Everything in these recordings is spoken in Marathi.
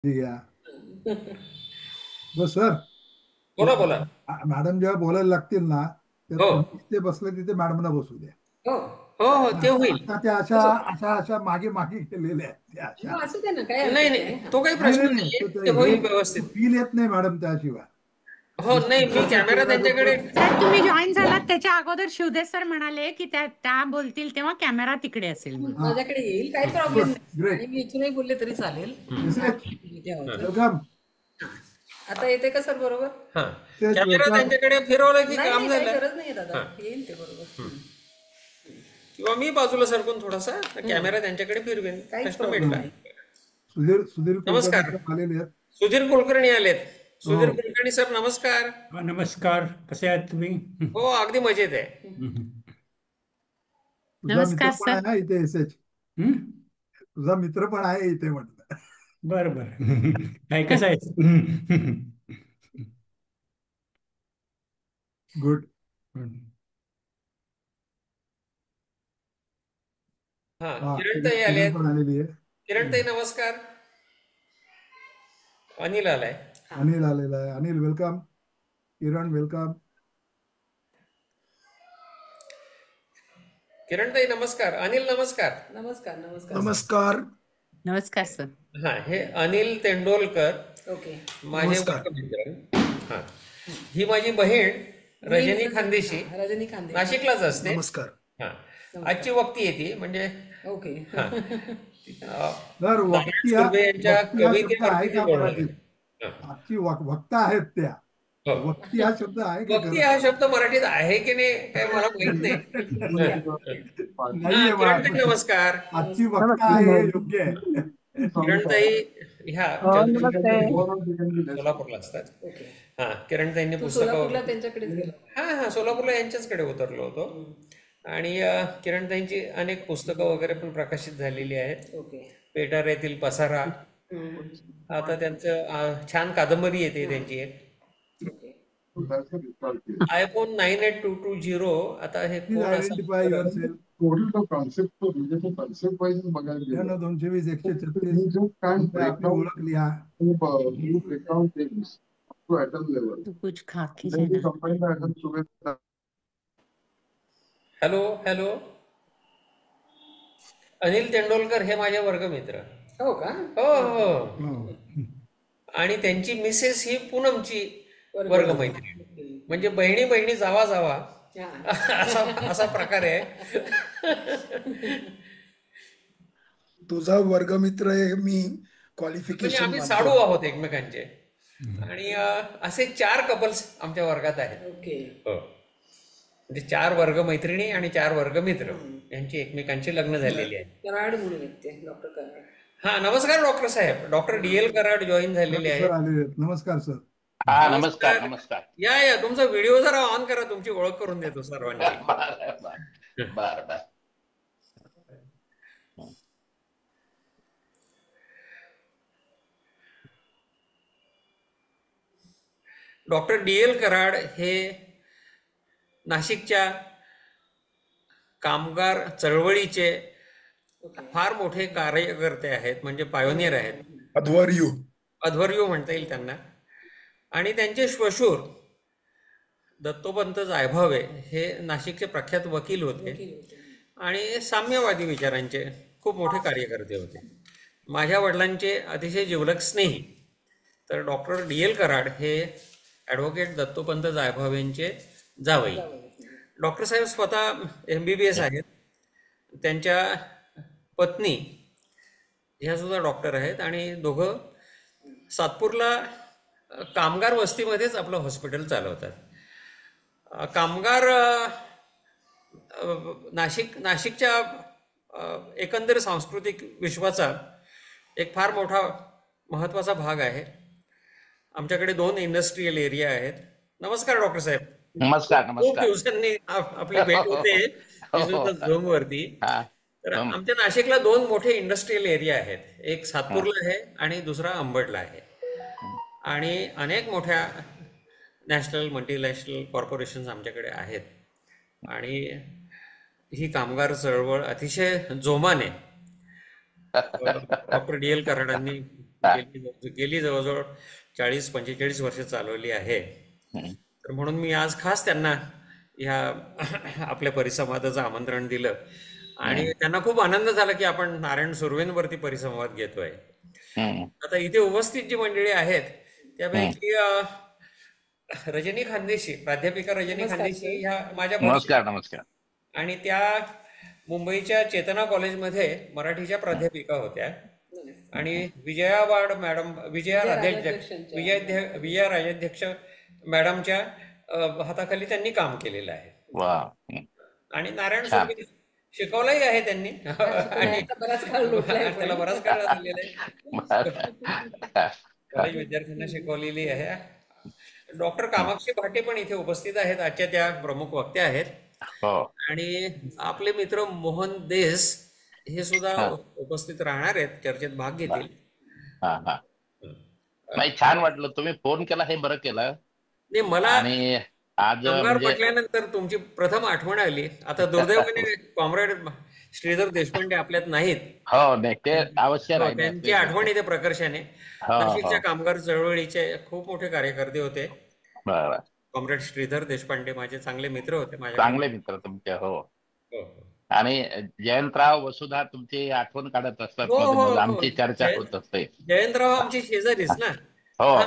ठीक आहे. बस सर, बोला बोला. मॅडम जेव्हा बोलायला लागतील ना, तर हो तुम्ही जिथे बसले तिथे मॅडमला बसू द्या. हो. हो हो, हा, ते होईल. आता त्या अशा तसं अशा अशा मागे मागे गेलेल्या आहेत त्या अशा. मग असू दे ना, काही नाही हरकत नाही, नाही. हा. तो काही नाही प्रश्न नाही नाही, नाहीये, तो ते हे होईल व्यवस्थित. फील येत नाही मॅडम त्याशिवाय. हो नाही, मी स्पीकरचा कॅमेरा चेहरा जो त्यांच्याकडे. सर तुम्ही जॉईन झालात त्याच्या अगोदर शिवदेश सर म्हणाले की त्या बोलतील तेव्हा कॅमेरा तिकडे असेल म्हणून. हा, माझ्याकडे येईल, काही प्रॉब्लेम गुड, नाही आणि ग्रेट. मी इथूनही बोलले तरी चालेल. मेसेज, इथे आहोत तर. वेलकम. आता येते का सर बरोबर? हा, तेच कॅमेरा वेलकम. त्यांच्याकडे फिरवलं की नाही काम नाही, काही झालं. गरज नाही दादा, हा, येईल ते बरोबर. किंवा मी बाजूला सरकून थोडासा कॅमेरा त्यांच्याकडे फिरवेन, काहीच प्रश्न प्रॉब्लेम मिटला. नाही. सुधीर सुधीर कुलकर्णी नमस्कार. साहेब आलेले आहेत. सुधीर कुलकर्णी आलेत. हो, सुधीर कुलकर्णी सर नमस्कार. नमस्कार. कसे आहात तुम्ही? हो अगदी मजेत आहे. तुझा मित्र नमस्कार पण सर. आहे ना इथे एस एच. हं? तुझा मित्र पण आहे इथे म्हटलं. बरं बरं. काय कसं आहेस? गुड. हा, हा, किरण ताई किरण आलेत. पण आलेली आहे. किरण ताई नमस्कार. अनिल आलाय. अनिल आलेला आहे. अनिल वेलकम. किरण वेलकम. किरण ताई नमस्कार. अनिल नमस्कार. नमस्कार नमस्कार. नमस्कार. नमस्कार सर. हा, हे अनिल तेंडोलकर ओके. माझे नमस्कार. वर्गमित्र. हा, ही माझी बहीण रजनी खानदेशी, रजनी खांदे. नाशिकलाच असते. नमस्कार. हा, आजची वक्ती येते म्हणजे. ओके. हा, तर नारायण वक्ती सुर्वे यांच्या वक्ती हा शब्द आहे कवितेवरती ती का बोलणार आहे. मराठीत? हा, आजची वक्ता आहेत त्या. हो. वक्ती हा शब्द आहे का वक्ती हा खरं? शब्द मराठीत आहे की नाही काय मला माहित नाही. हा, नाहीये किरण ताई मग. नमस्कार. आजची वक्ता आहे हे योग्य आहे. किरण ताई ह्या नमस्ते. सोलापूरला असतात. ओके. हा, किरण ताईंनी तू पुस्तकं. सोलापूरला त्यांच्याकडेच गेला. हा हा, सोलापूरला यांच्याचकडे उतरलो होतो. आणि किरण ताईंची अनेक पुस्तकं वगैरे पण प्रकाशित झालेली आहेत. ओके. पेटार येथील पसारा, आता त्यांचं छान कादंबरी येते त्यांची एक, ओके. iPhone 98220. आता हे प्लीज कोण असं. Identify your self. टोटल तो कॉन्सेप्ट तो म्हणजे तो कॉन्सेप्ट वाईज बघायला गेलं 9220 136. तुम्ही जो कान कृपया आपली ब्रेकआउट ओळख लिहा. Breakout things to atom level तू कुछ खा then कीजिए you ना. combine the atoms together. Hello hello. Anil Tendulkar हे माझे वर्गमित्र. हो का? हो हो. हो. आणि त्यांची मिसेस ही पूनमची वर्गमैत्रीण. ओके. म्हणजे बहिणी बहिणी जावा जावा हा. असा असा प्रकार आहे. तुझा वर्गमित्र आहे मी म्हणजे क्वालिफिकेशन आम्ही साडू मानतो. आहोत एकमेकांचे. आणि असे 4 कपल्स आमच्या वर्गात आहेत. ओके. हो, म्हणजे 4 वर्गमैत्रिणी आणि 4 वर्गमित्र यांची एकमेकांची लग्न झालेली आहेत. कराड म्हणून आहेत ते, डॉक्टर कराड. हा, नमस्कार डॉक्टर साहेब. डॉक्टर DL कराड जॉईन झालेले सर आहेत. आलेले आहेत. नमस्कार सर. हा नमस्कार नमस्कार. नमस्कार. या या, तुमचा व्हिडिओ जरा ऑन करा, तुमची ओळख करून देतो सर्वांची. बर बर बर. डॉक्टर DL कराड हे नाशिकच्या कामगार चळवळीचे फार मोठे कार्यकर्ते आहेत, म्हणजे पायोनियर आहेत. अध्वर्यू. अध्वर्यू म्हणता येईल त्यांना. आणि त्यांचे श्वशूर दत्तोपंत जायभावे हे नाशिकचे प्रख्यात वकील होते आणि साम्यवादी विचारांचे खूप मोठे कार्यकर्ते होते. माझ्या वडिलांचे अतिशय जिवलग स्नेही. तर डॉक्टर DL कराड हे ॲडव्होकेट दत्तोपंत जायभावेंचे जावई. डॉक्टर साहेब स्वतः MBBS आहेत. त्यांच्या पत्नी ह्या सुद्धा डॉक्टर आहेत आणि दोघं सातपूरला कामगार वस्तीमध्येच आपलं हॉस्पिटल चालवतात. कामगार नाशिकच्या एकंदर सांस्कृतिक विश्वाचा एक फार मोठा महत्त्वाचा भाग आहे. आमच्याकडे 2 इंडस्ट्रियल एरिया आहेत. नमस्कार डॉक्टर साहेब. नमस्कार खूप नमस्कार. दिवसांनी आपली भेट होते झूमवरती. हा तर आमच्या नाशिकला 2 मोठे इंडस्ट्रियल एरिया आहेत. एक सातपूरला आहे आणि दुसरा अंबडला आहे. आणि अनेक मोठ्या नॅशनल मल्टीनॅशनल कॉर्पोरेशन्स आमच्याकडे आहेत. आणि ही कामगार चळवळ अतिशय जोमाने डॉक्टर DL कराडांनी हा. गेली जवळजवळ 40-45 वर्ष चालवली आहे. हम्म. तर म्हणून मी आज खास त्यांना ह्या आपल्या परिसंवादाचं आमंत्रण दिलं आणि त्यांना खूप आनंद झाला की आपण नारायण सुर्वेंवरती परिसंवाद घेतोय. हम्म. आता इथे उपस्थित जी मंडळी आहेत त्यापैकी रजनी खानदेशी, प्राध्यापिका रजनी नमस्कार, खानदेशी ह्या माझ्या नमस्कार नमस्कार. आणि त्या मुंबईच्या चेतना कॉलेजमध्ये मराठीच्या प्राध्यापिका होत्या आणि विजया वाड मॅडम, विजया राजाध्यक्ष मॅडमच्या हाताखाली त्यांनी काम केलेलं आहे. वा. आणि नारायण छान. सुर्वे शिकवलंही आहे त्यांनी आणि आता बराच काळ लोटलाय त्याला बराच काळ झालेला आहे. कॉलेज विद्यार्थ्यांना शिकवलेली आहे. डॉक्टर कामाक्षी भाटे पण इथे उपस्थित आहेत, आजच्या त्या प्रमुख वक्त्या आहेत. हो. आणि आपले मित्र मोहन देस हे सुद्धा उपस्थित राहणार आहेत, चर्चेत भाग घेतील. हा हा. नाही, छान वाटलं तुम्ही फोन केला, हे बरं केलं. नाही, मला आणि आज कामगार म्हणजे पटल्यानंतर तुमची प्रथम आठवण आली. आता दुर्दैवाने कॉम्रेड श्रीधर देशपांडे आपल्यात नाहीत. हो, नाही ते अवश्य राहील. त्यांची आठवण इथे प्रकर्षाने. हो, हो. नाशिकच्या कामगार चळवळीचे खूप मोठे कार्यकर्ते होते. बरं. कॉम्रेड श्रीधर देशपांडे माझे चांगले मित्र होते. चांगले मित्र तुमचे. हो. हो. आणि जयंतराव वसुधा तुमची आठवण काढत असतात, हो, हो, मध्ये हो. आमची चर्चा होत असते. जयंतराव आमचे शेजारीच ना. हो. हा.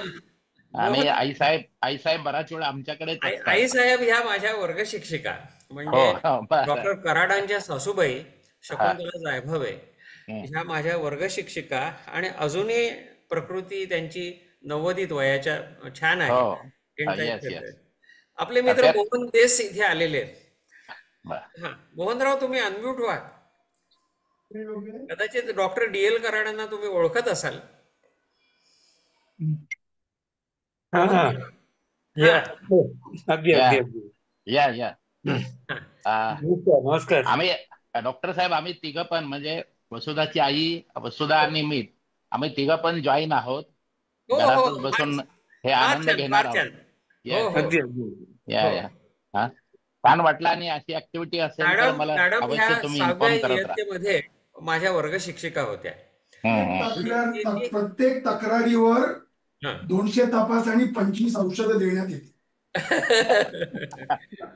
आणि आईसाहेब बराच वेळा आमच्याकडेच असतात. आई साहेब ह्या माझ्या वर्ग शिक्षिका, हो, म्हणजे हो, बरं. डॉक्टर कराडांच्या सासूबाई शकुंतला जायभावे हम्म. ह्या माझ्या वर्ग शिक्षिका. आणि अजूनही प्रकृती त्यांची 90 वयाच्या छान आहे. हो. हिंडतायत, Yes, फिरतायत. yes. आपले मित्र त्या- मोहन देस इथे आलेले आहेत. बरं. हा, मोहनराव तुम्ही अनम्यूट व्हा. कदाचित डॉक्टर DL कराडांना तुम्ही ओळखत असाल. हा हा या हो, अगदी या. अगदी अगदी या या. नमस्कार. आम्ही डॉक्टर साहेब, आम्ही तिघं पण, म्हणजे वसुधाची आई, वसुधा आणि मी, आम्ही तिघं पण जॉईन आहोत. हो, हो. घरातच बसून हे फार आनंद छान, घेणार फार आहोत. छान. या हो, हो. अगदी अगदी या हो. या. हा, छान वाटलं. आणि अशी ऍक्टिव्हिटी असेल तर मला मॅडम अवश्य ह्या तुम्ही 6व्या इन्फॉर्म करत राहा. इयत्तेमध्ये माझ्या वर्ग शिक्षिका होत्या. प्रत्येक तक्रारीवर हा. 200 तपास आणि 25 औषधं देण्यात येतील.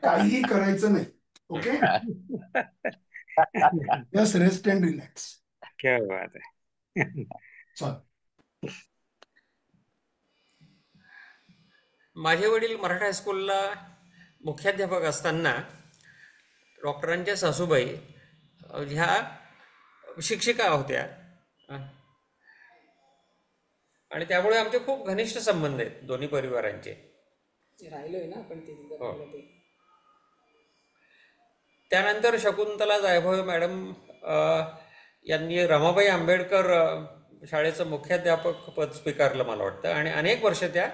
काहीही करायचं नाही. Okay, just rest and relax. क्या बात आहे. चल. माझे वडील मराठा हायस्कूलला मुख्याध्यापक असताना डॉक्टरांच्या सासूबाई ह्या शिक्षिका होत्या. आणि त्यामुळे आमचे खूप घनिष्ठ संबंध आहेत दोन्ही परिवारांचे. राहिलोय ना आपण तिथे हो. ते. त्यानंतर शकुंतला जायभावे मॅडम यांनी रमाबाई आंबेडकर शाळेचं मुख्याध्यापक पद स्वीकारलं मला वाटतं. आणि अनेक वर्ष त्या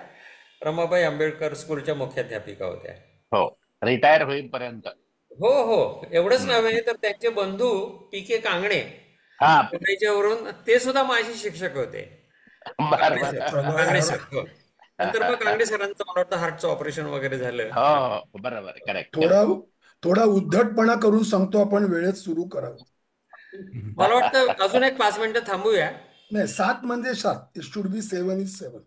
रमाबाई आंबेडकर स्कूलच्या मुख्याध्यापिका होत्या. हो, रिटायर होईपर्यंत. हो हो. एवढंच नव्हे तर त्यांचे बंधू PK कांगणे हा. पुण्याच्यावरून ते सुद्धा माझे शिक्षक होते. बरं कांगणे बरं. सर. हो. नंतर मग कांगणे सरांचं मला वाटतं हार्टचं ऑपरेशन वगैरे झालं. हो, बरोबर, करेक्ट. थोडा उद्धटपणा करून सांगतो आपण, वेळेत सुरू करावं. मला वाटतं अजून एक 5 मिनिटं थांबूया. नाही, 7 म्हणजे 7. It should be 7 is 7.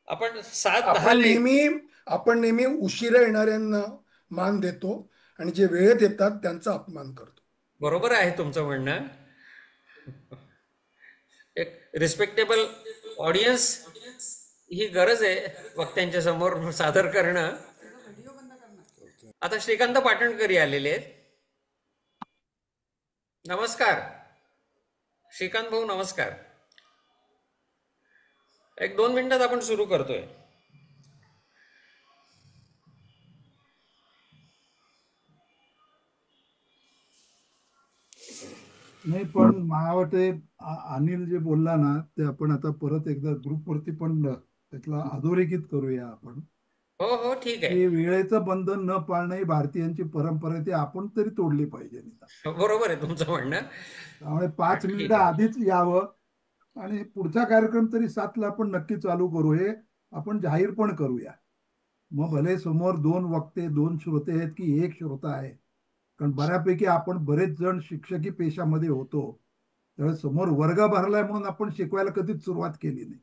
आपण 7:10 आपण नेहमी उशिरा येणाऱ्यांना मान देतो आणि जे वेळेत येतात त्यांचा अपमान करतो. बरोबर आहे तुमचं म्हणणं. एक रिस्पेक्टेबल ऑडियन्स ही गरज आहे वक्त्यांच्या समोर सादर करणं. आता श्रीकांत पाटणकरी आलेले आहेत. नमस्कार श्रीकांत भाऊ, नमस्कार. 1-2 मिनिटात आपण सुरू करतोय. नाही, पण मला वाटते अनिल जे बोलला ना ते आपण आता परत एकदा ग्रुपवरती पण त्यातला अधोरेखित करूया आपण. हो हो, ठीक आहे. की वेळेचं बंधन न पाळणं ही भारतीयांची परंपरा आहे, ती आपण तरी तोडली पाहिजे. बरोबर आहे तुमचं म्हणणं. त्यामुळे 5 ठीक मिनिटं आहे. आधीच यावं आणि पुढचा कार्यक्रम तरी 7ला आपण नक्की चालू करू, हे आपण जाहीर पण करूया. मग भले समोर 2 वक्ते 2 श्रोते आहेत की 1 श्रोता आहे, कारण बऱ्यापैकी आपण बरेच जण शिक्षकी पेशामध्ये होतो, त्यावेळेस समोर वर्ग भरलाय म्हणून आपण शिकवायला कधीच सुरुवात केली नाही.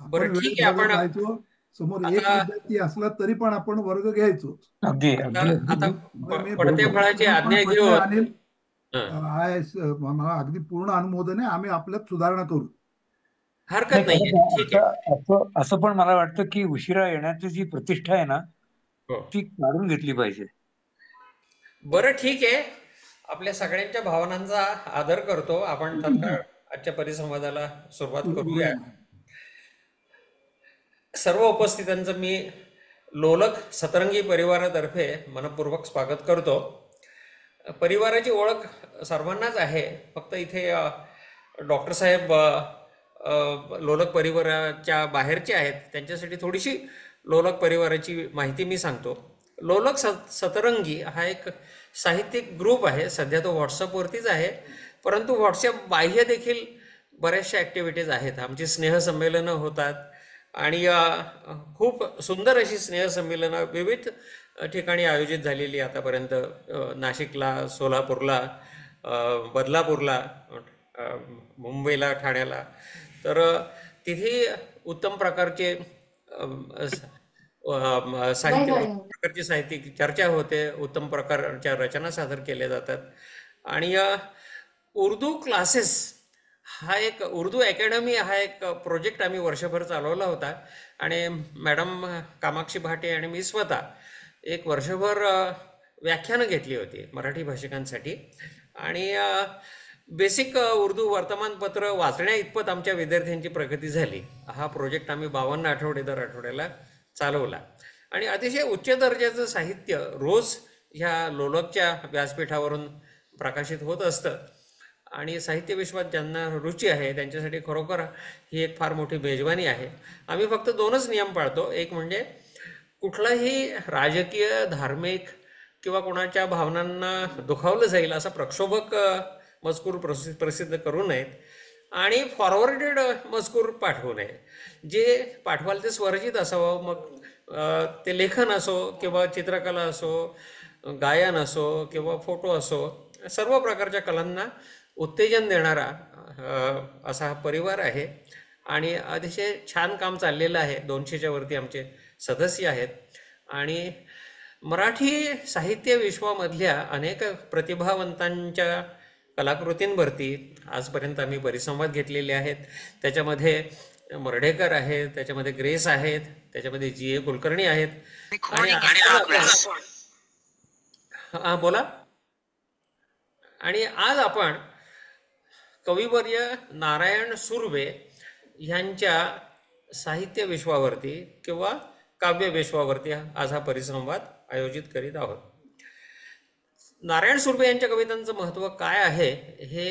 बरं, आपण ठीक वेळेत आहे. हजर आपण राहायचो, समोर एक आता विद्यार्थी असला तरी पण आपण वर्ग घ्यायचो. अगदी आता अगदी आता त्यामुळे मी पडत्या फळाची पूर्णपणे आज्ञा पटलंय घेऊन अनिल. हं, मला अगदी पूर्ण अनुमोदन आहे. आम्ही आपल्यात सुधारणा करू. हरकत नाही खरं नाहीये. तर ठीक आहे. असं असं असं पण मला वाटतं की उशिरा येण्याची जी प्रतिष्ठा आहे ना हो. ती काढून घेतली पाहिजे. बरं, ठीक आहे. आपल्या सगळ्यांच्या भावनांचा आदर करतो. आपण तत्काळ आजच्या परिसंवादाला सुरुवात सुरू करूया. करूया. सर्व उपस्थितांचं मी लोलक सतरंगी परिवारातर्फे मनपूर्वक स्वागत करतो. परिवाराची ओळख सर्वांनाच आहे. फक्त इथे डॉक्टर साहेब लोलक परिवाराच्या बाहेरचे आहेत. त्यांच्यासाठी थोडीशी लोलक परिवाराची माहिती मी सांगतो. लोलक सतरंगी हा एक साहित्यिक ग्रुप आहे. सध्या तो व्हॉट्सअपवरतीच आहे, परंतु व्हॉट्सअप बाह्य देखील बऱ्याचशा ॲक्टिव्हिटीज आहेत. आमची स्नेहसंमेलनं होतात आणि खूप सुंदर अशी स्नेहसंमेलनं विविध ठिकाणी आयोजित झालेली आतापर्यंत, नाशिकला, सोलापूरला, बदलापूरला, मुंबईला, ठाण्याला. तर तिथे उत्तम प्रकारचे प्रकारची साहित्यिक चर्चा होते, उत्तम प्रकारच्या रचना सादर केल्या जातात. आणि उर्दू क्लासेस हा एक, उर्दू अकॅडमी हा एक प्रोजेक्ट आम्ही वर्षभर चालवला होता. आणि मॅडम कामाक्षी भाटे आणि मी स्वतः एक वर्षभर व्याख्यानं घेतली होती मराठी भाषिकांसाठी. आणि बेसिक उर्दू वर्तमानपत्र वाचण्या इतपत आमच्या विद्यार्थ्यांची प्रगती झाली. हा प्रोजेक्ट आम्ही 52 आठवडे दर आठवड्याला चालवला. आणि अतिशय उच्च दर्जाचं साहित्य रोज ह्या लोलकच्या व्यासपीठावरून प्रकाशित होत असतं. आणि साहित्य विश्वात ज्यांना रुची आहे त्यांच्यासाठी खरोखर ही एक फार मोठी मेजवानी आहे. आम्ही फक्त 2च नियम पाळतो. एक म्हणजे कुठलाही राजकीय, धार्मिक किंवा कोणाच्या भावनांना दुखावलं जाईल असा प्रक्षोभक मजकूर प्रसिद्ध करू नयेत आणि फॉरवर्डेड मजकूर पाठवू नये. जे पाठवाल ते स्वरचित असावं. मग ते लेखन असो किंवा चित्रकला असो, गायन असो किंवा फोटो असो, सर्व प्रकारच्या कलांना उत्तेजन देणारा असा हा परिवार आहे. आणि अतिशय छान काम चाललेलं आहे. 200च्या वरती आमचे सदस्य आहेत. आणि मराठी साहित्य विश्वामधल्या अनेक प्रतिभावंतांच्या कलाकृतींवरती आजपर्यंत आम्ही परिसंवाद घेतलेले आहेत. त्याच्यामध्ये मर्ढेकर आहेत, त्याच्यामध्ये ग्रेस आहेत, त्याच्यामध्ये जी.ए. कुलकर्णी आहेत. हां, बोला. आणि आज आपण कविवर्य नारायण सुर्वे ह्यांच्या साहित्य विश्वावरती किंवा काव्य विश्वावरती आज हा परिसंवाद आयोजित करीत आहोत. नारायण सुर्वे यांच्या कवितांचं महत्त्व काय आहे हे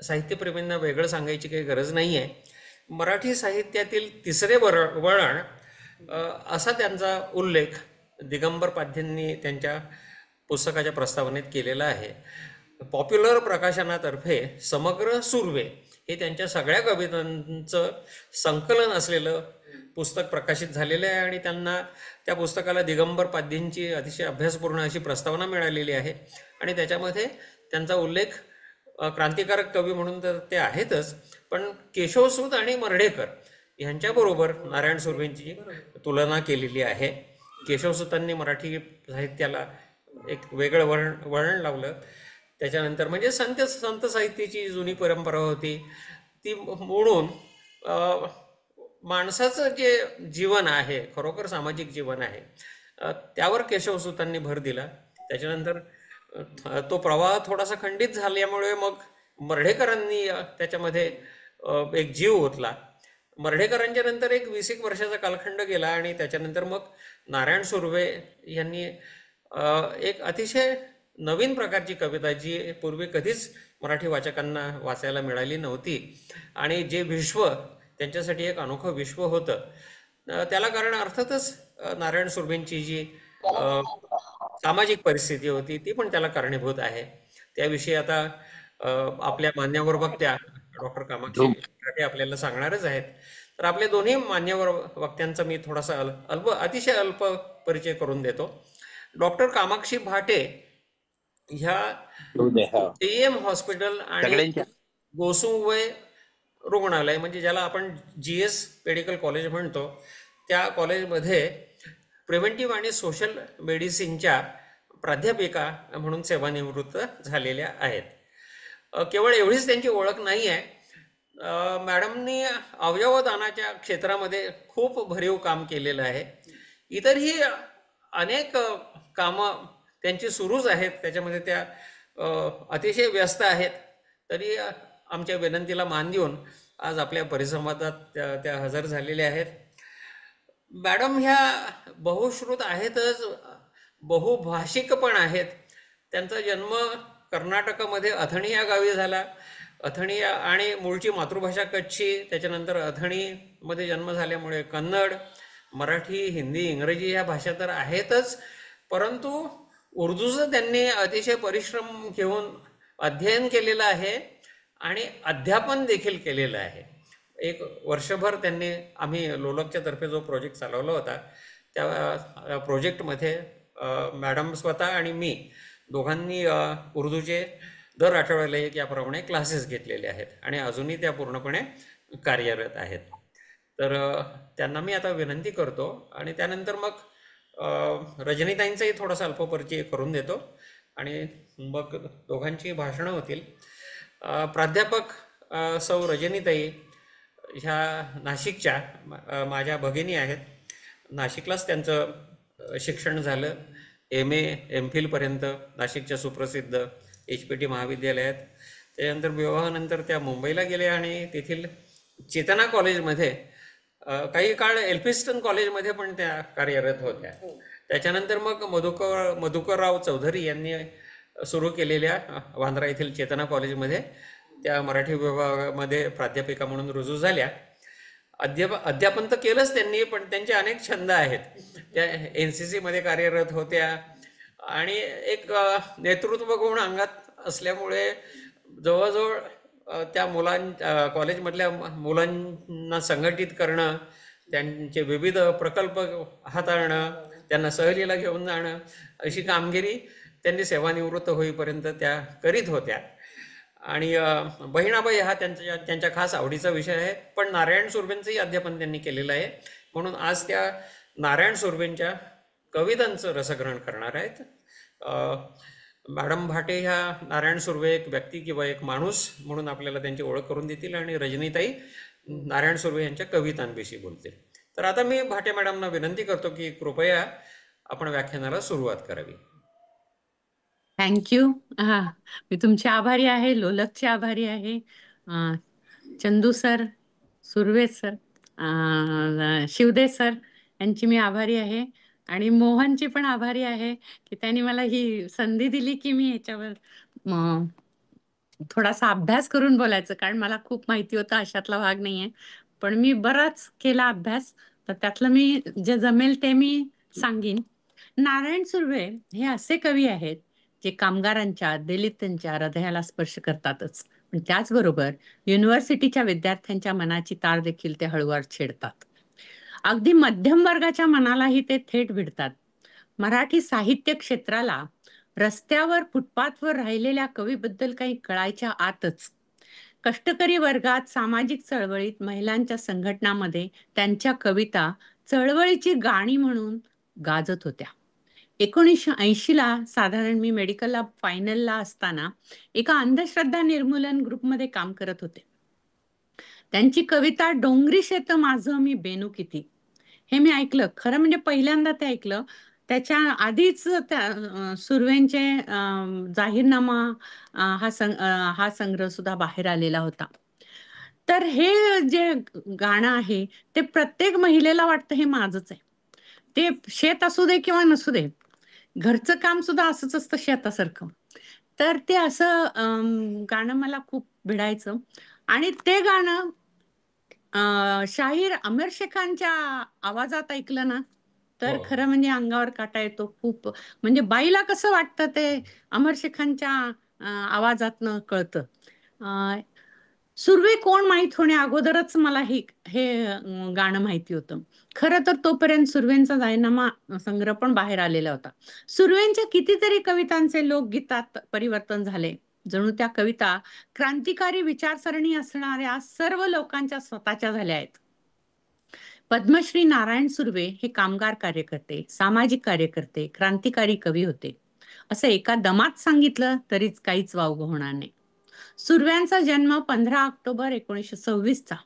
साहित्यप्रेमींना वेगळं सांगायची काही गरज नाही आहे. मराठी साहित्यातील तिसरे वळण असा त्यांचा उल्लेख दिगंबर पाध्येंनी त्यांच्या पुस्तकाच्या प्रस्तावनेत केलेला आहे. पॉप्युलर प्रकाशनातर्फे समग्र सुर्वे हे त्यांच्या सगळ्या कवितांचं संकलन असलेलं पुस्तक प्रकाशित झालेलं आहे. आणि त्यांना त्या पुस्तकाला दिगंबर पाध्येंची अतिशय अभ्यासपूर्ण अशी प्रस्तावना मिळालेली आहे. आणि त्याच्यामध्ये त्यांचा उल्लेख क्रांतिकारक कवी म्हणून तर ते आहेतच, पण केशवसूत आणि मर्ढेकर ह्यांच्याबरोबर नारायण सुर्वेंची तुलना केलेली आहे. केशवसूतांनी मराठी साहित्याला एक वेगळं वळण लावलं. त्याच्यानंतर म्हणजे संत साहित्याची जुनी परंपरा होती ती मोडून माणसाचं जे जीवन आहे, खरोखर सामाजिक जीवन आहे, त्यावर केशवसूतांनी भर दिला. त्याच्यानंतर तो प्रवाह थोडासा खंडित झाल्यामुळे मग मर्ढेकरांनी त्याच्यामध्ये एक जीव ओतला. मर्ढेकरांच्या नंतर एक 20 वर्षाचा कालखंड गेला आणि त्याच्यानंतर मग नारायण सुर्वे यांनी एक अतिशय नवीन प्रकारची कविता जी पूर्वी कधीच मराठी वाचकांना वाचायला मिळाली नव्हती आणि जे विश्व त्यांच्यासाठी एक अनोखं विश्व होतं, त्याला कारण अर्थातच नारायण सुर्वेंची जी सामाजिक परिस्थिती होती ती पण त्याला कारणीभूत आहे. त्याविषयी आता आपल्या मान्यवर वक्त्या डॉक्टर कामाक्षी भाटे आपल्याला सांगणारच आहेत. तर आपले दोन्ही मान्यवर वक्त्यांचा मी थोडासा अतिशय अल्प परिचय करून देतो. डॉक्टर कामाक्षी भाटे ह्या एम हॉस्पिटल आणि गोसुंवय रुग्णालय, म्हणजे ज्याला आपण GS मेडिकल कॉलेज म्हणतो, त्या कॉलेजमध्ये प्रिव्हेंटिव्ह आणि सोशल मेडिसिनच्या प्राध्यापिका म्हणून सेवानिवृत्त झालेल्या आहेत. केवळ एवढीच त्यांची ओळख नाही आहे. मॅडमनी अवयवदानाच्या क्षेत्रामध्ये खूप भरीव काम केलेलं आहे. इतरही अनेक कामं त्यांची सुरूच आहेत, त्याच्यामध्ये त्या अतिशय व्यस्त आहेत. तरी आमच्या विनंतीला मान देऊन आज आपल्या परिसंवादात त्या हजर झालेल्या आहेत. मॅडम ह्या बहुश्रुत आहेतच, बहुभाषिक पण आहेत. त्यांचा जन्म कर्नाटकामध्ये अथणी या गावी झाला. अथणी आणि मूळची मातृभाषा कच्छी, त्याच्यानंतर अथणीमध्ये जन्म झाल्यामुळे कन्नड, मराठी, हिंदी, इंग्रजी ह्या भाषा तर आहेतच, परंतु उर्दूचं त्यांनी अतिशय परिश्रम घेऊन अध्ययन केलेलं आहे आणि अध्यापन देखील केलेलं आहे. एक वर्षभर त्यांनी, आम्ही लोलकच्या तर्फे जो प्रोजेक्ट चालवला होता, त्या प्रोजेक्टमध्ये मॅडम स्वतः आणि मी दोघांनी उर्दूचे दर आठवड्याला एक याप्रमाणे क्लासेस घेतलेले आहेत आणि अजूनही त्या पूर्णपणे कार्यरत आहेत. तर त्यांना मी आता विनंती करतो आणि त्यानंतर मग रजनीताईंचाही थोडासा अल्पपरिचय करून देतो आणि मग दोघांची भाषणं होतील. प्राध्यापक सौ रजनीताई ह्या नाशिकच्या माझ्या भगिनी आहेत. नाशिकलाच त्यांचं शिक्षण झालं. MA MPhilपर्यंत नाशिकच्या सुप्रसिद्ध HPT महाविद्यालयात. त्यानंतर विवाहानंतर त्या मुंबईला गेल्या आणि तेथील चेतना कॉलेजमध्ये काही काळ एल्फिस्टन कॉलेजमध्ये पण त्या कार्यरत होत्या. त्याच्यानंतर मग मधुकरराव चौधरी यांनी सुरू केलेल्या वांद्रा येथील चेतना कॉलेजमध्ये त्या मराठी विभागामध्ये प्राध्यापिका म्हणून रुजू झाल्या. अध्यापन तर केलंच त्यांनी, पण त्यांचे अनेक छंद आहेत. त्या NCC मध्ये कार्यरत होत्या आणि एक नेतृत्व गुण अंगात असल्यामुळे जवळजवळ त्या कॉलेजमधल्या मुलांना संघटित करणं, त्यांचे विविध प्रकल्प हाताळणं, त्यांना सहलीला घेऊन जाणं, अशी कामगिरी त्यांनी सेवानिवृत्त होईपर्यंत त्या करीत होत्या. आणि बहिणाबाई हा त्यांच्या खास आवडीचा विषय आहे. पण नारायण सुर्वेंचंही अध्यापन त्यांनी केलेलं आहे, म्हणून आज त्या नारायण सुर्वेंच्या कवितांचं रसग्रहण करणार आहेत. मॅडम भाटे ह्या नारायण सुर्वे एक व्यक्ती किंवा एक माणूस म्हणून आपल्याला त्यांची ओळख करून देतील आणि रजनीताई नारायण सुर्वे यांच्या कवितांविषयी बोलतील. तर आता मी भाटे मॅडमना विनंती करतो की कृपया आपण व्याख्यानाला सुरुवात करावी. थँक्यू. हा, मी तुमचे आभारी आहे, लोलकचे आभारी आहे. Chandu sir, Surve sir, Shivde sir यांची मी आभारी आहे आणि मोहनची पण आभारी आहे की त्यांनी मला ही संधी दिली की मी याच्यावर थोडासा अभ्यास करून बोलायचं, कारण मला खूप माहिती होतं अशातला भाग नाहीये, पण मी बराच केला अभ्यास, तर त्यातलं मी जे जमेल ते मी सांगीन. नारायण सुर्वे हे असे कवी आहेत जे कामगारांच्या, दलितांच्या हृदयाला स्पर्श करतातच, पण त्याचबरोबर युनिव्हर्सिटीच्या विद्यार्थ्यांच्या मनाची तार देखील ते हळूवार छेडतात. अगदी मध्यम वर्गाच्या मनालाही ते थेट भिडतात. मराठी साहित्य क्षेत्राला रस्त्यावर, फुटपाथवर राहिलेल्या कवीबद्दल काही कळायच्या आतच कष्टकरी वर्गात, सामाजिक चळवळीत, महिलांच्या संघटनामध्ये त्यांच्या कविता चळवळीची गाणी म्हणून गाजत होत्या. 1980ला साधारण मी मेडिकलला फायनलला असताना एका अंधश्रद्धा निर्मूलन ग्रुपमध्ये काम करत होते. त्यांची कविता डोंगरी शेत माझं मी बेनू किती, हे मी ऐकलं. खरं म्हणजे पहिल्यांदा ते ऐकलं. त्याच्या आधीच त्या सुर्वेंचे जाहीरनामा हा संग्रह सुद्धा बाहेर आलेला होता. तर हे जे गाणं आहे ते प्रत्येक महिलेला वाटतं हे माझंच आहे. ते शेत असू दे किंवा नसू दे, घरचं काम सुद्धा असंच असतं शेतासारखं. तर ते असं गाणं मला खूप भिडायचं आणि ते गाणं शाहीर अमर शेखांच्या आवाजात ऐकलं ना, तर खरं म्हणजे अंगावर काटा येतो खूप. म्हणजे बाईला कसं वाटतं ते अमर शेखांच्या आवाजातनं कळतं. सुर्वे कोण माहीत होण्या अगोदरच मला हे गाणं माहिती होतं. खरं तर तोपर्यंत सुर्वेंचा जाहीरनामा संग्रह पण बाहेर आलेला होता. सुर्वेंच्या कितीतरी कवितांचे लोकगीतात परिवर्तन झाले. जणू त्या कविता क्रांतिकारी विचारसरणी असणाऱ्या सर्व लोकांच्या स्वतःच्या झाल्या आहेत. पद्मश्री नारायण सुर्वे हे कामगार कार्यकर्ते, सामाजिक कार्यकर्ते, क्रांतिकारी कवी होते असं एका दमात सांगितलं तरीच काहीच वावगं होणार नाही. सुर्व्यांचा जन्म 15 ऑक्टोबर 1926चा.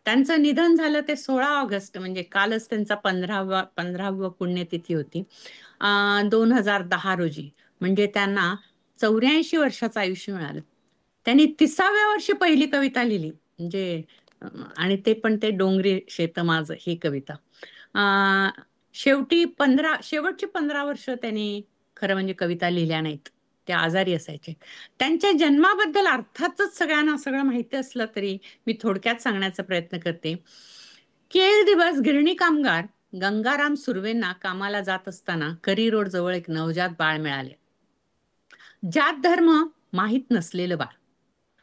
त्यांचं निधन झालं ते 16 ऑगस्ट, म्हणजे कालच त्यांचा 15वी पुण्यतिथी होती, 2010 रोजी. म्हणजे त्यांना 84 वर्षाचं आयुष्य मिळालं. त्यांनी 30व्या वर्षी पहिली कविता लिहिली, म्हणजे आणि ते पण ते डोंगरी शेत माझं ही कविता. शेवटची 15 वर्ष त्यांनी खरं म्हणजे कविता लिहिल्या नाहीत, ते आजारी असायचे. त्यांच्या जन्माबद्दल अर्थातच सगळ्यांना सगळं माहिती असलं तरी मी थोडक्यात सांगण्याचा प्रयत्न करते की एक दिवस गिरणी कामगार गंगाराम सुर्वेंना कामाला जात असताना करी रोड जवळ एक नवजात बाळ मिळाले. जात धर्म माहीत नसलेलं बाळ.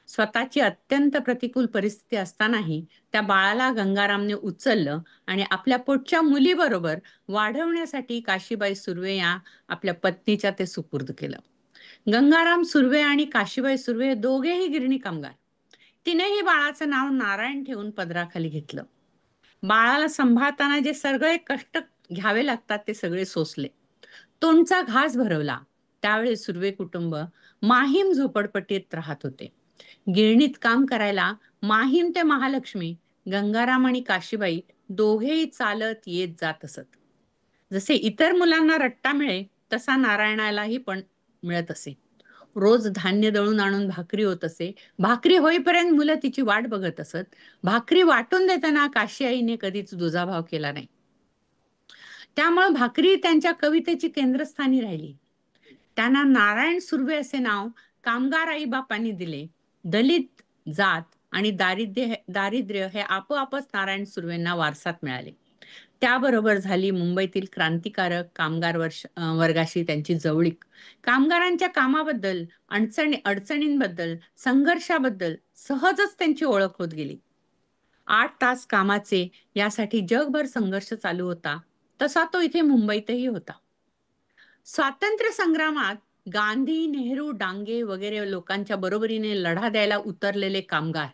स्वतःची अत्यंत प्रतिकूल परिस्थिती असतानाही त्या बाळाला गंगारामने उचललं आणि आपल्या पोटच्या मुलीबरोबर वाढवण्यासाठी काशीबाई सुर्वे या आपल्या पत्नीच्या ते सुपूर्द केलं. गंगाराम सुर्वे आणि काशीबाई सुर्वे दोघेही गिरणी कामगार. तिनेही बाळाचं नाव नारायण ठेवून पदराखाली घेतलं. बाळाला सांभाळताना जे सगळे कष्ट घ्यावे लागतात ते सगळे सोसले. तोंडचा घास भरवला. त्यावेळी सुर्वे कुटुंब माहीम झोपडपट्टीत राहत होते. गिरणीत काम करायला माहीम ते महालक्ष्मी गंगाराम आणि काशीबाई दोघेही चालत येत जात असत. जसे इतर मुलांना रट्टा मिळे तसा नारायणालाही पण मिळत असे. रोज धान्य दळून आणून भाकरी होत असे. भाकरी होईपर्यंत मुलं तिची वाट बघत असत. भाकरी वाटून देताना काशी आईने कधीच दुजाभाव केला नाही. त्यामुळे भाकरी त्यांच्या कवितेची केंद्रस्थानी राहिली. त्यांना नारायण सुर्वे असे नाव कामगार आई बापांनी दिले. दलित, जात आणि दारिद्र्य हे आपोआपच नारायण सुर्वेंना वारसात मिळाले. त्याबरोबर झाली मुंबईतील क्रांतिकारक कामगार वर्गाशी त्यांची जवळीक. कामगारांच्या कामाबद्दल, अडचणींबद्दल, संघर्षाबद्दल सहजच त्यांची ओळख होत गेली. 8 तास कामाचे यासाठी जगभर संघर्ष चालू होता, तसा तो इथे मुंबईतही होता. स्वातंत्र्य संग्रामात गांधी, नेहरू, डांगे वगैरे लोकांच्या बरोबरीने लढा द्यायला उतरलेले कामगार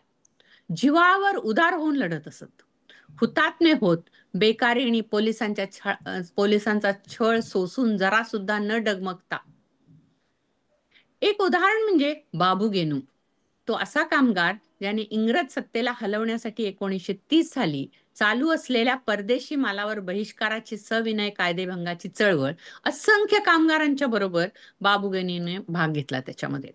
जीवावर उदार होऊन लढत असत. हुतात्मे होत बेकारी आणि पोलिसांचा छळ सोसून जरा सुद्धा न डगमगता. एक उदाहरण म्हणजे बाबू गेनू. तो असा कामगार ज्याने इंग्रज सत्तेला हलवण्यासाठी 1930 साली चालू असलेल्या परदेशी मालावर बहिष्काराची सविनय कायदेभंगाची चळवळ असंख्य कामगारांच्या बरोबर बाबू गेनूने भाग घेतला. त्याच्यामध्ये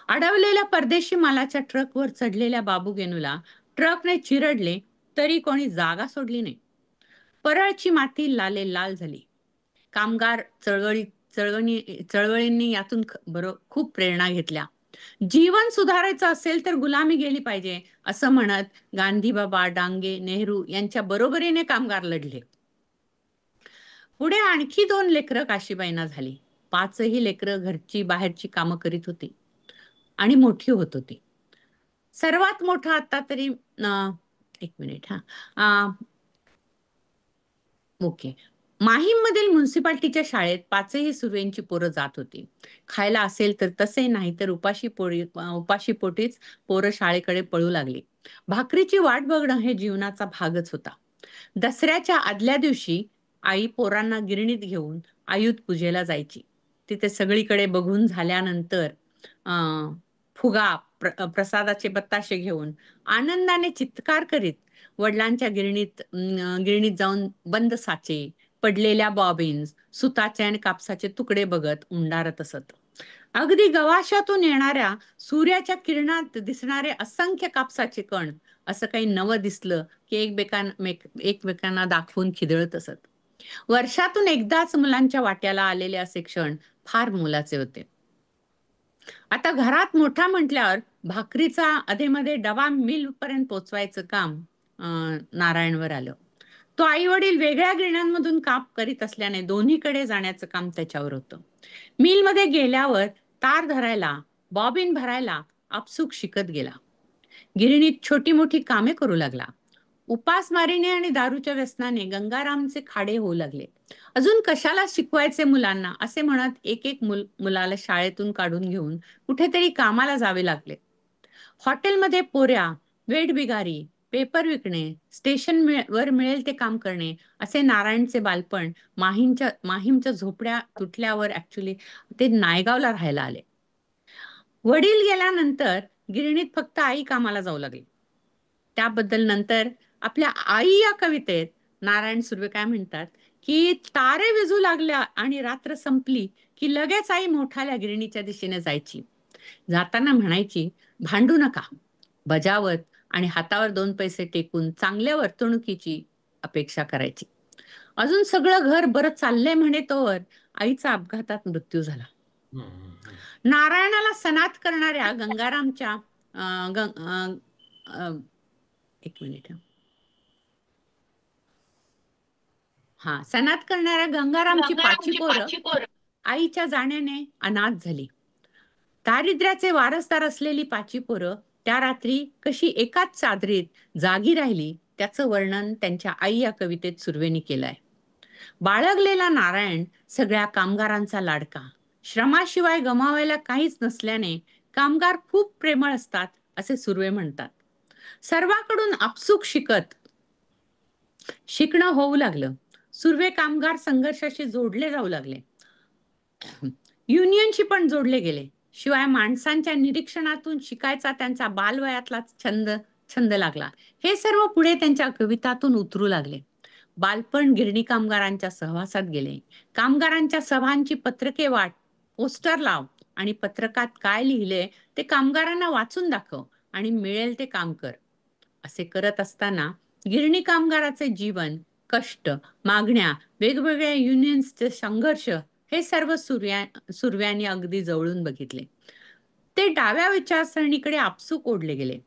अडवलेल्या परदेशी मालाच्या ट्रकवर चढलेल्या बाबू गेनूला ट्रकने चिरडले तरी कोणी जागा सोडली नाही. परळची माती लाल झाली. कामगार चळवळींनी यातून खूप प्रेरणा घेतल्या. जीवन सुधारायचं असेल तर गुलामी गेली पाहिजे असं म्हणत गांधीबाबा, डांगे, नेहरू यांच्या बरोबरीने कामगार लढले. पुढे आणखी 2 लेकरं काशीबाईंना झाली. 5ही लेकरं घरची बाहेरची कामं करीत होती आणि मोठी होत होती. सर्वात मोठा आता तरी एक मिनिट ओके. माहीम मधील म्युन्सिपाल्टीच्या शाळेत 5ही सुर्वेंची पोरं जात होती. खायला असेल तर तसे, नाही तर उपाशीपोटीच पोरं शाळेकडे पळू लागली. भाकरीची वाट बघणं हे जीवनाचा भागच होता. दसऱ्याच्या आदल्या दिवशी आई पोरांना गिरणीत घेऊन आयुध पूजेला जायची. तिथे सगळीकडे बघून झाल्यानंतर फुगा, प्रसादाचे बत्ताशे घेऊन आनंदाने चित्कार करीत वडिलांच्या गिरणीत जाऊन बंद साचे, पडलेल्या बॉबिन्स, सुताचे आणि कापसाचे तुकडे बघत उंडारत असत. अगदी गवाशातून येणाऱ्या सूर्याच्या किरणात दिसणारे असंख्य कापसाचे कण असं काही नवं दिसलं की एकमेकांना दाखवून खिदळत असत. वर्षातून एकदाच मुलांच्या वाट्याला आलेले असे क्षण फार मोलाचे होते. आता घरात मोठा म्हटल्यावर भाकरीचा अधेमध्ये डबा मिल पर्यंत पोचवायचं काम नारायणवर आलं. तो आई वडील वेगळ्या गिरण्यांमधून काम करीत असल्याने दोन्हीकडे जाण्याचं काम त्याच्यावर होतं. मिलमध्ये गेल्यावर तार धरायला, बॉबिन भरायला आपसूक शिकत गेला. गिरणीत छोटी मोठी कामे करू लागला. उपासमारीने आणि दारूच्या व्यसनाने गंगारामचे खाडे होऊ लागले. अजून कशाला शिकवायचे मुलांना असे म्हणत एक एक मुलाला शाळेतून काढून घेऊन कुठेतरी कामाला जावे लागले. हॉटेलमध्ये पोऱ्या, वेठबिगारी, पेपर विकणे, वर मिळेल ते काम करणे, असे नारायणचे बालपण माहीमच्या झोपड्या तुटल्यावर ऍक्च्युली ते नायगावला राहायला आले. वडील गेल्यानंतर गिरणीत फक्त आई कामाला जाऊ लागली. त्याबद्दल नंतर आपल्या आई या कवितेत नारायण सुर्वे काय म्हणतात की तारे विझू लागल्या आणि रात्र संपली की लगेच आई मोठाल्या गिरणीच्या दिशेने जायची. जाताना म्हणायची, भांडू नका, बजावत आणि हातावर 2 पैसे टेकून चांगल्या वर्तणुकीची अपेक्षा करायची. अजून सगळं घर बरं चाललंय म्हणे तोवर आईचा अपघातात मृत्यू झाला. नारायणाला सनात करणाऱ्या गंगारामच्या एक मिनिट सनात करणाऱ्या गंगारामची 5 पोरं आईच्या जाण्याने अनाथ झाली. दारिद्र्याचे वारसदार असलेली 5 पोरं त्या रात्री कशी एकाच चादरीत जागी राहिली त्याचं वर्णन त्यांच्या आई या कवितेत सुर्वेनी केलंय. बाळगलेला नारायण सगळ्या कामगारांचा लाडका, श्रमाशिवाय गमावायला काहीच नसल्याने कामगार खूप प्रेमळ असतात असे सुर्वे म्हणतात. सर्वांकडून आपसूक शिकणं होऊ लागलं. सुर्वे कामगार संघर्षाशी जोडले जाऊ लागले, युनियनशी पण जोडले गेले. शिवाय माणसांच्या निरीक्षणातून शिकायचा त्यांचा बालवयातला छंद लागला. हे सर्व पुढे त्यांच्या कवितातून उतरू लागले. बालपण गिरणी कामगारांच्या सहवासात गेले. कामगारांच्या सभांची पत्रके वाट, पोस्टर लाव आणि पत्रकात काय लिहिले ते कामगारांना वाचून दाखव आणि मिळेल ते काम कर. असे करत असताना गिरणी कामगाराचे जीवन, कष्ट, मागण्या, वेगवेगळ्या युनियन्सचे संघर्ष हे सर्व सुर्व्यांनी अगदी जवळून बघितले. ते डाव्या विचारसरणीकडे आपसूक ओढले गेले.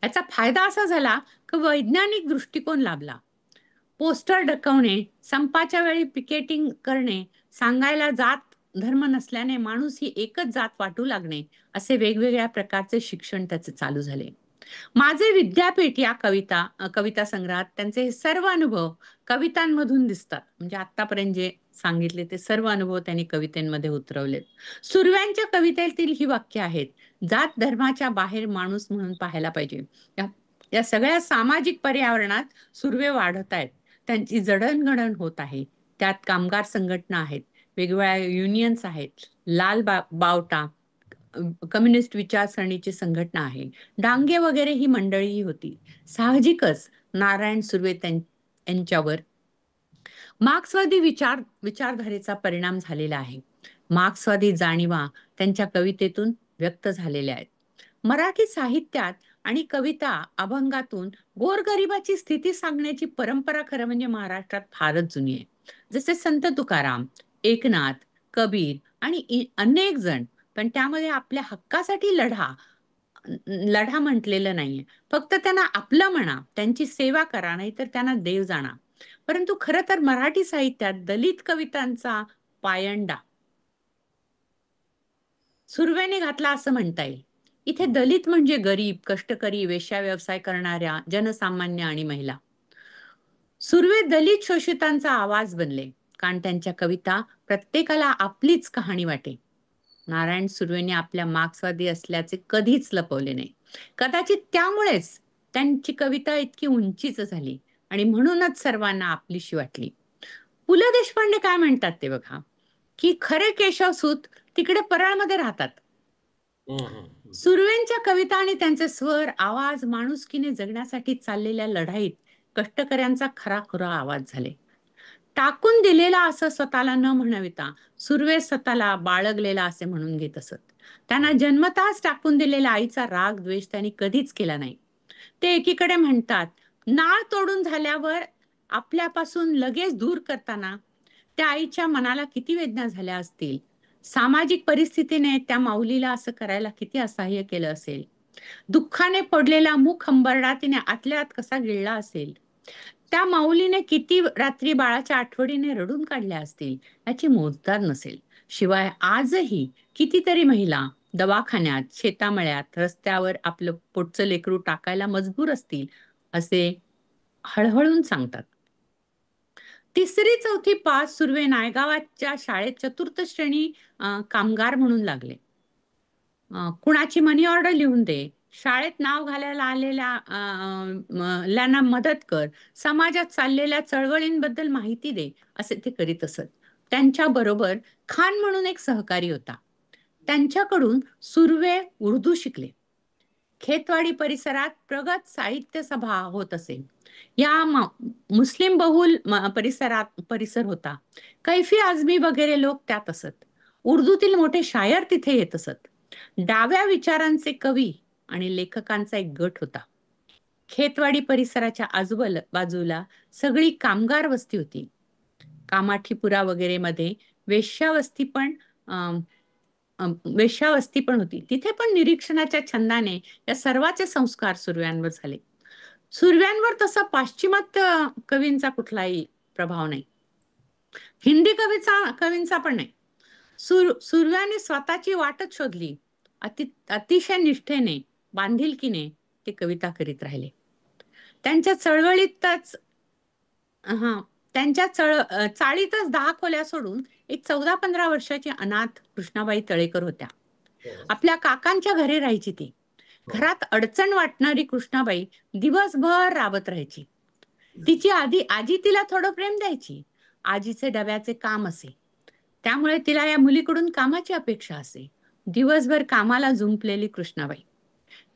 याचा फायदा असा झाला की वैज्ञानिक दृष्टिकोन लाभला. पोस्टर ढकवणे, संपाच्या वेळी पिकेटिंग करणे, सांगायला जात धर्म नसल्याने माणूस ही एकच जात वाटू लागणे, असे वेगवेगळ्या प्रकारचे शिक्षण त्याचे चालू झाले. माझे विद्यापीठ या कविता संग्रहात त्यांचे हे सर्व अनुभव कवितांमधून दिसतात. म्हणजे आतापर्यंत जे सांगितले ते सर्व अनुभव त्यांनी कवितेमध्ये उतरवलेत. सुर्व्यांच्या कवितेतील ही वाक्य आहेत, जात धर्माच्या बाहेर माणूस म्हणून पाहायला पाहिजे. या सगळ्या सामाजिक पर्यावरणात सुर्वे वाढत आहेत, त्यांची जडणघडण होत आहे. त्यात कामगार संघटना आहेत, वेगवेगळ्या युनियन्स आहेत, लाल बावटा कम्युनिस्ट विचारसरणीची संघटना आहे, डांगे वगैरे ही मंडळी होती. साहजिकच नारायण सुर्वे यांच्यावर मार्क्सवादी विचारधारेचा परिणाम झालेला आहे. मार्क्सवादी जाणीवा त्यांच्या कवितेतून व्यक्त झालेल्या आहेत. मराठी साहित्यात आणि कविता अभंगातून गोरगरिबाची स्थिती सांगण्याची परंपरा खरं म्हणजे महाराष्ट्रात फारच जुनी आहे. जसे संत तुकाराम, एकनाथ, कबीर आणि अनेक जण, पण त्यामध्ये आपल्या हक्कासाठी लढा म्हटलेलं नाहीये. फक्त त्यांना आपलं म्हणा, त्यांची सेवा करा, नाही तर त्यांना देव जाणा. परंतु खरं तर मराठी साहित्यात दलित कवितांचा पायंडा सुर्वेने घातला असं म्हणता येईल. इथे दलित म्हणजे गरीब, कष्टकरी, वेश्या व्यवसाय करणाऱ्या जनसामान्य आणि महिला. सुर्वे दलित शोषितांचा आवाज बनले, कारण त्यांच्या कविता प्रत्येकाला आपलीच कहाणी वाटे. नारायण सुर्वेने आपल्या मार्क्सवादी असल्याचे कधीच लपवले नाही. कदाचित त्यामुळेच त्यांची कविता इतकी उंचीच झाली आणि म्हणूनच सर्वांना आपलीशी वाटली. पु ल देशपांडे काय म्हणतात ते बघा, की खरे केशवसूत तिकडे परळमध्ये राहतात. सुर्वेंच्या कविता आणि त्यांचे स्वर, आवाज माणुसकीने जगण्यासाठी चाललेल्या लढाईत कष्टकऱ्यांचा खराखुरा आवाज झाले. टाकून दिलेला असं स्वतःला न म्हणविता सुर्वे स्वतःला बाळगलेला असे म्हणून घेत असत. त्यांना जन्मताच टाकून दिलेला आईचा राग द्वेष त्यांनी कधीच केला नाही. ते एकीकडे म्हणतात, नाळ तोडून झाल्यावर आपल्यापासून लगेच दूर करताना त्या आईच्या मनाला किती वेदना झाल्या असतील. सामाजिक परिस्थितीने त्या माऊलीला असं करायला किती असह्य केलं असेल. दुःखाने पडलेला मुख हंबरडा तिने आतल्या आत कसा गिळला असेल. त्या माऊलीने किती रात्री बाळाच्या आठवणीने रडून काढल्या असतील याची मोजदार नसेल. शिवाय आजही कितीतरी महिला दवाखान्यात, शेतामळ्यात, रस्त्यावर आपलं पोटचं लेकरू टाकायला मजबूर असतील. असे हळहळून सांगतात. तिसरी चौथी पास सुर्वे नायगावाच्या शाळेत चतुर्थ श्रेणी कामगार म्हणून लागले. कुणाची मनी ऑर्डर लिहून दे, शाळेत नाव घालायला आलेल्या ल्यांना मदत कर, समाजात चाललेल्या चळवळींबद्दल माहिती दे, असे ते करीत असत. त्यांच्या बरोबर खान म्हणून एक सहकारी होता. त्यांच्याकडून सुर्वे उर्दू शिकले. खेतवाडी परिसरात प्रगत साहित्य सभा होत असे. या मुस्लिम बहुल परिसर होता. कैफी आझमी वगैरे लोक त्यात असत. उर्दूतील मोठे शायर तिथे येत असत. डाव्या विचारांचे कवी आणि लेखकांचा एक गट होता. खेतवाडी परिसराच्या बाजूला सगळी कामगार वस्ती होती. कामाठीपुरा वगैरे मध्ये वेश्यावस्ती पण वेश्यावस्ती पण होती. तिथे पण निरीक्षणाच्या छंदाने या सर्वाचे संस्कार सुर्व्यांवर झाले. सुर्व्यांवर तसा पाश्चिमात्य कवींचा कुठलाही प्रभाव नाही, हिंदी कवींचा पण नाही. सुर्व्याने स्वतःची वाटच शोधली. अतिशय निष्ठेने, बांधिलकीने ते कविता करीत राहिले. त्यांच्या चळवळीतच त्यांच्या चाळीतच 10 खोल्या सोडून एक 14-15 वर्षाची अनाथ कृष्णाबाई तळेकर होत्या. आपल्या काकांच्या घरी राहायची ती. घरात अडचण वाटणारी कृष्णाबाई दिवसभर राबत राहायची. तिची आजी तिला थोडं प्रेम द्यायची. आजीचे डब्याचे काम असे, त्यामुळे तिला या मुलीकडून कामाची अपेक्षा असे. दिवसभर कामाला जुंपलेली कृष्णाबाई.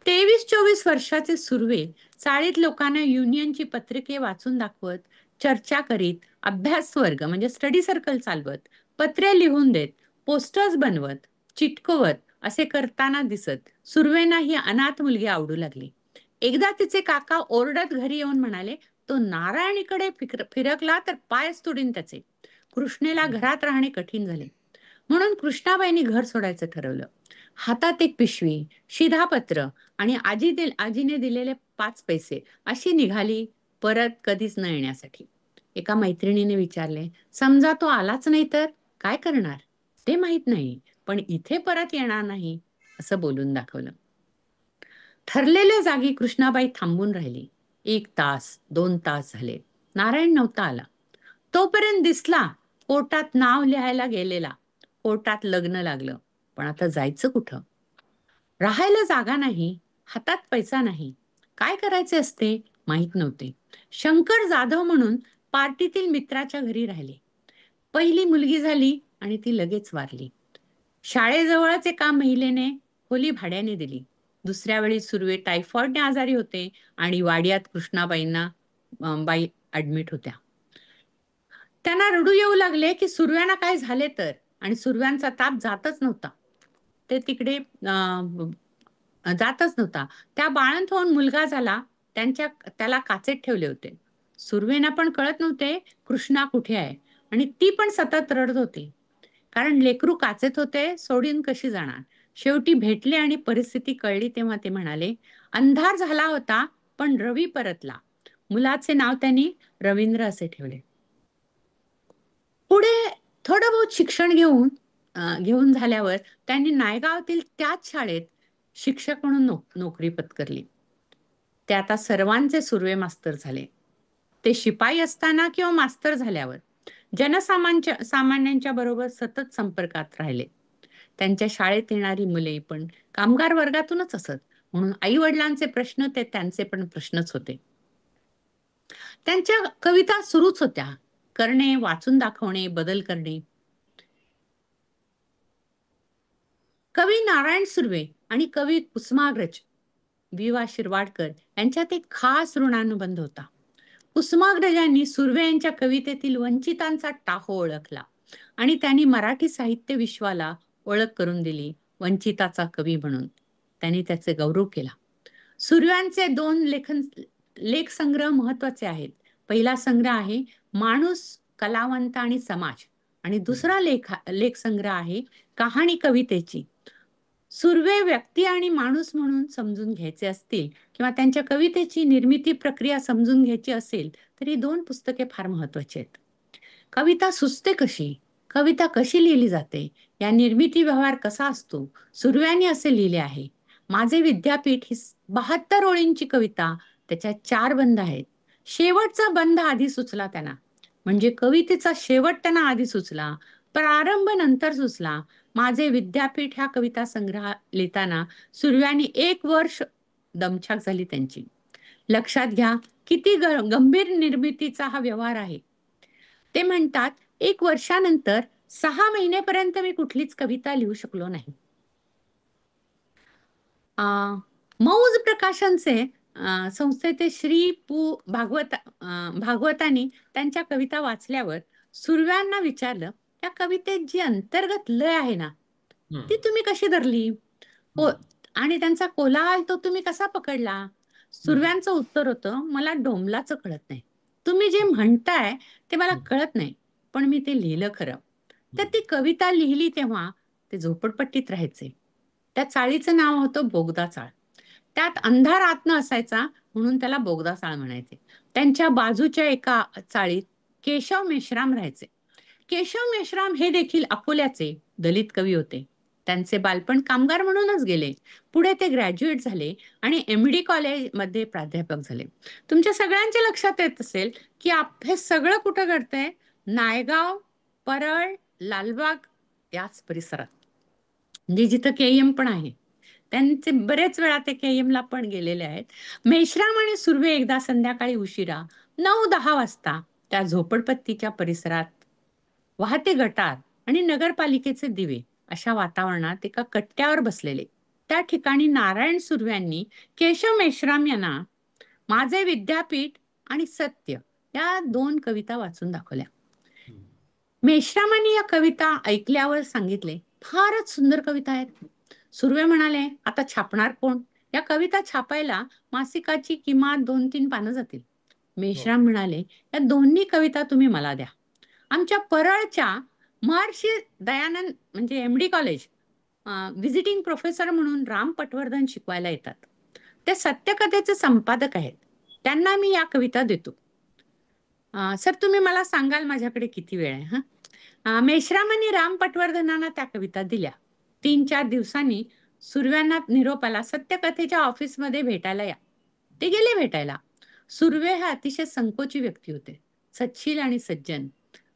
23-24 वर्षाचे सुर्वे चाळीत लोकांना युनियनची पत्रिके वाचून दाखवत, चर्चा करीत, अभ्यास वर्ग म्हणजे स्टडी सर्कल चालवत, पत्रे लिहून देत, पोस्टर्स बनवत, चिटकवत असे करताना दिसत सुर्वेंना ही अनाथ मुलगी आवडू लागली. एकदा तिचे काका ओरडत घरी येऊन म्हणाले, तो नारायणीकडे फिरकला तर पायच तुडीन त्याचे. कृष्णेला घरात राहणे कठीण झाले. म्हणून कृष्णाबाईंनी घर सोडायचं ठरवलं. हातात एक पिशवी, शिधापत्र आणि आजीने दिलेले 5 पैसे अशी निघाली परत कधीच न येण्यासाठी. एका मैत्रिणीने विचारले, समजा तो आलाच नाही तर काय करणार? ते माहित नाही, पण इथे परत येणार नाही असं बोलून दाखवलं. ठरलेल्या जागी कृष्णाबाई थांबून राहिली. 1 तास 2 तास झाले. नारायण नव्हता आला. तोपर्यंत दिसला कोर्टात नाव लिहायला गेलेला. कोर्टात लग्न लागलं. पण आता जायचं कुठं? राहायला जागा नाही, हातात पैसा नाही. काय करायचे असते माहित नव्हते. शंकर जाधव म्हणून पार्टीतील मित्राच्या घरी राहिले. पहिली मुलगी झाली आणि ती लगेच वारली. शाळेजवळच एका महिलेने खोली भाड्याने दिली. दुसऱ्या वेळी सुर्वे टायफॉइडने आजारी होते आणि वाड्यात कृष्णाबाईंना बाई ऍडमिट होत्या. त्यांना रडू येऊ लागले की सुर्व्यांना काय झाले तर, आणि सुर्व्यांचा ताप जातच नव्हता. ते तिकडे जातच नव्हता. त्या बाळंत होऊन मुलगा झाला. त्याला काचेत ठेवले होते. सुर्वेंना पण कळत नव्हते कृष्णा कुठे आहे, आणि ती पण सतत रडत होती. कारण लेकरू काचेत होते, सोडून कशी जाणार. शेवटी भेटले आणि परिस्थिती कळली तेव्हा ते म्हणाले, अंधार झाला होता पण रवी परतला. मुलाचे नाव त्यांनी रवींद्र असे ठेवले. पुढे थोडं बहुत शिक्षण घेऊन झाल्यावर त्यांनी नायगावातील त्याच शाळेत शिक्षक म्हणून नोकरी पत्करली. ते आता सर्वांचे सुर्वे मास्तर झाले. ते शिपाई असताना किंवा मास्तर झाल्यावर सामान्यांच्या बरोबर सतत संपर्कात राहिले. त्यांच्या शाळेत येणारी मुले पण कामगार वर्गातूनच असत. म्हणून आई वडिलांचे प्रश्न ते त्यांचे पण प्रश्नच होते. त्यांच्या कविता सुरूच होत्या. करणे, वाचून दाखवणे, बदल करणे. कवी नारायण सुर्वे आणि कवी कुसुमाग्रज वि.वा. शिरवाडकर यांच्यात एक खास ऋणानुबंध होता. कुसुमाग्रजांनी सुर्वे यांच्या कवितेतील वंचितांचा टाहो ओळखला आणि त्यांनी मराठी साहित्य विश्वाला ओळख करून दिली वंचिताचा कवी म्हणून. त्यांनी त्याचे गौरव केला. सुर्व्यांचे 2 लेख संग्रह महत्वाचे आहेत. पहिला संग्रह आहे माणूस, कलावंत आणि समाज, आणि दुसरा लेख संग्रह आहे कहाणी कवितेची. सुर्वे व्यक्ती आणि माणूस म्हणून समजून घ्यायचे असतील किंवा त्यांच्या कवितेची निर्मिती प्रक्रिया समजून घ्यायची असेल तर ही 2 पुस्तके फार महत्वाची आहेत. कविता सुचते कशी, कविता कशी लिहिली जाते, या निर्मिती व्यवहार कसा असतो, सुर्व्यांनी असे लिहिले आहे. माझे विद्यापीठ ही 72 ओळींची कविता त्याच्यात 4 बंध आहेत. शेवटचा बंध आधी सुचला त्यांना, म्हणजे कवितेचा शेवट त्यांना आधी सुचला, प्रारंभ नंतर सुचला. माझे विद्यापीठ ह्या कविता संग्रह लिहिताना सुर्व्यांनी 1 वर्ष दमछाक झाली त्यांची. लक्षात घ्या किती गंभीर निर्मितीचा हा व्यवहार आहे. ते म्हणतात 1 वर्षानंतर 6 महिनेपर्यंत मी कुठलीच कविता लिहू शकलो नाही. मौज प्रकाशनचे संस्थेचे श्री पु भागवतांनी त्यांच्या कविता वाचल्यावर सुर्व्यांना विचारलं, त्या कवितेत जी अंतर्गत लय आहे ना, ती तुम्ही कशी धरली हो, आणि त्यांचा कोलाहल तो तुम्ही कसा पकडला? सुर्व्यांचं उत्तर होतं, मला डोंबलाचं कळत नाही. तुम्ही जे म्हणताय ते मला कळत नाही, पण मी ते लिहिलं खरं. तर ती कविता लिहिली तेव्हा ते झोपडपट्टीत राहायचे. त्या चाळीचं नाव होतं बोगदा चाळ. त्यात अंधार आतनं असायचा म्हणून त्याला बोगदा चाळ म्हणायचे. त्यांच्या बाजूच्या एका चाळीत केशव मेश्राम राहायचे. केशव मेश्राम हे देखील अकोल्याचे दलित कवी होते. त्यांचे बालपण कामगार म्हणूनच गेले. पुढे ते ग्रॅज्युएट झाले आणि MD कॉलेजमध्ये प्राध्यापक झाले. तुमच्या सगळ्यांच्या लक्षात येत असेल की हे सगळं कुठं घडतंय? नायगाव, परळ, लालबाग याच परिसरात, म्हणजे जिथं KM पण आहे. त्यांचे बरेच वेळा ते KM ला पण गेलेले आहेत. मेश्राम आणि सुर्वे एकदा संध्याकाळी उशिरा 9-10 वाजता त्या झोपडपट्टीच्या परिसरात वाहते गटार आणि नगरपालिकेचे दिवे अशा वातावरणात एका कट्ट्यावर बसलेले. त्या ठिकाणी नारायण सुर्व्यांनी केशव मेश्राम यांना माझे विद्यापीठ आणि सत्य या 2 कविता वाचून दाखवल्या. मेश्रामांनी या कविता ऐकल्यावर सांगितले, फारच सुंदर कविता आहेत. सुर्वे म्हणाले, आता छापणार कोण? या कविता छापायला मासिकाची किमान 2-3 पानं जातील. मेश्राम म्हणाले, या दोन्ही कविता तुम्ही मला द्या. आमच्या परळच्या महर्षी दयानंद म्हणजे MD कॉलेज व्हिजिटिंग प्रोफेसर म्हणून राम पटवर्धन शिकवायला येतात. ते सत्यकथेचे संपादक आहेत. त्यांना मी या कविता देतो. सर तुम्ही मला सांगाल माझ्याकडे किती वेळ आहे? मेश्रामांनी राम पटवर्धनांना त्या कविता दिल्या. 3-4 दिवसांनी सुर्व्यांना निरोप आला, सत्यकथेच्या ऑफिसमध्ये भेटायला या. ते गेले भेटायला. सुर्वे हे अतिशय संकोची व्यक्ती होते, सच्छील आणि सज्जन.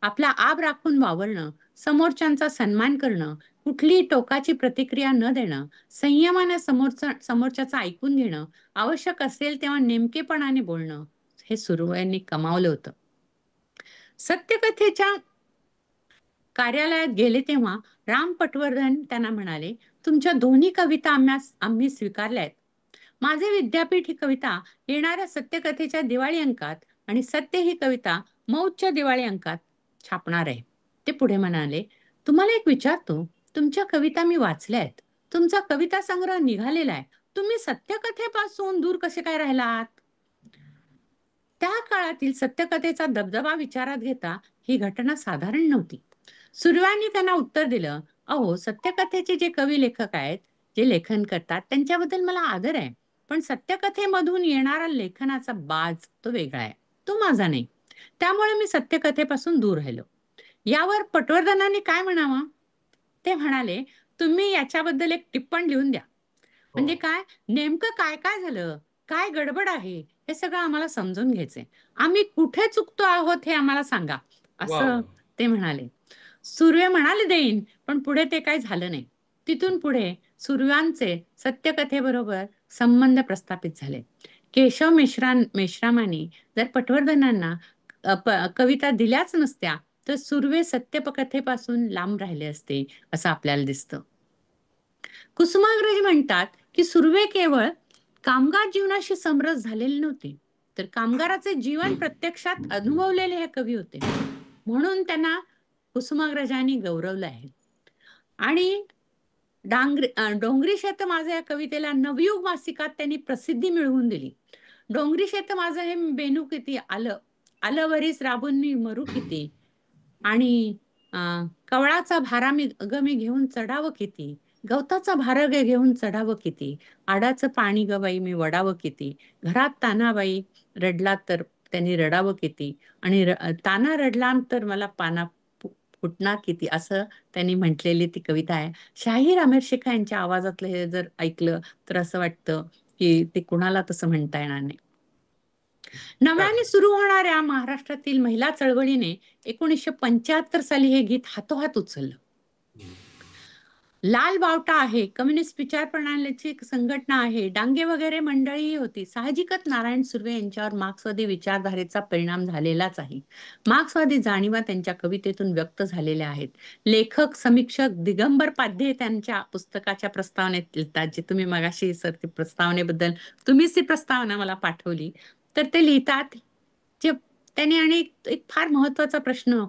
आपला आब राखून वावरणं, समोरच्यांचा सन्मान करणं, कुठलीही टोकाची प्रतिक्रिया न देणं, संयमाने समोरच्याचं ऐकून घेणं, आवश्यक असेल तेव्हा नेमकेपणाने बोलणं, हे सुर्व्यांनी कमावलं होतं. सत्यकथेच्या कार्यालयात गेले तेव्हा राम पटवर्धन त्यांना म्हणाले, तुमच्या दोन्ही कविता आम्ही स्वीकारल्या आहेत. माझे विद्यापीठ ही कविता येणाऱ्या सत्यकथेच्या दिवाळी अंकात आणि सत्य ही कविता मौजच्या दिवाळी अंकात छापणार आहे. ते पुढे म्हणाले, तुम्हाला एक विचारतो, तुमच्या कविता मी वाचल्या आहेत. तुमचा कविता संग्रह निघालेला आहे. तुम्ही सत्यकथेपासून दूर कसे काय राहिलात? त्या काळातील सत्यकथेचा दबदबा विचारात घेता ही घटना साधारण नव्हती. सुर्व्यांनी त्यांना उत्तर दिलं, अहो सत्यकथेचे जे कवी लेखक आहेत, जे लेखन करतात त्यांच्याबद्दल मला आदर आहे, पण सत्यकथेमधून येणारा लेखनाचा बाज तो वेगळा आहे, तो माझा नाही. त्यामुळे मी सत्यकथेपासून दूर राहिलो. यावर पटवर्धनांनी काय म्हणावं? ते म्हणाले, तुम्ही याच्याबद्दल एक टिप्पण लिहून द्या. म्हणजे काय, नेमकं काय काय झालं, काय गडबड आहे, हे सगळं आम्हाला समजून घ्यायचंय. आम्ही कुठे चुकतो आहोत हे आम्हाला सांगा, असं ते म्हणाले. सुर्वे म्हणाले देईन, पण पुढे ते काही झालं नाही. तिथून पुढे सुर्व्यांचे सत्यकथेबरोबर संबंध प्रस्थापित झाले. केशव मेश्रामांनी जर पटवर्धनांना कविता दिल्याच नसत्या तर सुर्वे सत्यकथेपासून लांब राहिले असते, असं आपल्याला दिसतं. कुसुमाग्रज म्हणतात की सुर्वे केवळ कामगार जीवनाशी समरस झालेले नव्हते, तर कामगाराचे जीवन प्रत्यक्षात अनुभवलेले हे कवी होते, म्हणून त्यांना कुसुमाग्रजांनी गौरवलं आहे. आणि डोंगरी शेत माझं या कवितेला नवयुग मासिकात त्यांनी प्रसिद्धी मिळवून दिली. डोंगरी शेत माझं हे बेनू किती आलं, आलं वरीस राबून मी मरू किती, आणि कवळाचा भारा मी घेऊन चढावं किती, गवताचा भार घेऊन चढावं किती, आडाचं पाणी गबाई मी वडावं किती, घरात तानाबाई रडला तर त्यांनी रडावं किती, आणि ताना रडला तर मला पाना फुटणार किती, असं त्यांनी म्हटलेली ती कविता आहे. शाहीर आमिर शेखा यांच्या आवाजातलं हे जर ऐकलं तर असं वाटतं की ते कुणाला तसं म्हणता येणार नाही. नव्याने सुरू होणाऱ्या महाराष्ट्रातील महिला चळवळीने 1975 साली हे गीत हातोहात उचललं. लाल बावटा आहे, कम्युनिस्ट विचार प्रणालीची एक संघटना आहे, डांगे वगैरे मंडळी होती. साहजिकच नारायण सुर्वे यांच्यावर मार्क्सवादी विचारधारेचा परिणाम झालेलाच आहे. मार्क्सवादी जाणीवा त्यांच्या कवितेतून व्यक्त झालेल्या आहेत. लेखक समीक्षक दिगंबर पाध्ये त्यांच्या पुस्तकाच्या प्रस्तावनेत लिहितात, जे तुम्ही मगाशी सर ते प्रस्तावनेबद्दल तुम्हीच ती प्रस्तावना मला पाठवली, तर ते लिहितात जे त्यांनी. आणि एक फार महत्वाचा प्रश्न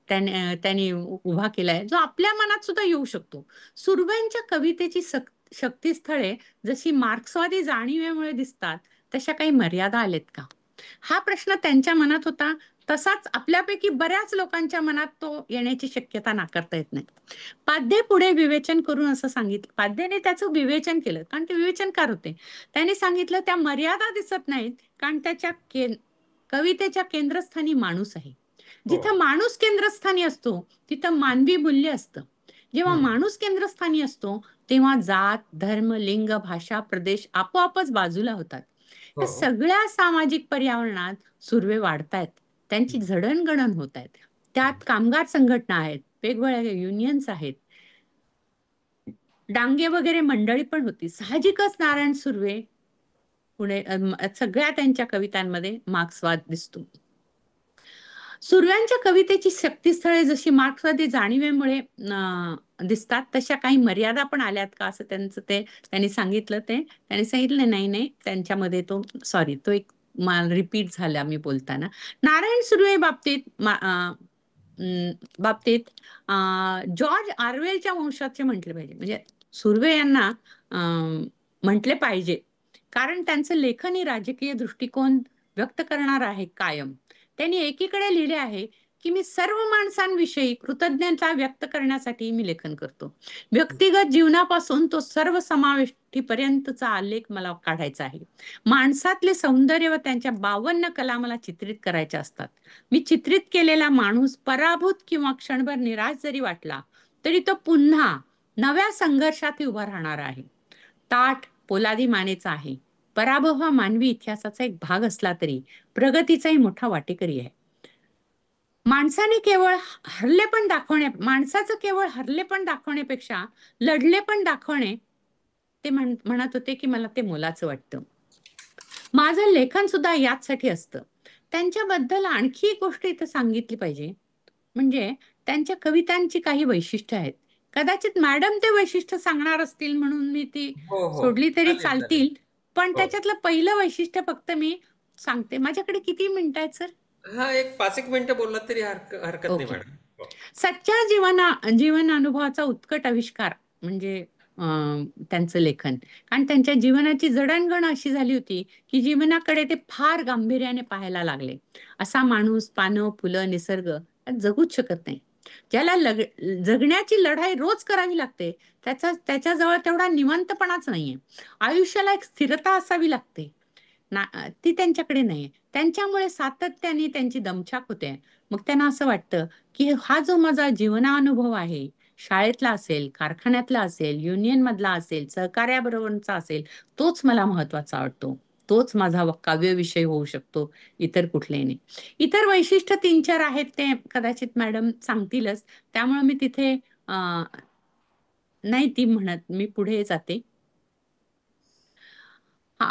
त्यांनी उभा केलाय, जो आपल्या मनात सुद्धा येऊ शकतो. सुर्व्यांच्या कवितेची शक्तीस्थळे जशी मार्क्सवादी जाणीवेमुळे दिसतात, तशा काही मर्यादा आलेत का? हा प्रश्न त्यांच्या मनात होता. तसाच आपल्यापैकी बऱ्याच लोकांच्या मनात तो येण्याची शक्यता नाकारता येत नाही. पाध्ये पुढे विवेचन करून असं सांगितलं, पाध्येने त्याचं विवेचन केलं, कारण ते विवेचनकार होते. त्यांनी सांगितलं त्या मर्यादा दिसत नाहीत, कारण त्याच्या कवितेच्या केंद्रस्थानी माणूस आहे. जिथं माणूस केंद्रस्थानी असतो तिथं मानवी मूल्य असतं. जेव्हा माणूस केंद्रस्थानी असतो तेव्हा जात, धर्म, लिंग, भाषा, प्रदेश आपोआपच बाजूला होतात. या सगळ्या सामाजिक पर्यावरणात सुर्वे वाढतायत, त्यांची जडणघडण होत आहेत. त्यात कामगार संघटना आहेत, वेगवेगळ्या युनियन्स आहेत, डांगे वगैरे मंडळी पण होती. साहजिकच नारायण सुर्वे पुढे सगळ्या त्यांच्या कवितांमध्ये मार्क्सवाद दिसतो. सुर्व्यांच्या कवितेची शक्तीस्थळे जशी मार्क्सवादी जाणीवेमुळे दिसतात, तशा काही मर्यादा पण आल्यात का, असं त्यांनी सांगितलं. त्यांनी सांगितलं नाही, त्यांच्यामध्ये तो एक रिपीट झाला मी बोलताना. नारायण सुर्वे बाबतीत जॉर्ज ऑरवेलच्या वंशाचे म्हटले पाहिजे, म्हणजे सुर्वे यांना म्हटले पाहिजे, कारण त्यांचं लेखन ही राजकीय दृष्टिकोन व्यक्त करणार आहे कायम. त्यांनी एकीकडे लिहिले आहे की मी सर्व माणसांविषयी कृतज्ञता व्यक्त करण्यासाठी मी लेखन करतो. व्यक्तिगत जीवनापासून तो सर्व समावेष्टीपर्यंतचा आलेख मला काढायचा आहे. माणसातले सौंदर्य व त्यांच्या 52 कला मला चित्रित करायच्या असतात. मी चित्रित केलेला माणूस पराभूत किंवा क्षणभर निराश जरी वाटला तरी तो पुन्हा नव्या संघर्षात उभा राहणार आहे. ताठ पोलादी मानेचा आहे. पराभव हा मानवी इतिहासाचा एक भाग असला तरी प्रगतीचाही मोठा वाटेकरी आहे. माणसाचं केवळ हरलेपण दाखवण्यापेक्षा लढलेपण दाखवणे, ते म्हणत होते की मला ते मोलाचं वाटतं. माझं लेखन सुद्धा याचसाठी असतं. त्यांच्याबद्दल आणखी एक गोष्ट इथं सांगितली पाहिजे, म्हणजे त्यांच्या कवितांची काही वैशिष्ट्य आहेत. कदाचित मॅडम ते वैशिष्ट्य सांगणार असतील म्हणून मी ती सोडली तरी चालतील, पण त्याच्यातलं पहिलं वैशिष्ट्य फक्त मी सांगते. माझ्याकडे किती मिनिटं आहेत सर? हा, एक 5-1 मिनिटं बोललात तरी हरकत नाही मॅडम. सच्च्या जीवन अनुभवाचा उत्कट आविष्कार म्हणजे त्यांचं लेखन. कारण त्यांच्या जीवनाची जडणघडण अशी झाली होती की जीवनाकडे ते फार गांभीर्याने पाहायला लागले. असा माणूस पानं, फुलं, निसर्ग जगूच शकत नाही. ज्याला जगण्याची लढाई रोज करावी लागते, त्याच्याजवळ तेवढा निवांतपणाच नाहीये. आयुष्याला एक स्थिरता असावी लागते, ती त्यांच्याकडे नाहीये. त्यांच्यामुळे सातत्याने त्यांची दमछाक होते. मग त्यांना असं वाटतं की हा जो माझा जीवनानुभव आहे, शाळेतला असेल, कारखान्यातला असेल, युनियन मधला असेल, सहकार्याबरोबरचा असेल, तोच मला महत्वाचा वाटतो. तोच माझा काव्य विषय होऊ शकतो, इतर कुठलेही नाही. इतर वैशिष्ट्य 3-4 आहेत, ते कदाचित मॅडम सांगतीलच, त्यामुळे मी तिथे नाही ती म्हणत, मी पुढे जाते. हा,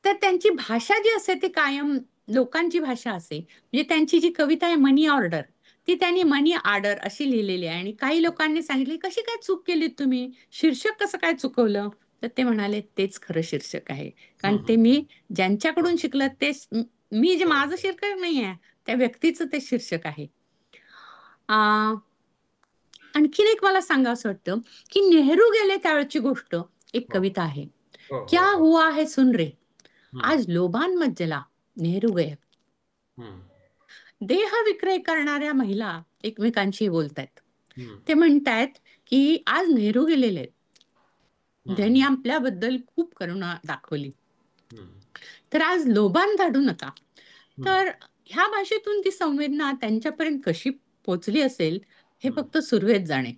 तर त्यांची भाषा जी असते ती कायम लोकांची भाषा असे. म्हणजे त्यांची जी कविता आहे मनी ऑर्डर, ती त्यांनी मनी ऑर्डर अशी लिहिलेली आहे. आणि काही लोकांनी सांगितले कशी काय चूक केली तुम्ही, शीर्षक कसं काय चुकवलं, तर ते म्हणाले तेच खरं शीर्षक आहे, कारण ते मी ज्यांच्याकडून शिकलं तेच मी, जे माझं शीर्षक नाही आहे त्या व्यक्तीचं ते शीर्षक आहे. आणखीन एक मला सांगावं वाटतं की नेहरू गेले त्यावेळची गोष्ट, एक कविता आहे, क्या हुआ है सुन रे, आज लोबान मत जला, नेहरू गए. देह विक्रय करणाऱ्या महिला एकमेकांशी बोलतायत. ते म्हणतायत की आज नेहरू गेलेले आहेत, त्यांनी आपल्याबद्दल खूप करुणा दाखवली, तर आज लोबान धाडू नका. तर ह्या भाषेतून ती संवेदना त्यांच्यापर्यंत कशी पोचली असेल हे फक्त सुर्वेच जाणे.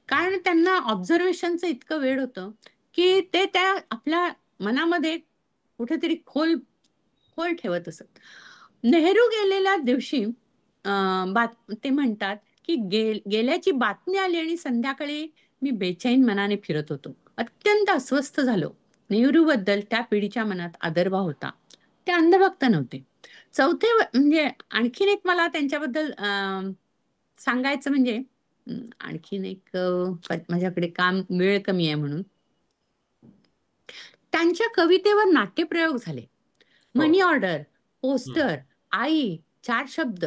कारण त्यांना ऑब्झर्वेशनचं इतकं वेळ होतं की ते त्या आपल्या मनामध्ये कुठेतरी खोल खोल ठेवत असत. नेहरू गेलेल्या दिवशी ते म्हणतात की गेल्याची बातमी आली आणि संध्याकाळी मी बेचैन मनाने फिरत होतो. अत्यंत अस्वस्थ झालो. नेहरू बद्दल त्या पिढीच्या मनात आदरभाव होता. ते अंधभक्त नव्हते. म्हणजे आणखीन एक मला त्यांच्याबद्दल सांगायचं म्हणजे आणखीन एक माझ्याकडे वेळ कमी आहे म्हणून त्यांच्या कवितेवर नाट्यप्रयोग झाले. हो. मनी ऑर्डर, पोस्टर, आई, चार शब्द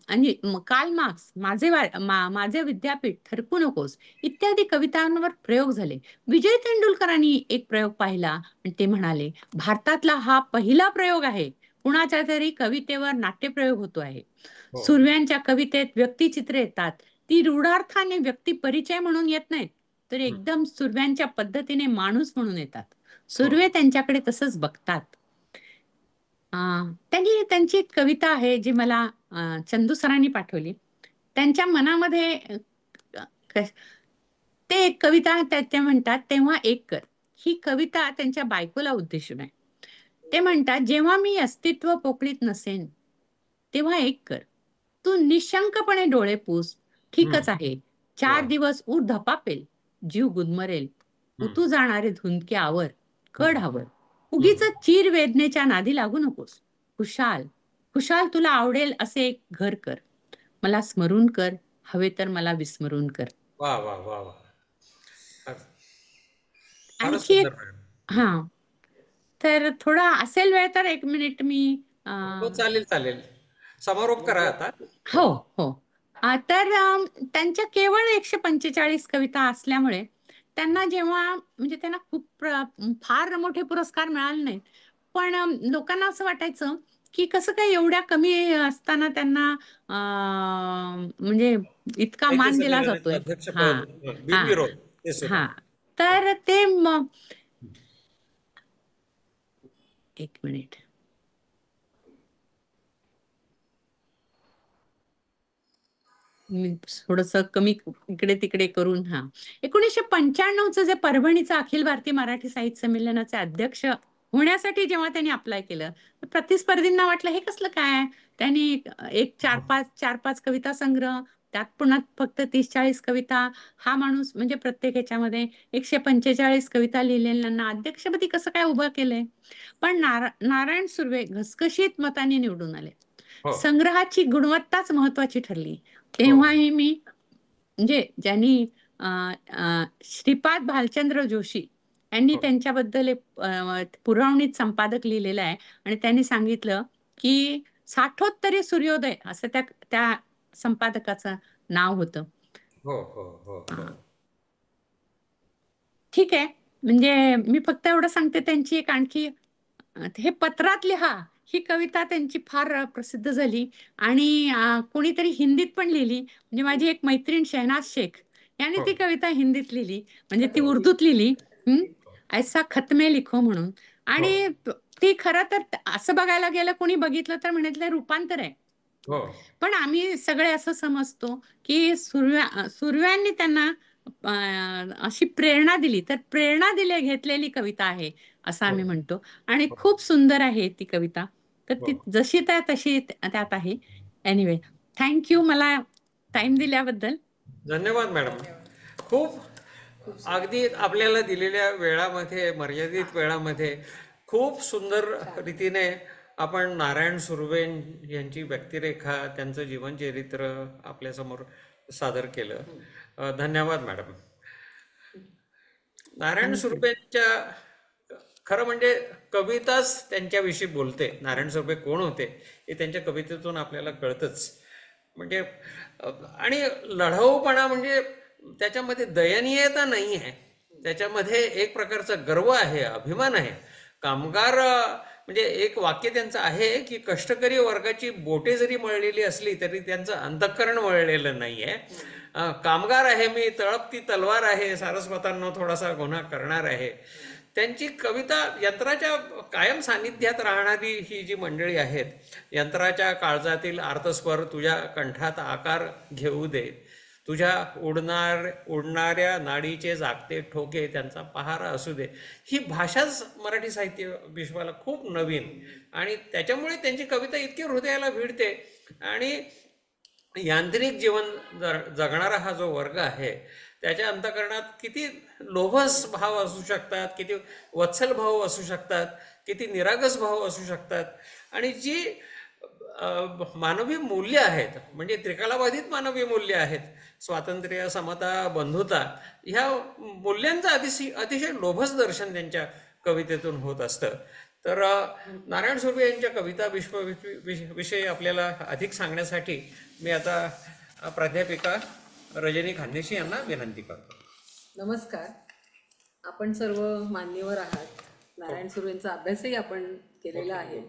आणि कार्ल मार्क्स, माझे विद्यापीठ, थरकू नकोस इत्यादी कवितांवर प्रयोग झाले. विजय तेंडुलकरांनी एक प्रयोग पाहिला आणि ते म्हणाले, भारतातला हा पहिला प्रयोग आहे. कुणाच्या तरी कवितेवर नाट्यप्रयोग होतो आहे. हो. सुर्व्यांच्या कवितेत व्यक्तिचित्रे येतात. ती रूढार्थाने व्यक्ती परिचय म्हणून येत नाहीत, तर एकदम सुर्व्यांच्या पद्धतीने माणूस म्हणून येतात. सुर्वे त्यांच्याकडे तसंच बघतात. त्यांची एक कविता आहे जी मला चंदू सरांनी पाठवली. त्यांच्या मनामध्ये ते एक कविता ते म्हणतात, तेव्हा एक कर. ही कविता त्यांच्या बायकोला उद्देशून आहे. ते म्हणतात, जेव्हा मी अस्तित्व पोकळीत नसेन तेव्हा एक कर. तू निशंकपणे डोळे पुस. ठीकच आहे. 4 दिवस ऊर धपापेल, जीव गुदमरेल. उतू जाणारे धुंदके आवर, कड आवर. उगीच चीर वेदनेच्या नादी लागू नकोस. खुशाल खुशाल तुला आवडेल असे एक घर कर. मला स्मरून कर, हवे तर मला विस्मरून कर. वा वा वा वा. फारच आणखी सुंदर एक मॅडम. हा तर थोडा असेल वेळ तर 1 मिनिट मी हो, चालेल चालेल. समारोप करा आता. हो हो. तर त्यांच्या केवळ 145 कविता असल्यामुळे त्यांना जेव्हा म्हणजे त्यांना फार मोठे पुरस्कार मिळाले नाहीत, पण लोकांना असं वाटायचं की कसं काय एवढ्या कमी असताना त्यांना म्हणजे इतका साहित्य मान दिला संमेलनाचं जातोय. हा अध्यक्षपद हा बिनविरोध ते सुद्धा. हा तर ते 1 मिनिट. मी थोडस कमी इकडे तिकडे करून 1995चं जे परभणीचं अखिल भारतीय मराठी साहित्य संमेलनाचे अध्यक्ष होण्यासाठी जेव्हा त्यांनी अप्लाय केलं, तर प्रतिस्पर्धींना वाटलं हे कसलं काय. त्यांनी एक 4-5 कविता संग्रह, त्यात पुन्हा फक्त 30-40 कविता. हा माणूस म्हणजे प्रत्येक ह्याच्यामध्ये 145 कविता लिहिलेल्यांना अध्यक्षपदी कसं काय उभं केलंय. पण नारायण सुर्वे घसघशीत मतांनी निवडून आले. हो संग्रहाची गुणवत्ताच महत्वाची ठरली. हो तेव्हाही मी म्हणजे ज्यांनी श्रीपाद भालचंद्र जोशी यांनी हो त्यांच्याबद्दल एक पुरवणीत संपादक लिहिलेला आहे आणि त्यांनी सांगितलं की साठोत्तरी सूर्योदय असं त्या संपादकाचं नाव होतं. हो हो हो हो. ठीक आहे. म्हणजे मी फक्त एवढं सांगते, त्यांची एक आणखी हे पत्रात लिहा ही कविता त्यांची फार प्रसिद्ध झाली आणि कोणीतरी हिंदीत पण लिहिली. म्हणजे माझी एक मैत्रीण शहनाज शेख यांनी ती कविता हिंदीत लिहिली, म्हणजे ती उर्दूत लिहिली. ऐसा खतमे लिखो म्हणून. हो आणि ती खरं तर असं बघायला गेलं, कोणी बघितलं तर म्हणायचं रूपांतर आहे. हो पण आम्ही सगळे असं समजतो की सुर्व्यांनी त्यांना अशी प्रेरणा दिली, तर प्रेरणा घेतलेली कविता आहे असं आम्ही म्हणतो. आणि खूप सुंदर आहे ती कविता. तर ती हो. जशी तशी त्यात आहे. एनिवे, थँक्यू मला टाइम दिल्याबद्दल. धन्यवाद मॅडम. खूप अगदी आपल्याला दिलेल्या वेळामध्ये, मर्यादित वेळामध्ये खूप सुंदर रीतीने आपण नारायण सुर्वे यांची व्यक्तिरेखा, त्यांचं जीवनचरित्र आपल्यासमोर सादर केलं. धन्यवाद मॅडम. नारायण सुर्वेंच्या खरं म्हणजे कविताच त्यांच्याविषयी बोलते. नारायण सुर्वे कोण होते हे त्यांच्या कवितेतून आपल्याला कळतंच. म्हणजे आणि लढाऊपणा म्हणजे त्याच्यामध्ये दयनीयता नाही आहे, त्याच्यामध्ये एक प्रकारचा गर्व आहे, अभिमान आहे. कामगार म्हणजे एक वाक्य त्यांचं आहे की कष्टकरी वर्गाची बोटे जरी मळलेली असली तरी त्यांचं अंतःकरण मळलेलं नाही आहे. कामगार आहे मी, तळपती तलवार आहे, सारस्वतांना थोडासा गुन्हा करणार आहे. त्यांची कविता यंत्राच्या कायम सानिध्यात राहणारी ही जी मंडळी आहेत, यंत्राच्या काळजातील आर्तस्वर तुझ्या कंठात आकार घेऊ दे, तुझ्या उडणाऱ्या नाडीचे जागते ठोके त्यांचा पहारा असू दे. ही भाषाच मराठी साहित्य विश्वाला खूप नवीन, आणि त्याच्यामुळे त्यांची कविता इतकी हृदयाला भिडते. आणि यांत्रिक जीवन जगणारा हा जो वर्ग आहे त्याच्या अंतःकरणात किती लोभस भाव असू शकतात, किती वत्सल भाव असू शकतात, किती निरागस भाव असू शकतात. आणि जी मानवी मूल्य आहेत, म्हणजे त्रिकालाबाधित मानवी मूल्य आहेत, स्वातंत्र्य, समता, बंधुता, ह्या मूल्यांचं अतिशय लोभस दर्शन त्यांच्या कवितेतून होत असतं. तर नारायण सुर्वे यांच्या कविता विषयी आपल्याला अधिक सांगण्यासाठी मी आता प्राध्यापिका रजनी खानदेशी यांना विनंती करतो. नमस्कार. आपण सर्व मान्यवर आहात. नारायण सुर्वेंचा अभ्यासही आपण केलेला आहे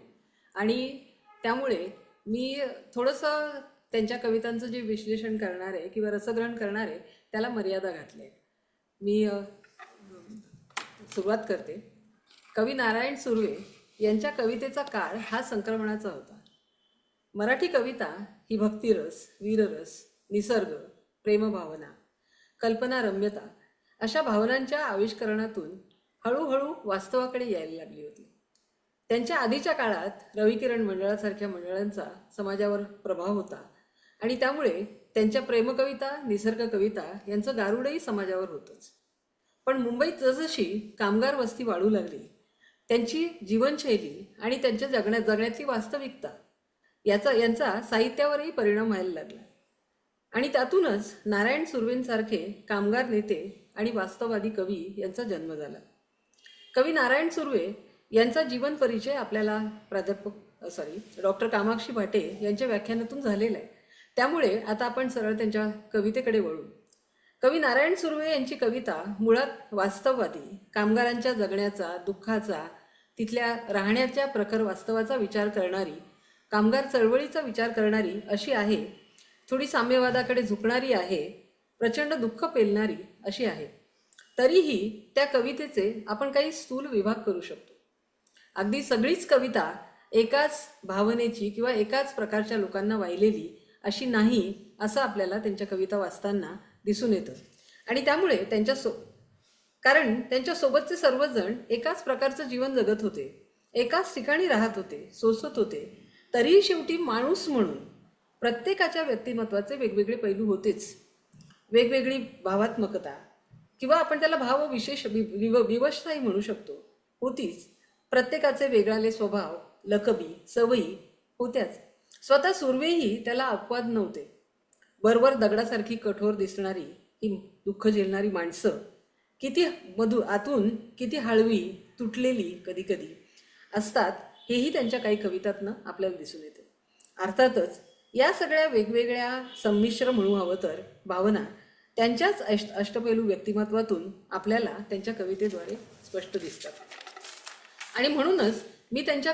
आणि त्यामुळे मी थोडंसं त्यांच्या कवितांचं जे विश्लेषण करणार आहे किंवा रसग्रहण करणार आहे त्याला मर्यादा घातली आहे. मी सुरुवात करते. कवी नारायण सुर्वे यांच्या कवितेचा काळ हा संक्रमणाचा होता. मराठी कविता ही भक्तिरस, वीररस, निसर्ग, प्रेमभावना, कल्पनारम्यता अशा भावनांच्या आविष्करणातून हळूहळू वास्तवाकडे यायला लागली होती. त्यांच्या आधीच्या काळात रविकिरण मंडळासारख्या मंडळांचा समाजावर प्रभाव होता आणि त्यामुळे त्यांच्या प्रेमकविता, निसर्ग कविता यांचं गारुडही समाजावर होतंच. पण मुंबईत जसजशी कामगार वस्ती वाढू लागली, त्यांची जीवनशैली आणि त्यांच्या जगण्यातली वास्तविकता यांचा साहित्यावरही परिणाम व्हायला लागला आणि त्यातूनच नारायण सुर्वेंसारखे कामगार नेते आणि वास्तववादी कवी यांचा जन्म झाला. कवी नारायण सुर्वे यांचा जीवन परिचय आपल्याला डॉक्टर कामाक्षी भाटे यांच्या व्याख्यानातून झालेला आहे. त्यामुळे आता आपण सरळ त्यांच्या कवितेकडे वळू. कवी नारायण सुर्वे यांची कविता मुळात वास्तववादी, कामगारांच्या जगण्याचा, दुःखाचा, तिथल्या राहण्याच्या प्रखर वास्तवाचा विचार करणारी, कामगार चळवळीचा विचार करणारी अशी आहे. थोडी साम्यवादाकडे झुकणारी आहे, प्रचंड दुःख पेलणारी अशी आहे. तरीही त्या कवितेचे आपण काही स्थूल विभाग करू शकतो. अगदी सगळीच कविता एकाच भावनेची किंवा एकाच प्रकारच्या लोकांना वाहिलेली अशी नाही असं आपल्याला त्यांच्या कविता वाचताना दिसून येतं. आणि त्यामुळे कारण त्यांच्यासोबतचे सर्वजण एकाच प्रकारचं जीवन जगत होते, एकाच ठिकाणी राहत होते, सोसत होते. तरीही शेवटी माणूस म्हणून प्रत्येकाच्या व्यक्तिमत्वाचे वेगवेगळे पैलू होतेच. वेगवेगळी भावात्मकता किंवा आपण त्याला विवशताही म्हणू शकतो होतीच. प्रत्येकाचे वेगळाले स्वभाव, लकबी, सवयी होत्याच. स्वतः सुर्वेही त्याला अपवाद नव्हते. बरोबर दगडासारखी कठोर दिसणारी ही दुःख झेलणारी माणसं किती आतून किती हळवी, तुटलेली कधी कधी असतात हेही त्यांच्या काही कवितांतनं आपल्याला दिसून येते. अर्थातच या सगळ्या वेगवेगळ्या संमिश्र म्हणू हवं तर भावना त्यांच्याच अष्टपैलू व्यक्तिमत्वातून आपल्याला त्यांच्या कवितेद्वारे स्पष्ट दिसतात. आणि म्हणूनच मी त्यांच्या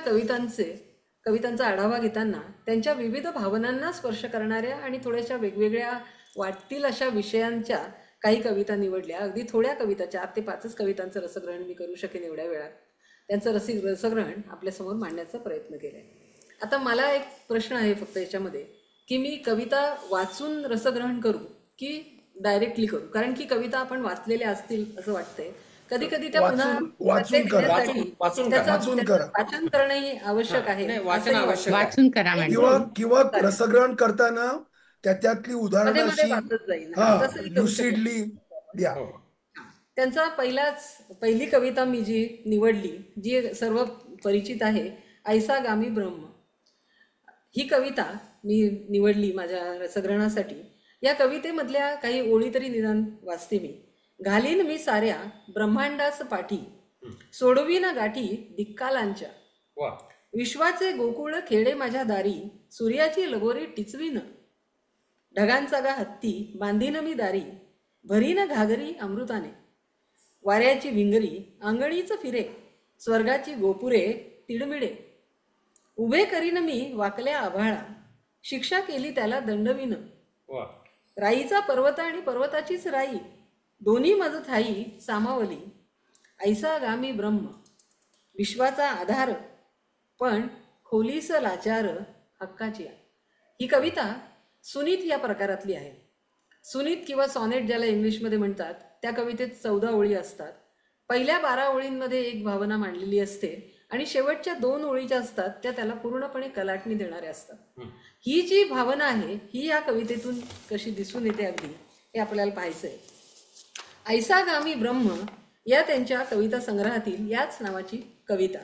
कवितांचा आढावा घेताना त्यांच्या विविध भावनांना स्पर्श करणाऱ्या आणि थोड्याशा वेगवेगळ्या वाटतील अशा विषयांच्या काही कविता निवडल्या. अगदी थोड्या कविता, 4 ते 5 कवितांचं रसग्रहण मी करू शकेन एवढ्या वेळात. त्यांचं रसग्रहण आपल्यासमोर मांडण्याचा प्रयत्न केला आहे. आता मला एक प्रश्न आहे फक्त याच्यामध्ये की मी कविता वाचून रसग्रहण करू की डायरेक्टली करू? कारण की कविता आपण वाचलेल्या असतील असं वाटतंय. कधी कधी त्या पुन्हा वाचून वाचन करणंही आवश्यक आहे. वाचून करा मॅडम. किंवा रसग्रहण करताना त्यातली उदाहरणं वाचत जाईल. लुसिडली द्या. त्यांचा पहिली कविता मी जी निवडली, जी सर्व परिचित आहे, ऐसा गामी ब्रह्म, ही कविता मी निवडली माझ्या रसग्रहणासाठी. या कवितेमधल्या काही ओळी तरी निदान वाचते मी. घालीन मी साऱ्या ब्रह्मांडास पाठी, सोडवीन गाठी दिक्कालांच्या, विश्वाचे गोकुळ खेडे माझ्या दारी, सूर्याची लगोरी टिचवीन, ढगांचा गा हत्ती बांधीन मी दारी, भरीन घागरी अमृताने, वाऱ्याची भिंगरी अंगणीच फिरे, स्वर्गाची गोपुरे तिडमिडे, उभे करीन मी वाकल्या आभाळा, शिक्षा केली त्याला दंडविन, राईचा पर्वत आणि पर्वताचीच राई, दोन्ही मज थाई सामावली, ऐसा गामी ब्रह्म, विश्वाचा आधार पण खोलीस लाचार हक्काची. ही कविता सुनीत या प्रकारातली आहे. सुनीत किंवा सॉनेट ज्याला इंग्लिशमध्ये म्हणतात, त्या कवितेत 14 ओळी असतात. पहिल्या 12 ओळींमध्ये एक भावना मांडलेली असते आणि शेवटच्या 2 ओळी ज्या असतात त्या त्याला पूर्णपणे कलाटणी देणाऱ्या असतात. ही जी भावना आहे ही या कवितेतून कशी दिसून येते अगदी हे आपल्याला पाहायचं आहे. ऐसा गामी ब्रह्म या त्यांच्या कविता संग्रहातील याच नावाची कविता.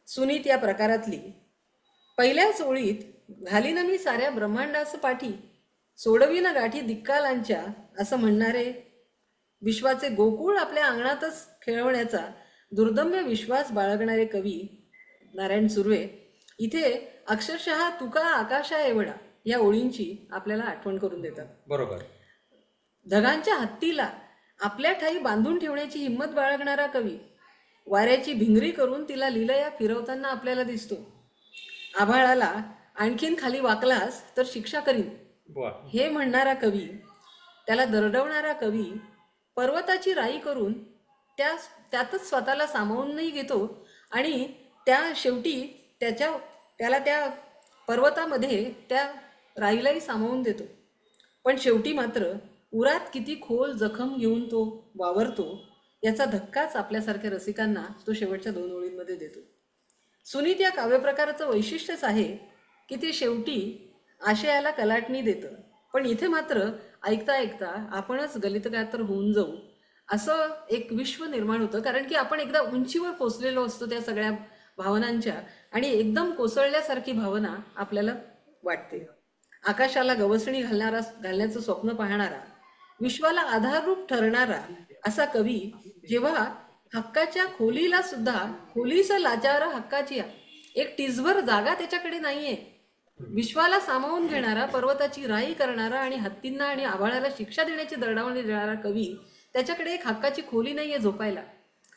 सुनीत या प्रकारातली पहिल्याच ओळीत, घालीन मी साऱ्या ब्रह्मांडाचं पाठी, सोडवीन गाठी दिक्कालांच्या, असं म्हणणारे, विश्वाचे गोकुळ आपल्या अंगणातच खेळवण्याचा दुर्दम्य विश्वास बाळगणारे कवी नारायण सुर्वे इथे अक्षरशः तुका आकाशा एवढा या ओळींची आपल्याला आठवण करून देतात. बरोबर. ढगांच्या हत्तीला आपल्या ठाई बांधून ठेवण्याची हिंमत बाळगणारा कवी वाऱ्याची भिंगरी करून तिला लिलया फिरवताना आपल्याला दिसतो. आभाळाला आणखीन खाली वाकलास तर शिक्षा करीन हे म्हणणारा कवी, त्याला दरडवणारा कवी पर्वताची राई करून त्यातच स्वतःला सामावूनही घेतो आणि त्या शेवटी त्याला त्या पर्वतामध्ये त्या राईलाही सामावून देतो. पण शेवटी मात्र उरात किती खोल जखम घेऊन तो वावरतो याचा धक्काच आपल्यासारख्या रसिकांना तो शेवटच्या 2 ओळींमध्ये देतो. सुनीत या काव्यप्रकाराचं वैशिष्ट्यच आहे की ते शेवटी आशयाला कलाटणी देतं, पण इथे मात्र ऐकता ऐकता आपणच गलितगात्र होऊन जाऊ असं एक विश्व निर्माण होतं. कारण की आपण एकदा उंचीवर पोचलेलो असतो त्या सगळ्या भावनांच्या आणि एकदम कोसळल्यासारखी भावना आपल्याला वाटते. आकाशाला गवसणी घालण्याचं स्वप्न पाहणारा, विश्वाला आधाररूप ठरणारा असा कवी जेव्हा हक्काच्या खोलीला सुद्धा, खोलीचं लाचार हक्काची, एक टिचभर जागा त्याच्याकडे नाहीये, विश्वाला सामावून घेणारा, पर्वताची राई करणारा आणि हत्तींना आणि आभाळाला शिक्षा देण्याची दरडावणी देणारा कवी, त्याच्याकडे एक हक्काची खोली नाहीये झोपायला.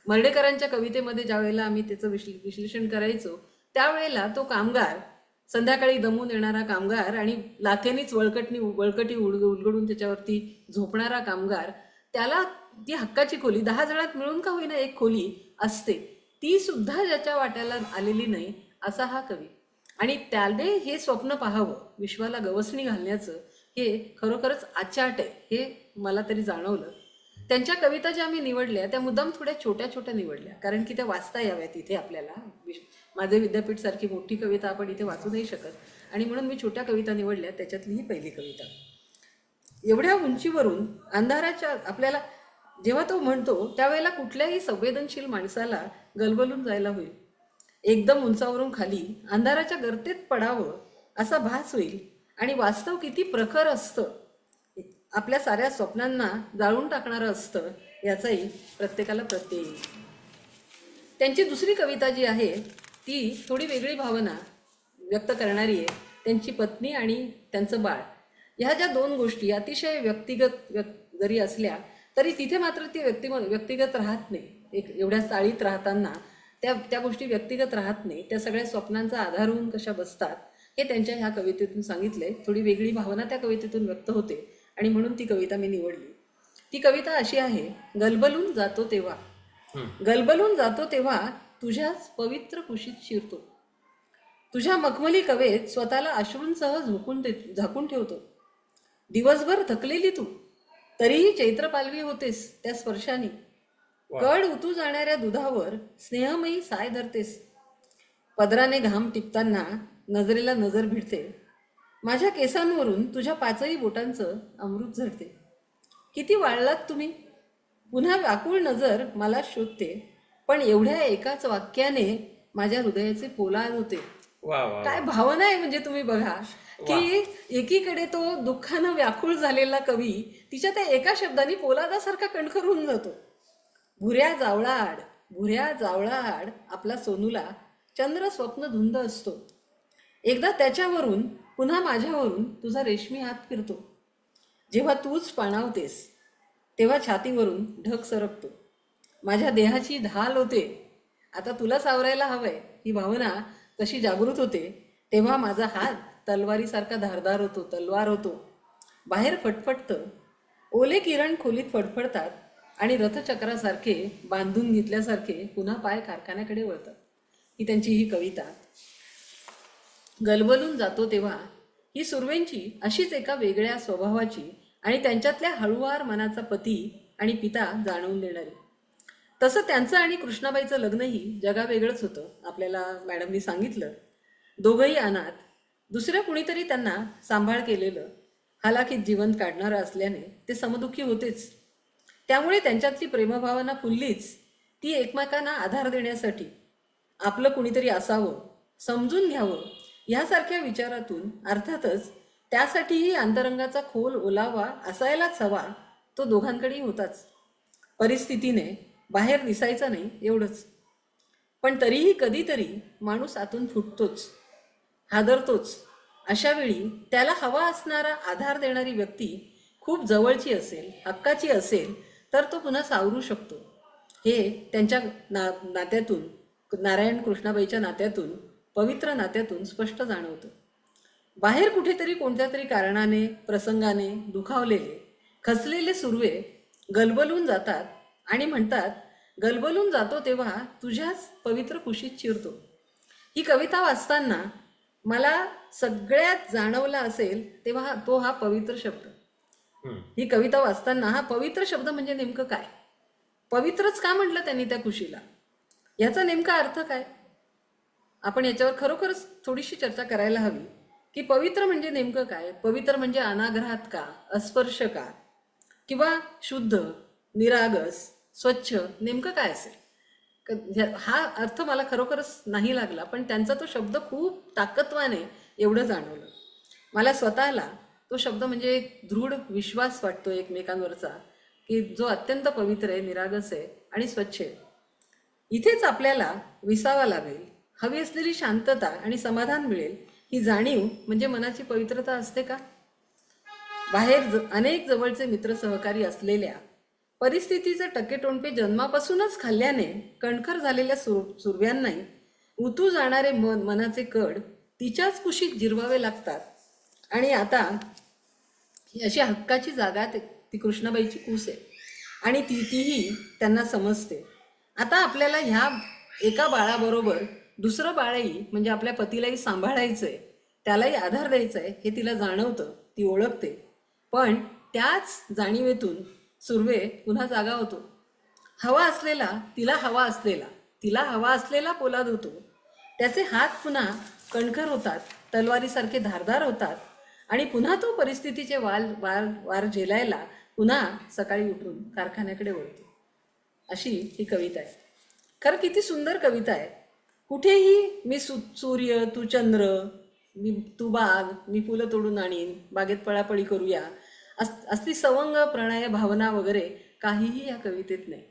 मर्ढेकरांच्या कवितेमध्ये ज्या वेळेला आम्ही त्याचं विश्लेषण करायचो त्यावेळेला तो कामगार, संध्याकाळी दमून येणारा कामगार आणि लाथेनीच वळकटी उलगडून त्याच्यावरती झोपणारा कामगार, त्याला ती हक्काची खोली 10 जणात मिळून का होईना एक खोली असते, ती सुद्धा ज्याच्या वाट्याला आलेली नाही असा हा कवी. आणि त्याने हे स्वप्न पाहावं, विश्वाला गवसणी घालण्याचं, हे खरोखरच आचाट आहे हे मला तरी जाणवलं. त्यांच्या कविता ज्या आम्ही निवडल्या त्या मुद्दाम थोड्या छोट्या छोट्या निवडल्या कारण की त्या वाचता याव्यात इथे आपल्याला. माझे विद्यापीठ सारखी मोठी कविता आपण इथे वाचू नाही शकत आणि म्हणून मी छोट्या कविता निवडल्या. त्याच्यातली ही पहिली कविता. एवढ्या उंचीवरून अंधाराच्या आपल्याला जेव्हा तो म्हणतो त्यावेळेला कुठल्याही संवेदनशील माणसाला गलबलून जायला होईल. एकदम उंचावरून खाली अंधाराच्या गर्तेत पडावं असा भास होईल आणि वास्तव किती प्रखर असतं, आपल्या साऱ्या स्वप्नांना जाळून टाकणारं असतं याचाही प्रत्येकाला प्रत्यय येईल. त्यांची दुसरी कविता जी आहे ती थोडी वेगळी भावना व्यक्त करणारी आहे. त्यांची पत्नी आणि त्यांचं बाळ ह्या ज्या 2 गोष्टी अतिशय व्यक्तिगत जरी असल्या तरी तिथे मात्र ती व्यक्तिगत राहत नाही. एक एवढ्या चाळीत राहताना त्या गोष्टी व्यक्तिगत राहत नाही, त्या सगळ्या स्वप्नांचा आधार होऊन कशा बसतात हे त्यांच्या ह्या कवितेतून सांगितलंय. थोडी वेगळी भावना त्या कवितेतून व्यक्त होते आणि म्हणून ती कविता मी निवडली. ती कविता अशी आहे. गलबलून जातो तेव्हा, गलबलून जातो तेव्हा तुझ्याच पवित्र कुशीत शिरतो, तुझ्या मखमली कवेत स्वतःला अश्रूंसह झाकून ठेवतो. दिवसभर थकलेली तू तरीही चैत्रपालवी होतेस त्या स्पर्शाने, कड उतू जाणाऱ्या दुधावर स्नेहमयी साय धरतेस. पदराने घाम टिपताना नजरेला नजर भिडते, माझ्या केसांवरून तुझ्या 5ही बोटांचं अमृत झडते. किती वाळलात तुम्ही, पुन्हा व्याकुळ नजर मला शोधते, पण एवढ्या एकाच वाक्याने माझ्या हृदयाचे पोलाद होते. काय भावना आहे म्हणजे तुम्ही बघा की एकीकडे तो दुःखानं व्याकुळ झालेला कवी तिच्या त्या एका शब्दाने पोलादासारखा कणखर होऊन जातो. भुऱ्या जावळा आड आपला सोनूला चंद्र स्वप्न धुंद असतो. एकदा त्याच्यावरून पुन्हा माझ्यावरून तुझा रेशमी हात फिरतो. जेव्हा तूच पाणावतेस तेव्हा छातीवरून ढग सरकतो. माझ्या देहाची ढाल होते, आता तुला सावरायला हवंय ही भावना कशी जागृत होते तेव्हा माझा हात तलवारीसारखा धारदार होतो, तलवार होतो. बाहेर फटफटतं, ओले किरण खोलीत फडफडतात आणि रथचक्रासारखे बांधून घेतल्यासारखे पुन्हा पाय कारखान्याकडे वळतात. ही त्यांची ही कविता. गलबलून जातो तेव्हा ही सुर्वेंची अशीच एका वेगळ्या स्वभावाची आणि त्यांच्यातल्या हळुवार मनाचा पती आणि पिता जाणवून देणारी. तसं त्यांचं आणि कृष्णाबाईचं लग्नही जगावेगळंच होतं. आपल्याला मॅडमनी सांगितलं. दोघंही अनाथ, दुसऱ्या कुणीतरी त्यांना सांभाळ केलेलं, हालाकीत जीवन काढणारं असल्याने ते समदुखी होतेच. त्यामुळे त्यांच्यातली प्रेमभावना फुललीच. ती एकमेकांना आधार देण्यासाठी, आपलं कुणीतरी असावं, समजून घ्यावं, ह्यासारख्या विचारातून, अर्थातच त्यासाठीही अंतरंगाचा खोल ओलावा असायलाच हवा, तो दोघांकडेही होताच. परिस्थितीने बाहेर दिसायचा नाही एवढंच. पण तरीही कधीतरी माणूस आतून फुटतोच, हादरतोच. अशा वेळी त्याला हवा असणारा आधार देणारी व्यक्ती खूप जवळची असेल, हक्काची असेल, तर तो पुन्हा सावरू शकतो. हे त्यांच्या नात्यातून, नारायण कृष्णाबाईच्या नात्यातून, पवित्र नात्यातून स्पष्ट जाणवतं. बाहेर कुठेतरी कोणत्या तरी कारणाने, प्रसंगाने दुखावलेले, खचलेले सुर्वे गलबलून जातात आणि म्हणतात, गलबलून जातो तेव्हा तुझ्याच पवित्र कुशीत शिरतो. ही कविता वाचताना मला सगळ्यात जाणवला असेल तेव्हा तो हा पवित्र शब्द. ही कविता वाचताना हा पवित्र शब्द म्हणजे नेमकं काय, पवित्रच का म्हटलं त्यांनी त्या कुशीला, याचा नेमका अर्थ काय, आपण याच्यावर खरोखरच थोडीशी चर्चा करायला हवी की पवित्र म्हणजे नेमकं काय. पवित्र म्हणजे अनाघात का, अस्पर्श का, किंवा शुद्ध, निरागस, स्वच्छ, नेमकं काय असेल. हा अर्थ मला खरोखरच नाही लागला, पण त्यांचा तो शब्द खूप ताकदवाने एवढं जाणवलं. मला स्वतःला तो शब्द म्हणजे एक दृढ विश्वास वाटतो एकमेकांवरचा, की जो अत्यंत पवित्र आहे, निरागस आहे आणि स्वच्छ आहे. इथेच आपल्याला विसावा लागेल, हवी असलेली शांतता आणि समाधान मिळेल. ही जाणीव म्हणजे मनाची पवित्रता असते का. बाहेर अनेक जवळचे मित्र सहकारी असलेल्या, परिस्थितीचे टकेटोणपे जन्मापासूनच खाल्ल्याने कणखर झालेल्या सुरव्यांनाही उतू जाणारे मनाचे कड तिच्याच कुशीत जिरवावे लागतात. आणि आता अशी हक्काची जागा ती कृष्णाबाईची कूस आहे आणि तीही त्यांना समजते. आता आपल्याला ह्या एका बाळाबरोबर दुसरं बाळही म्हणजे आपल्या पतीलाही सांभाळायचंय, त्यालाही आधार द्यायचा आहे हे तिला जाणवतं, ती ओळखते. पण त्याच जाणीवेतून सुर्वे पुन्हा जागा होतो. हवा असलेला, तिला हवा असलेला पोलाद होतो. त्याचे हात पुन्हा कणखर होतात, तलवारीसारखे धारदार होतात आणि पुन्हा तो परिस्थितीचे वार झेलायला पुन्हा सकाळी उठून कारखान्याकडे वळतो. अशी ही कविता आहे. खरं किती सुंदर कविता आहे. कुठेही मी सूर्य, तू चंद्र, तू बाग, मी फुलं तोडून आणीन, बागेत पळापळी करूया, असली सवंग प्रणय भावना वगैरे काहीही या कवितेत नाही.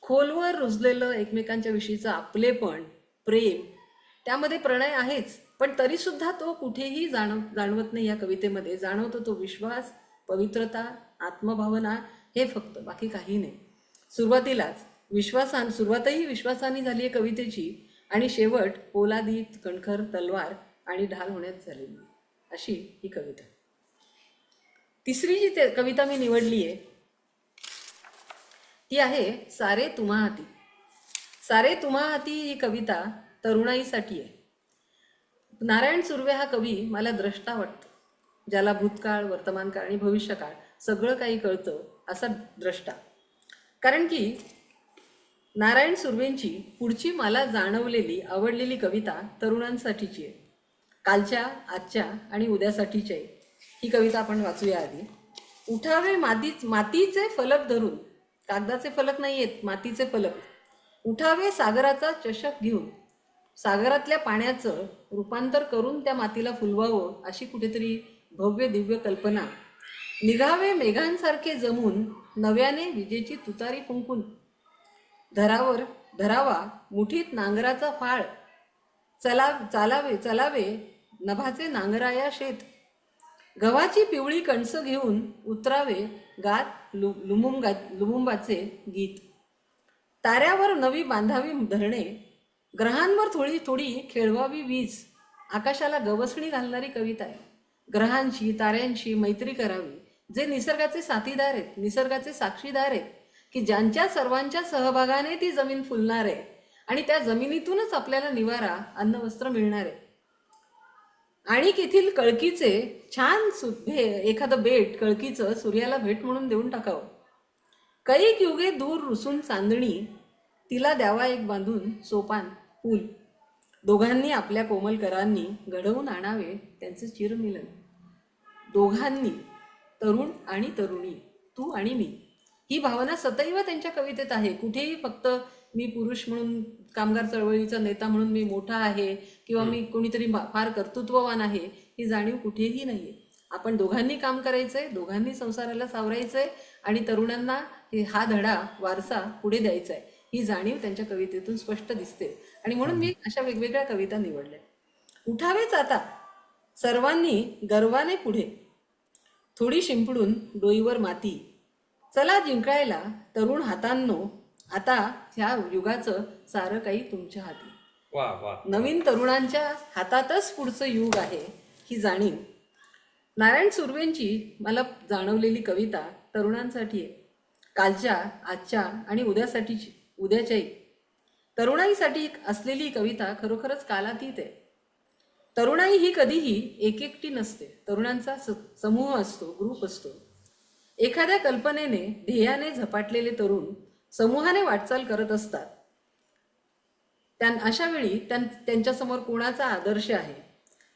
खोलवर रुजलेलं एकमेकांच्या विषयीचं आपलेपण, प्रेम, त्यामध्ये प्रणय आहेच, पण तरीसुद्धा तो कुठेही जाणवत नाही. या कवितेमध्ये जाणवतो तो विश्वास, पवित्रता, आत्मभावना, हे फक्त, बाकी काही नाही. सुरुवातही विश्वासाने झाली आहे कवितेची आणि शेवट पोलादीत कणखर तलवार आणि ढाल होण्यात झालेली, अशी ही कविता. तिसरी जी कविता मी निवडली आहे ती आहे सारे तुम्हा हाती. सारे तुम्हा हाती ही कविता तरुणाईसाठी आहे. नारायण सुर्वे हा कवी मला द्रष्टा वाटतो, ज्याला भूतकाळ, वर्तमानकाळ आणि भविष्यकाळ सगळं काही कळतं असा द्रष्टा. कारण की नारायण सुर्वेंची पुढची मला जाणवलेली, आवडलेली कविता तरुणांसाठीची आहे. कालच्या, आजच्या आणि उद्यासाठीची आहे. ही कविता आपण वाचूया आधी. उठावे मातीचे फलक धरून, कागदाचे फलक नाही आहेत, मातीचे फलक. उठावे सागराचा चषक घेऊन, सागरातल्या पाण्याचं रूपांतर करून त्या मातीला फुलवावं, अशी कुठेतरी भव्य दिव्य कल्पना. निघावे मेघांसारखे जमून, नव्याने विजेची तुतारी फुंकून. धरावा मुठीत नांगराचा फाळ, चालावे नभाचे नांगराया शेत. गव्हाची पिवळी कणसं घेऊन उतरावे गात लुमुंबाचे गीत. ताऱ्यावर नवी बांधावी धरणे, ग्रहांवर थोडी थोडी खेळवावी वीज. आकाशाला गवसणी घालणारी कविता आहे. ग्रहांशी, ताऱ्यांशी मैत्री करावी, जे निसर्गाचे साथीदार आहेत, निसर्गाचे साक्षीदार आहेत, की ज्यांच्या सर्वांच्या सहभागाने ती जमीन फुलणार आहे आणि त्या जमिनीतूनच आपल्याला निवारा, अन्न, वस्त्र मिळणार आहे. आणि तेथील कळकीचे छान एखादं बेट कळकीचं सूर्याला भेट म्हणून देऊन टाकावं. कैक युगे दूर रुसून चांदणी, तिला द्यावा एक बांधून सोपान पूल. दोघांनी आपल्या कोमल करांनी घडवून आणावे त्यांचे चिरमिलन. दोघांनी, तरुण आणि तरुणी, तू आणि मी, ही भावना सदैव त्यांच्या कवितेत आहे. कुठेही फक्त मी पुरुष म्हणून, कामगार चळवळीचा नेता म्हणून मी मोठा आहे किंवा मी कोणीतरी फार कर्तृत्ववान आहे, ही जाणीव कुठेही नाहीये. आपण दोघांनी काम करायचंय, दोघांनी संसाराला सावरायचंय आणि तरुणांना हा धडा, वारसा पुढे द्यायचा आहे, ही जाणीव त्यांच्या कवितेतून स्पष्ट दिसते. आणि म्हणून मी अशा वेगवेगळ्या कविता निवडल्या. उठावेच आता सर्वांनी गर्वाने पुढे, थोडी शिंपडून डोईवर माती, चला जिंकायला तरुण हातांनो, आता ह्या युगाचं सारं काही तुमच्या हाती. वा वा. नवीन तरुणांच्या हातातच पुढचं युग आहे, ही जाणीव. नारायण सुर्वेंची मला जाणवलेली कविता तरुणांसाठी आहे. कालच्या, आजच्या आणि उद्याच्याही तरुणाईसाठी असलेली कविता खरोखरच कालातीत आहे. तरुणाई ही कधीही एकटी नसते. तरुणांचा समूह असतो, ग्रुप असतो. एखाद्या कल्पनेने, ध्येयाने झपाटलेले तरुण समूहाने वाटचाल करत असतात. अशा वेळी त्यांच्यासमोर कोणाचा आदर्श आहे,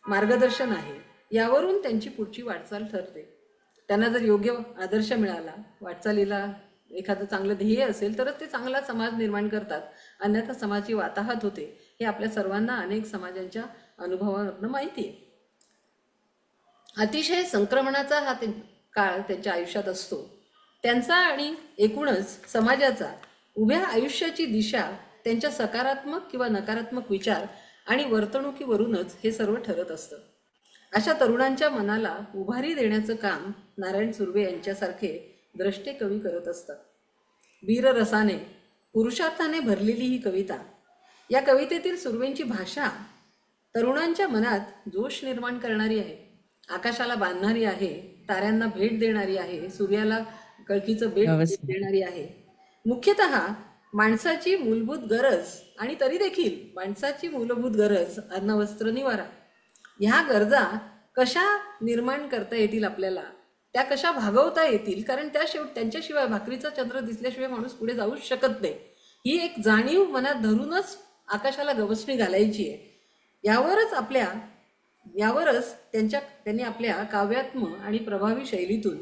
मार्गदर्शन आहे, यावरून त्यांची पुढची वाटचाल ठरते. त्यांना जर योग्य आदर्श मिळाला, वाटचालीला एखादं चांगलं ध्येय असेल, तरच ते चांगला समाज निर्माण करतात. अन्यथा समाजाची वाताहत होते. हे आपल्या सर्वांना अनेक समाजांच्या अनुभवावरून माहिती आहे. अतिशय संक्रमणाचा हा काळ त्यांच्या आयुष्यात असतो. त्यांचा आणि एकूणच समाजाचा, उभ्या आयुष्याची दिशा त्यांच्या सकारात्मक किंवा नकारात्मक विचार आणि वर्तणुकीवरूनच हे सर्व ठरत असतं. अशा तरुणांच्या मनाला उभारी देण्याचं काम नारायण सुर्वे यांच्यासारखे द्रष्टे कवी करत असतात. वीररसाने, पुरुषार्थाने भरलेली ही कविता, या कवितेतील सुर्वेंची भाषा तरुणांच्या मनात जोश निर्माण करणारी आहे, आकाशाला बांधणारी आहे, ताऱ्यांना भेट देणारी आहे, सूर्याला कळकीचं भेट देणारी आहे. मुख्यतः माणसाची मूलभूत गरज, आणि तरी देखील माणसाची मूलभूत गरज अन्न, वस्त्र, निवारा, ह्या गरजा कशा निर्माण करता येतील आपल्याला, त्या कशा भागवता येतील, कारण त्यांच्याशिवाय भाकरीचा चंद्र दिसल्याशिवाय माणूस पुढे जाऊच शकत नाही, ही एक जाणीव मनात धरूनच आकाशाला गवसणी घालायची आहे. यावरच त्यांनी आपल्या काव्यात्म आणि प्रभावी शैलीतून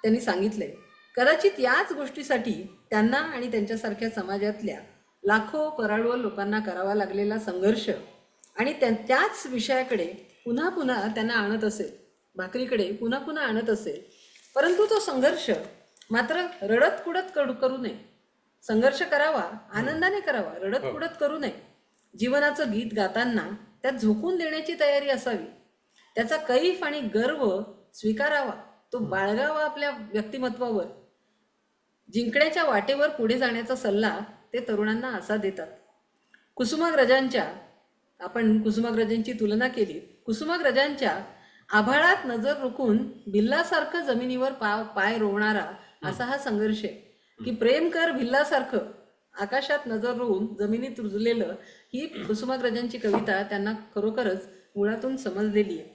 त्यांनी सांगितलंय. कदाचित याच गोष्टीसाठी त्यांना आणि त्यांच्यासारख्या समाजातल्या लाखो करोडो लोकांना करावा लागलेला संघर्ष आणि त्याच विषयाकडे पुन्हा पुन्हा त्यांना आणत असेल, भाकरीकडे पुन्हा पुन्हा आणत असेल. परंतु तो संघर्ष मात्र रडत कुडत करू नये. संघर्ष करावा, आनंदाने करावा, रडत कुडत करू नये. जीवनाचं गीत गाताना त्यात झोकून देण्याची तयारी असावी. त्याचा कैफ आणि गर्व स्वीकारावा, तो बाळगावा आपल्या व्यक्तिमत्वावर. जिंकण्याच्या वाटेवर पुढे जाण्याचा सल्ला ते तरुणांना असा देतात. आपण कुसुमाग्रजांची तुलना केली. कुसुमाग्रजांच्या आभाळात नजर रोखून भिल्लासारखं जमिनीवर पाय रोवणारा असा हा संघर्ष आहे की प्रेम कर भिल्लासारखं आकाशात नजर रोवून जमिनीत रुजलेलं, ही कुसुमाग्रजांची कविता त्यांना खरोखरच मुळातून समजलेली आहे.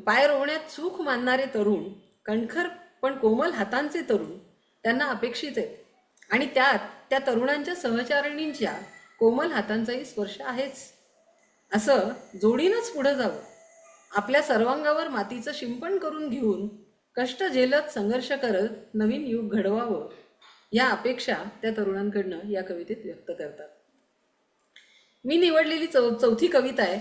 पाय रोवण्यात सुख मानणारे तरुण, कणखर पण कोमल हातांचे तरुण त्यांना अपेक्षित आहेत. आणि त्या तरुणांच्या सहचारिणींच्या कोमल हातांचाही स्पर्श आहेच. असं जोडीनंच पुढे जावं, आपल्या सर्वांगावर मातीचं शिंपण करून घेऊन कष्ट झेलत संघर्ष करत नवीन युग घडवावं, या अपेक्षा त्या तरुणांकडनं या कवितेत व्यक्त करतात. मी निवडलेली चौथी कविता आहे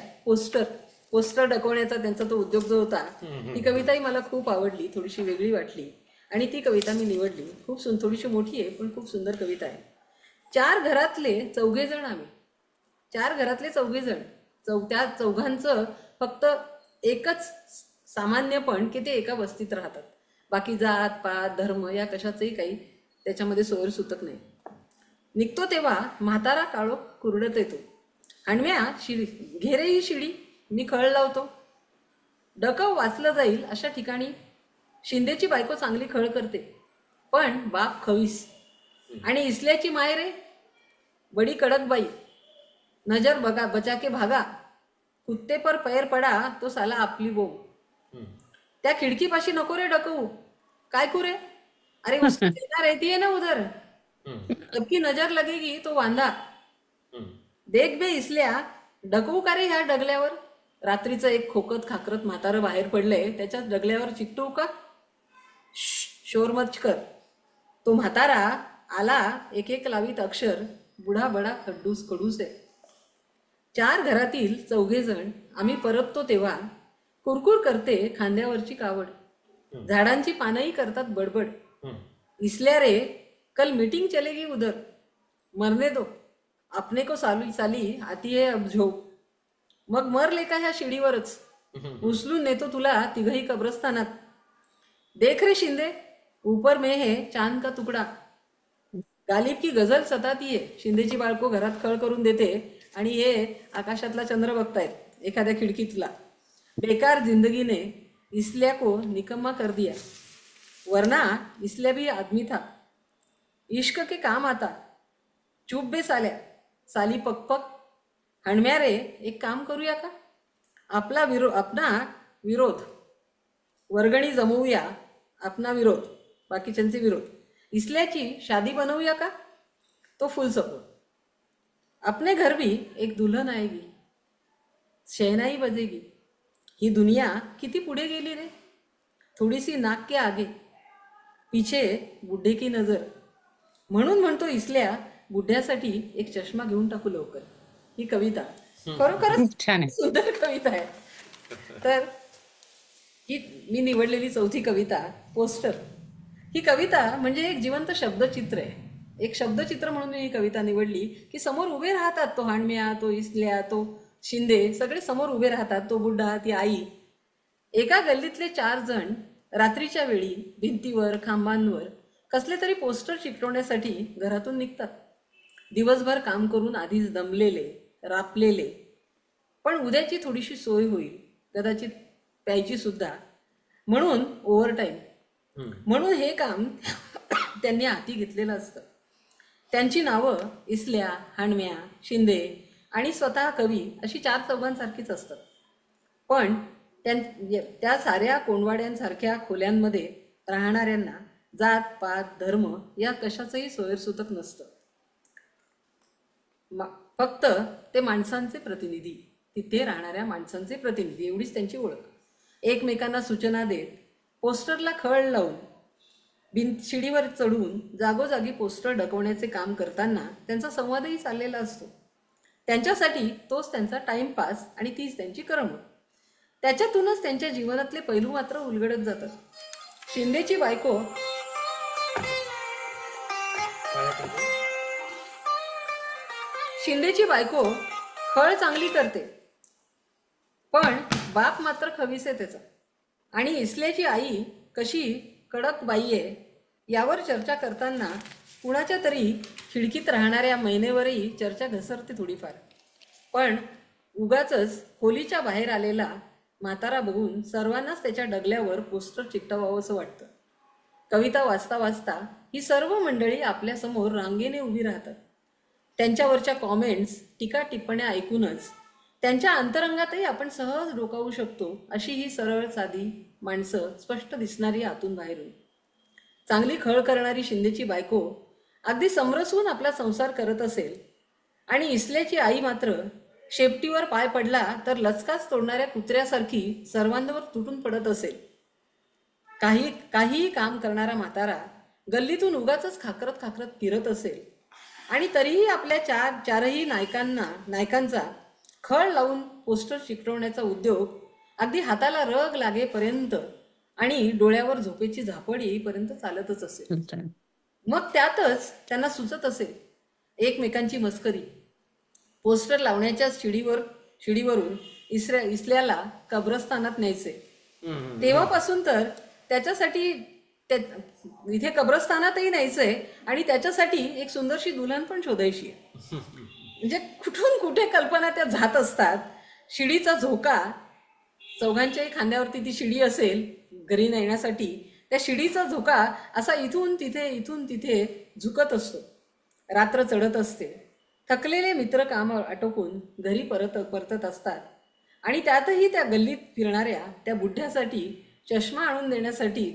पोस्टर डकवण्याचा त्यांचा तो उद्योग जो होता, ही कविताही मला खूप आवडली, थोडीशी वेगळी वाटली आणि ती कविता मी निवडली. थोडीशी मोठी आहे पण खूप सुंदर कविता आहे. 4 घरातले 4 जण आम्ही, 4 घरातले 4 जण, त्या चौघांचं फक्त एकच सामान्यपण की ते एका वस्तीत राहतात. बाकी जात पात धर्म या कशाचंही काही त्याच्यामध्ये सोयर सुतक नाही. निघतो तेव्हा म्हातारा काळोख कुरडत येतो, हणव्या शिडी घेरे ही शिडी मी खळ लावतो. डकव वाचलं जाईल अशा ठिकाणी शिंदेची बायको चांगली खळ करते, पण बाप खवीस आणि इसल्याची माय रे बडी कडक बाई, नजर बघा बचाके भागा, कुत्ते पर पैर पडा तो साला आपली बोंब. त्या खिडकीपाशी नको रे डकवू. काय करू रे? अरे उसकी निगाह रहती है ना उधर, सबकी नजर लगेगी तो वांदा. देख बे इसल्या, डकवू का रे ह्या डगल्यावर? रात्रीचं एक खोकत खाकरत म्हातारं बाहेर पडलंय, त्याच्या डगल्यावर चिकटवू का? शोर मच कर. तो म्हातारा आला, एक एक लावीत अक्षर, बुढा बडा खड्डूस कडूस आहे. 4 घरातील 4घे जण आम्ही परततो तेव्हा कुरकुर करते खांद्यावरची कावड. झाडांची पानंही करतात बडबड. इसल्या रे, कल मीटिंग चलेगी उधर, मरने दो, अपने को साली साली आती है अब झोप. मग मरले का ह्या शिडीवरच, उचलून नेतो तुला तिघही कब्रस्तानात. देख रे शिंदे, ऊपर में है चांद का तुकडा. गालिब की गझल सताती है. शिंदेची बाळको घरात खळ करून देते आणि हे आकाशातला चंद्र बघतायत एखाद्या खिडकीतला. बेकार जिंदगी ने इसलिया को निकम्मा कर दिया, वरना इसलिया भी आदमी था, इश्क के काम आता. चुप बे साल्या, साली पकपक. हणम्या रे, एक काम करूया का? आपला विरोध वर्गणी जमवूया. अपना विरोध, बाकीच्यांचे विरोध. इसल्याची शादी बनवूया का? तो फुल सपोर्ट. अपने घर भी एक दुल्हन आएगी, शहनाई बजेगी. ही दुनिया किती पुढे गेली रे. थोडीसी नाक के आगे, पीछे बुड्ढे की नजर. म्हणून म्हणतो इसल्या, बुड्ढ्यासाठी एक चष्मा घेऊन टाकू लवकर. ही कविता खरोखरच खूप छान आहे. सुंदर कविता आहे. तर ही मी निवडलेली 4थी कविता पोस्टर. ही कविता म्हणजे एक जिवंत शब्दचित्र आहे. एक शब्दचित्र म्हणून मी ही कविता निवडली की समोर उभे राहतात तो हाणम्या, तो इसल्या, तो शिंदे, सगळे समोर उभे राहतात. तो बुड्ढा, ती आई. एका गल्लीतले 4 जण रात्रीच्या वेळी भिंतीवर खांबांवर कसले तरी पोस्टर चिकटवण्यासाठी घरातून निघतात. दिवसभर काम करून आधीच दमलेले, रापलेले, पण उद्याची थोडीशी सोय होईल, कदाचित प्यायची सुद्धा, म्हणून ओव्हरटाईम. म्हणून हे काम त्यांनी हाती घेतलेलं असतं. त्यांची नावं इसल्या, हाणम्या, शिंदे आणि स्वतः कवी अशी 4 चौघांसारखीच असतात. पण त्या साऱ्या कोंडवाड्यांसारख्या खोल्यांमध्ये राहणाऱ्यांना जात पात धर्म या कशाचंही सोयरसूतक नसतं. फक्त ते माणसांचे प्रतिनिधी, तिथे राहणाऱ्या माणसांचे प्रतिनिधी, एवढीच त्यांची ओळख. एकमेकांना सूचना देत, पोस्टरला खळ लावून, शिडीवर चढून जागोजागी पोस्टर डकवण्याचे काम करताना त्यांचा संवादही चाललेला असतो. त्यांच्यासाठी तोच त्यांचा टाइमपास आणि तीच त्यांची करमणूक. त्याच्यातूनच त्यांच्या जीवनातले पैलू मात्र उलगडत जातात. शिंदेची बायको खळ चांगली करते, पण बाप मात्र खवीस आहे त्याचा. आणि इसल्याची आई कशी कडक बाई आहे यावर चर्चा करताना कुणाच्या तरी खिडकीत राहणाऱ्या मैनेवरही चर्चा घसरते थोडीफार. पण उगाचच खोलीच्या बाहेर आलेला म्हातारा बघून सर्वांनाच त्याच्या डगल्यावर पोस्टर चिकटवावं असं वाटतं. कविता वाचता वाचता ही सर्व मंडळी आपल्यासमोर रांगेने उभी राहतात. त्यांच्यावरच्या कॉमेंट्स, टीका टिप्पण्या ऐकूनच त्यांच्या अंतरंगातही आपण सहज डोकावू शकतो, अशी ही सरळ साधी माणसं स्पष्ट दिसणारी आतून बाहेरून. चांगली खळ करणारी शिंदेची बायको अगदी समरसून आपला संसार करत असेल आणि इसल्याची आई मात्र शेपटीवर पाय पडला तर लचकाच तोडणाऱ्या कुत्र्यासारखी सर्वांवर तुटून पडत असेल. काहीही काम करणारा म्हातारा गल्लीतून उगाचच खाकरत खाकरत फिरत असेल आणि तरीही आपल्या चारही नायकांचा खळ लावून पोस्टर चिकटवण्याचा उद्योग अगदी हाताला रग लागेपर्यंत आणि डोळ्यावर झोपेची झापड येईपर्यंत चालतच असेल. मग त्यातच त्यांना सुचत असेल एकमेकांची मस्करी. पोस्टर लावण्याच्या शिडीवरून इसल्याला कब्रस्तानात न्यायचे. तेव्हापासून तर त्याच्यासाठी इथे कब्रस्तानातही न्यायचंय आणि त्याच्यासाठी एक सुंदरशी दुल्हन पण शोधायची आहे. म्हणजे कुठून कुठे कल्पना त्या जात असतात. शिडीचा झोका, चौघांच्याही खांद्यावरती ती शिडी असेल घरी नेण्यासाठी, त्या शिडीचा झोका असा इथून तिथे झुकत असतो. रात्र चढत असते. थकलेले मित्र काम आटोपून घरी परतत असतात आणि त्यातही त्या गल्लीत फिरणाऱ्या त्या बुड्ढ्यासाठी चष्मा आणून देण्यासाठी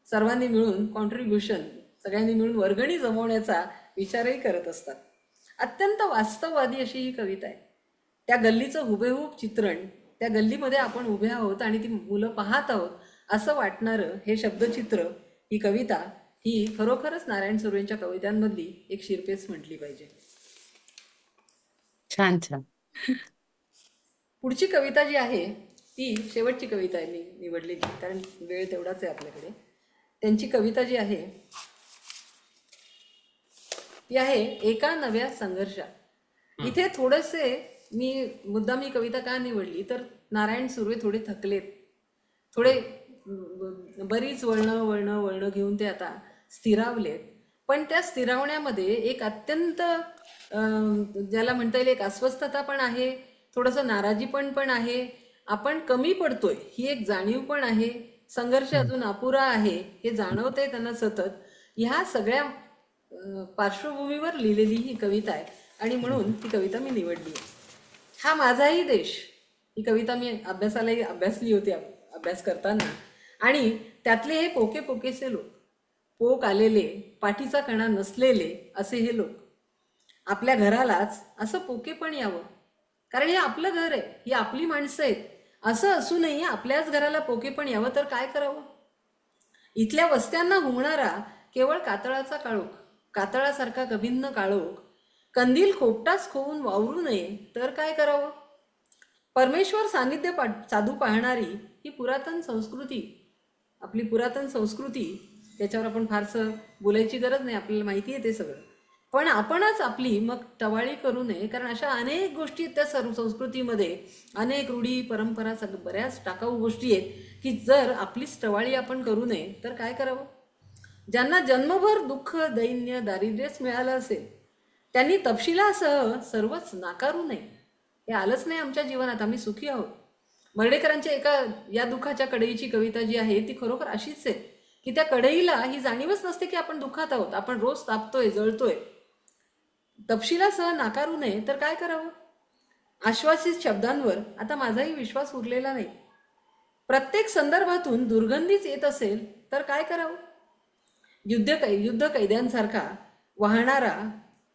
सर्वांनी मिळून कॉन्ट्रीब्युशन, सगळ्यांनी मिळून वर्गणी जमवण्याचा विचारही करत असतात. अत्यंत वास्तववादी अशी ही कविता आहे. त्या गल्लीचं हुबेहूब चित्रण, त्या गल्लीमध्ये आपण उभे आहोत आणि ती मुलं पाहत आहोत असं वाटणारं हे शब्दचित्र, ही कविता, ही खरोखरच नारायण सुर्वेंच्या कवितांमधली एक शिरपेच म्हटली पाहिजे. छान छान. पुढची कविता जी आहे ती शेवटची कविता आहे मी निवडलेली, कारण वेळ तेवढाच आहे आपल्याकडे. त्यांची कविता जी आहे ती आहे एका नव्या संघर्षा. इथे थोडेसे मुद्दाम ही कविता का निवडली तर नारायण सुर्वे थोडे थकलेत, थोडे बरीच वळणं घेऊन ते आता स्थिरावलेत. पण त्या स्थिरावण्यामध्ये एक अत्यंत ज्याला म्हणता येईल एक अस्वस्थता पण आहे, थोडंसं नाराजी पण आहे, आपण कमी पडतोय ही एक जाणीव पण आहे, संघर्ष अजून अपुरा आहे हे जाणवतंय त्यांना सतत. ह्या सगळ्या पार्श्वभूमीवर लिहिलेली ही कविता आहे आणि म्हणून ती कविता मी निवडली आहे. हा माझाही देश, ही कविता मी अभ्यासली होती अभ्यास करताना, आणि त्यातले हे पोके पोकेसे लोक, पोक आलेले, पाठीचा कणा नसलेले असे हे लोक, आपल्या घरालाच असं पोके पण यावं, कारण हे आपलं घर आहे, ही आपली माणसं आहेत, असं असूनही आपल्याच घराला पोके पण यावं तर काय करावं. इथल्या वस्त्यांना हुंगणारा केवळ कातळाचा काळोख, कातळासारखा गभिन्न काळोख, कंदील खोपटाच खोवून वावरू नये तर काय करावं. परमेश्वर सानिध्य साधू पाहणारी ही पुरातन संस्कृती, आपली पुरातन संस्कृती, त्याच्यावर आपण फारसं बोलायची गरज नाही, आपल्याला माहिती आहे ते सगळं. पण आपणच आपली मग टवाळी करू नये, कारण अशा अनेक गोष्टी आहेत त्या सर्व संस्कृतीमध्ये, अनेक रूढी परंपरा बऱ्याच टाकाऊ गोष्टी आहेत की जर आपलीच टवाळी आपण करू नये तर काय करावं. ज्यांना जन्मभर दुःख, दैन्य, दारिद्र्यच मिळालं असेल त्यांनी तपशिलासह सर्वच नाकारू नये. हे आलंच नाही आमच्या जीवनात, आम्ही सुखी आहोत. मर्ढेकरांच्या एका या दुःखाच्या कढईची कविता जी आहे ती खरोखर अशीच आहे की त्या कढईला ही जाणीवच नसते की आपण दुःखात आहोत, आपण रोज तापतोय, जळतोय. तपशिलासह नाकारू नये तर काय करावं. आश्वासित शब्दांवर आता माझाही विश्वास उरलेला नाही. प्रत्येक संदर्भातून दुर्गंधीच येत असेल तर काय करावं. युद्ध कैद्यांसारखा वाहणारा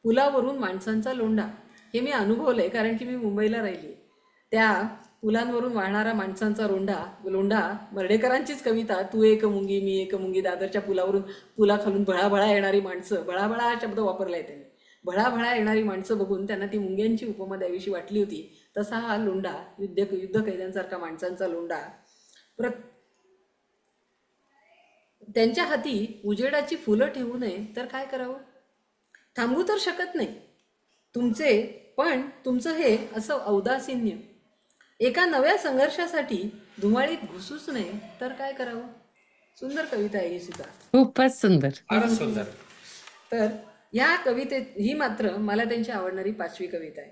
पुलावरून माणसांचा लोंढा, हे मी अनुभवलंय कारण की मी मुंबईला राहिली. त्या पुलांवरून वाहणारा माणसांचा लोंढा मर्ढेकरांचीच कविता, तू एक मुंगी मी एक मुंगी, दादरच्या पुलावरून पुलाखालून भळाभळा येणारी माणसं, भळाभळा हा शब्द वापरलाय त्यांनी, भळाभळा येणारी माणसं बघून त्यांना ती मुंग्यांची उपमा द्यावीशी वाटली होती. तसा हा लोंढा, युद्ध कैद्यांसारखा माणसांचा लोंढा. त्यांच्या हाती उजेडाची फुलं ठेवू नये तर काय करावं. थांबू तर शकत नाही तुमचं हे असं औदासीन्य. एका नव्या संघर्षासाठी धुमाळीत घुसूच नये तर काय करावं. सुंदर कविता आहे ही सुद्धा, खूपच सुंदर. फारच सुंदर. तर ह्या कवितेत ही मात्र मला त्यांची आवडणारी 5वी कविता आहे.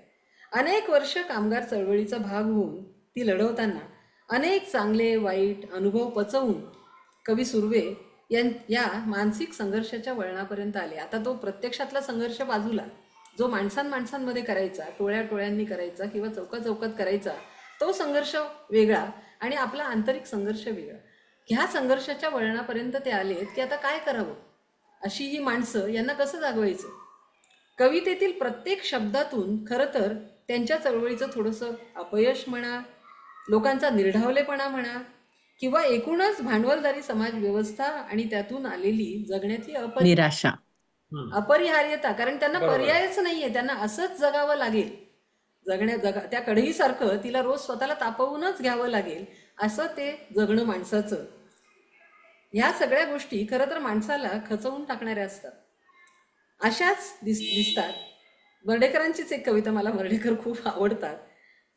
अनेक वर्ष कामगार चळवळीचा भाग होऊन ती लढवताना अनेक चांगले वाईट अनुभव पचवून कवी सुर्वे या मानसिक संघर्षाच्या वळणापर्यंत आले. आता तो प्रत्यक्षातला संघर्ष बाजूला, जो माणसांमध्ये करायचा, टोळ्यांनी करायचा किंवा चौकात करायचा, तो संघर्ष वेगळा आणि आपला आंतरिक संघर्ष वेगळा. ह्या संघर्षाच्या वळणापर्यंत ते आलेत की आता काय करावं. अशी ही माणसं, यांना कसं जागवायचं. कवितेतील प्रत्येक शब्दातून खरं तर त्यांच्या चळवळीचं थोडंसं अपयश म्हणा, लोकांचा निर्ढावलेपणा म्हणा, किंवा एकूणच भांडवलदारी समाज व्यवस्था आणि त्यातून आलेली जगण्यातली निराशा, अपरिहार्यता, कारण त्यांना पर्यायच नाहीये, त्यांना असंच जगावं लागेल. त्या कढईसारखं तिला रोज स्वतःला तापवूनच घ्यावं लागेल, असं ते जगणं माणसाचं. ह्या सगळ्या गोष्टी खरं तर माणसाला खचवून टाकणाऱ्या असतात. अशाच दिसतात. मर्ढेकरांचीच एक कविता, मला मर्ढेकर खूप आवडतात.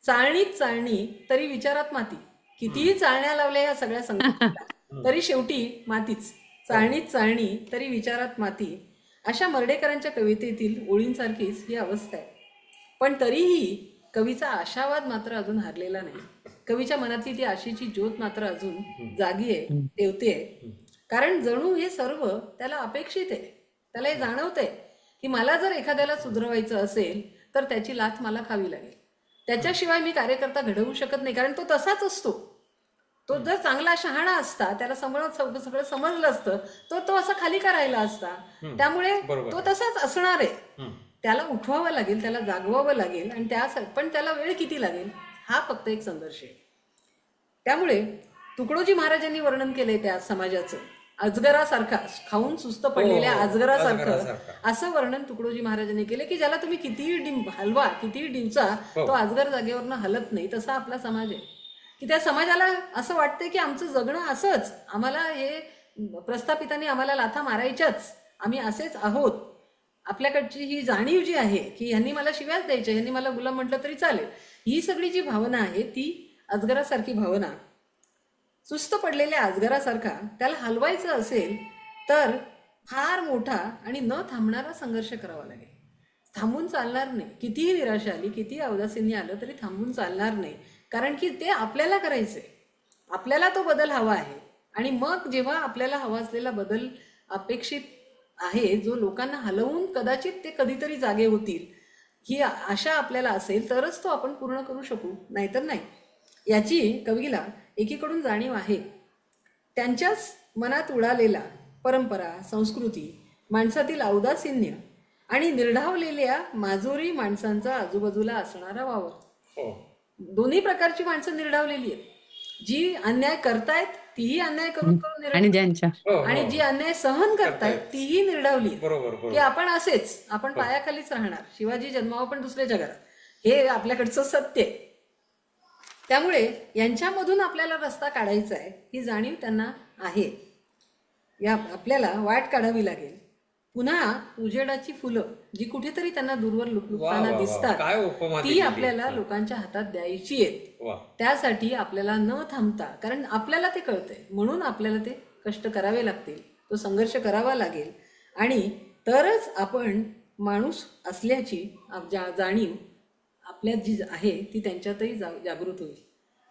चाळणीत चाळणी तरी विचारात माती. कितीही चाळण्या लावल्या या सगळ्या संकटाला तरी शेवटी मातीच. चाळणीत चाळणी तरी विचारात माती. अशा मर्ढेकरांच्या कवितेतील ओळींसारखीच ही अवस्था आहे. पण तरीही कवीचा आशावाद मात्र अजून हारलेला नाही. कवीच्या मनातली ती आशेची ज्योत मात्र अजून जागी आहे, तेवते आहे. कारण जणू हे सर्व त्याला अपेक्षित आहे. त्याला हे जाणवतंय की मला जर एखाद्याला सुधरवायचं असेल तर त्याची लाथ मला खावी लागेल. त्याच्याशिवाय मी कार्यकर्ता घडवू शकत नाही, कारण तो तसाच असतो. तो जर चांगला शहाणा असता, त्याला सगळं समजलं असतं, तो असा खाली का राहिला असता. त्यामुळे बरोबर तो आहे. तसाच असणार आहे. त्याला उठवावं लागेल, त्याला जागवावं लागेल, आणि पण त्याला वेळ किती लागेल हा फक्त एक संघर्ष आहे. त्यामुळे तुकडोजी महाराजांनी वर्णन केलंय त्या समाजाचं, अजगरासारखा, खाऊन सुस्त पडलेल्या अजगरासारखं, अजगरासारखं. असं वर्णन तुकडोजी महाराजांनी केलं की ज्याला तुम्ही कितीही हलवा, कितीही डिवचा, तो अजगर जागेवरनं हलत नाही. तसा आपला समाज आहे की त्या समाजाला असं वाटतंय की आमचं जगणं असंच, आम्हाला हे प्रस्थापितांनी आम्हाला लाथा मारायच्याच, आम्ही असेच आहोत. आपल्याकडची ही जाणीव जी आहे की ह्यांनी मला शिव्याच द्यायच्या, ह्यांनी मला गुलाम म्हटलं तरी चालेल, ही सगळी जी भावना आहे ती अजगरासारखी भावना, सुस्त पडलेल्या अजगरासारखा. त्याला हलवायचं असेल तर फार मोठा आणि न थांबणारा संघर्ष करावा लागेल. थांबून चालणार नाही. कितीही निराशा आली, कितीही अवदासीन्य आलं तरी थांबून चालणार नाही, कारण की ते आपल्याला करायचंय. आपल्याला तो बदल हवा आहे. आणि मग जेव्हा आपल्याला हवा असलेला बदल अपेक्षित आहे, जो लोकांना हलवून कदाचित ते कधीतरी जागे होतील, ही आशा आपल्याला असेल तरच तो आपण पूर्ण करू शकू, नाहीतर नाही. याची कवीला एकीकडून जाणीव आहे. त्यांच्याच मनात उडालेला परंपरा, संस्कृती, माणसातील औदासिन्य आणि निर्ढावलेल्या माजोरी माणसांचा आजूबाजूला असणारा वावर. दोन्ही प्रकारची माणसं निर्ढावलेली आहेत. जी अन्याय करतायत तीही अन्याय करून करून आणि निर्ढावली, ज्यांच्या आणि जी अन्याय सहन करतायत तीही निर्ढावली आहेत. बरोबर की आपण असेच, आपण पायाखालीच राहणार, शिवाजी जन्मावा पण दुसऱ्या जगात, हे आपल्याकडचं सत्य आहे. त्यामुळे यांच्यामधून आपल्याला रस्ता काढायचा आहे, ही जाणीव त्यांना आहे. आपल्याला वाट काढावी लागेल. पुन्हा उजेडाची फुलं जी कुठेतरी त्यांना दूरवर लुकलुकताना दिसतात, काय उपमा ती दिली. आपल्याला लोकांच्या हातात द्यायची आहेत. वा. त्यासाठी आपल्याला न थांबता, कारण आपल्याला ते कळतंय म्हणून आपल्याला ते कष्ट करावे लागतील, तो संघर्ष करावा लागेल, आणि तरच आपण माणूस असल्याची जाणीव आपल्यात जी आहे ती त्यांच्यातही जागृत होईल.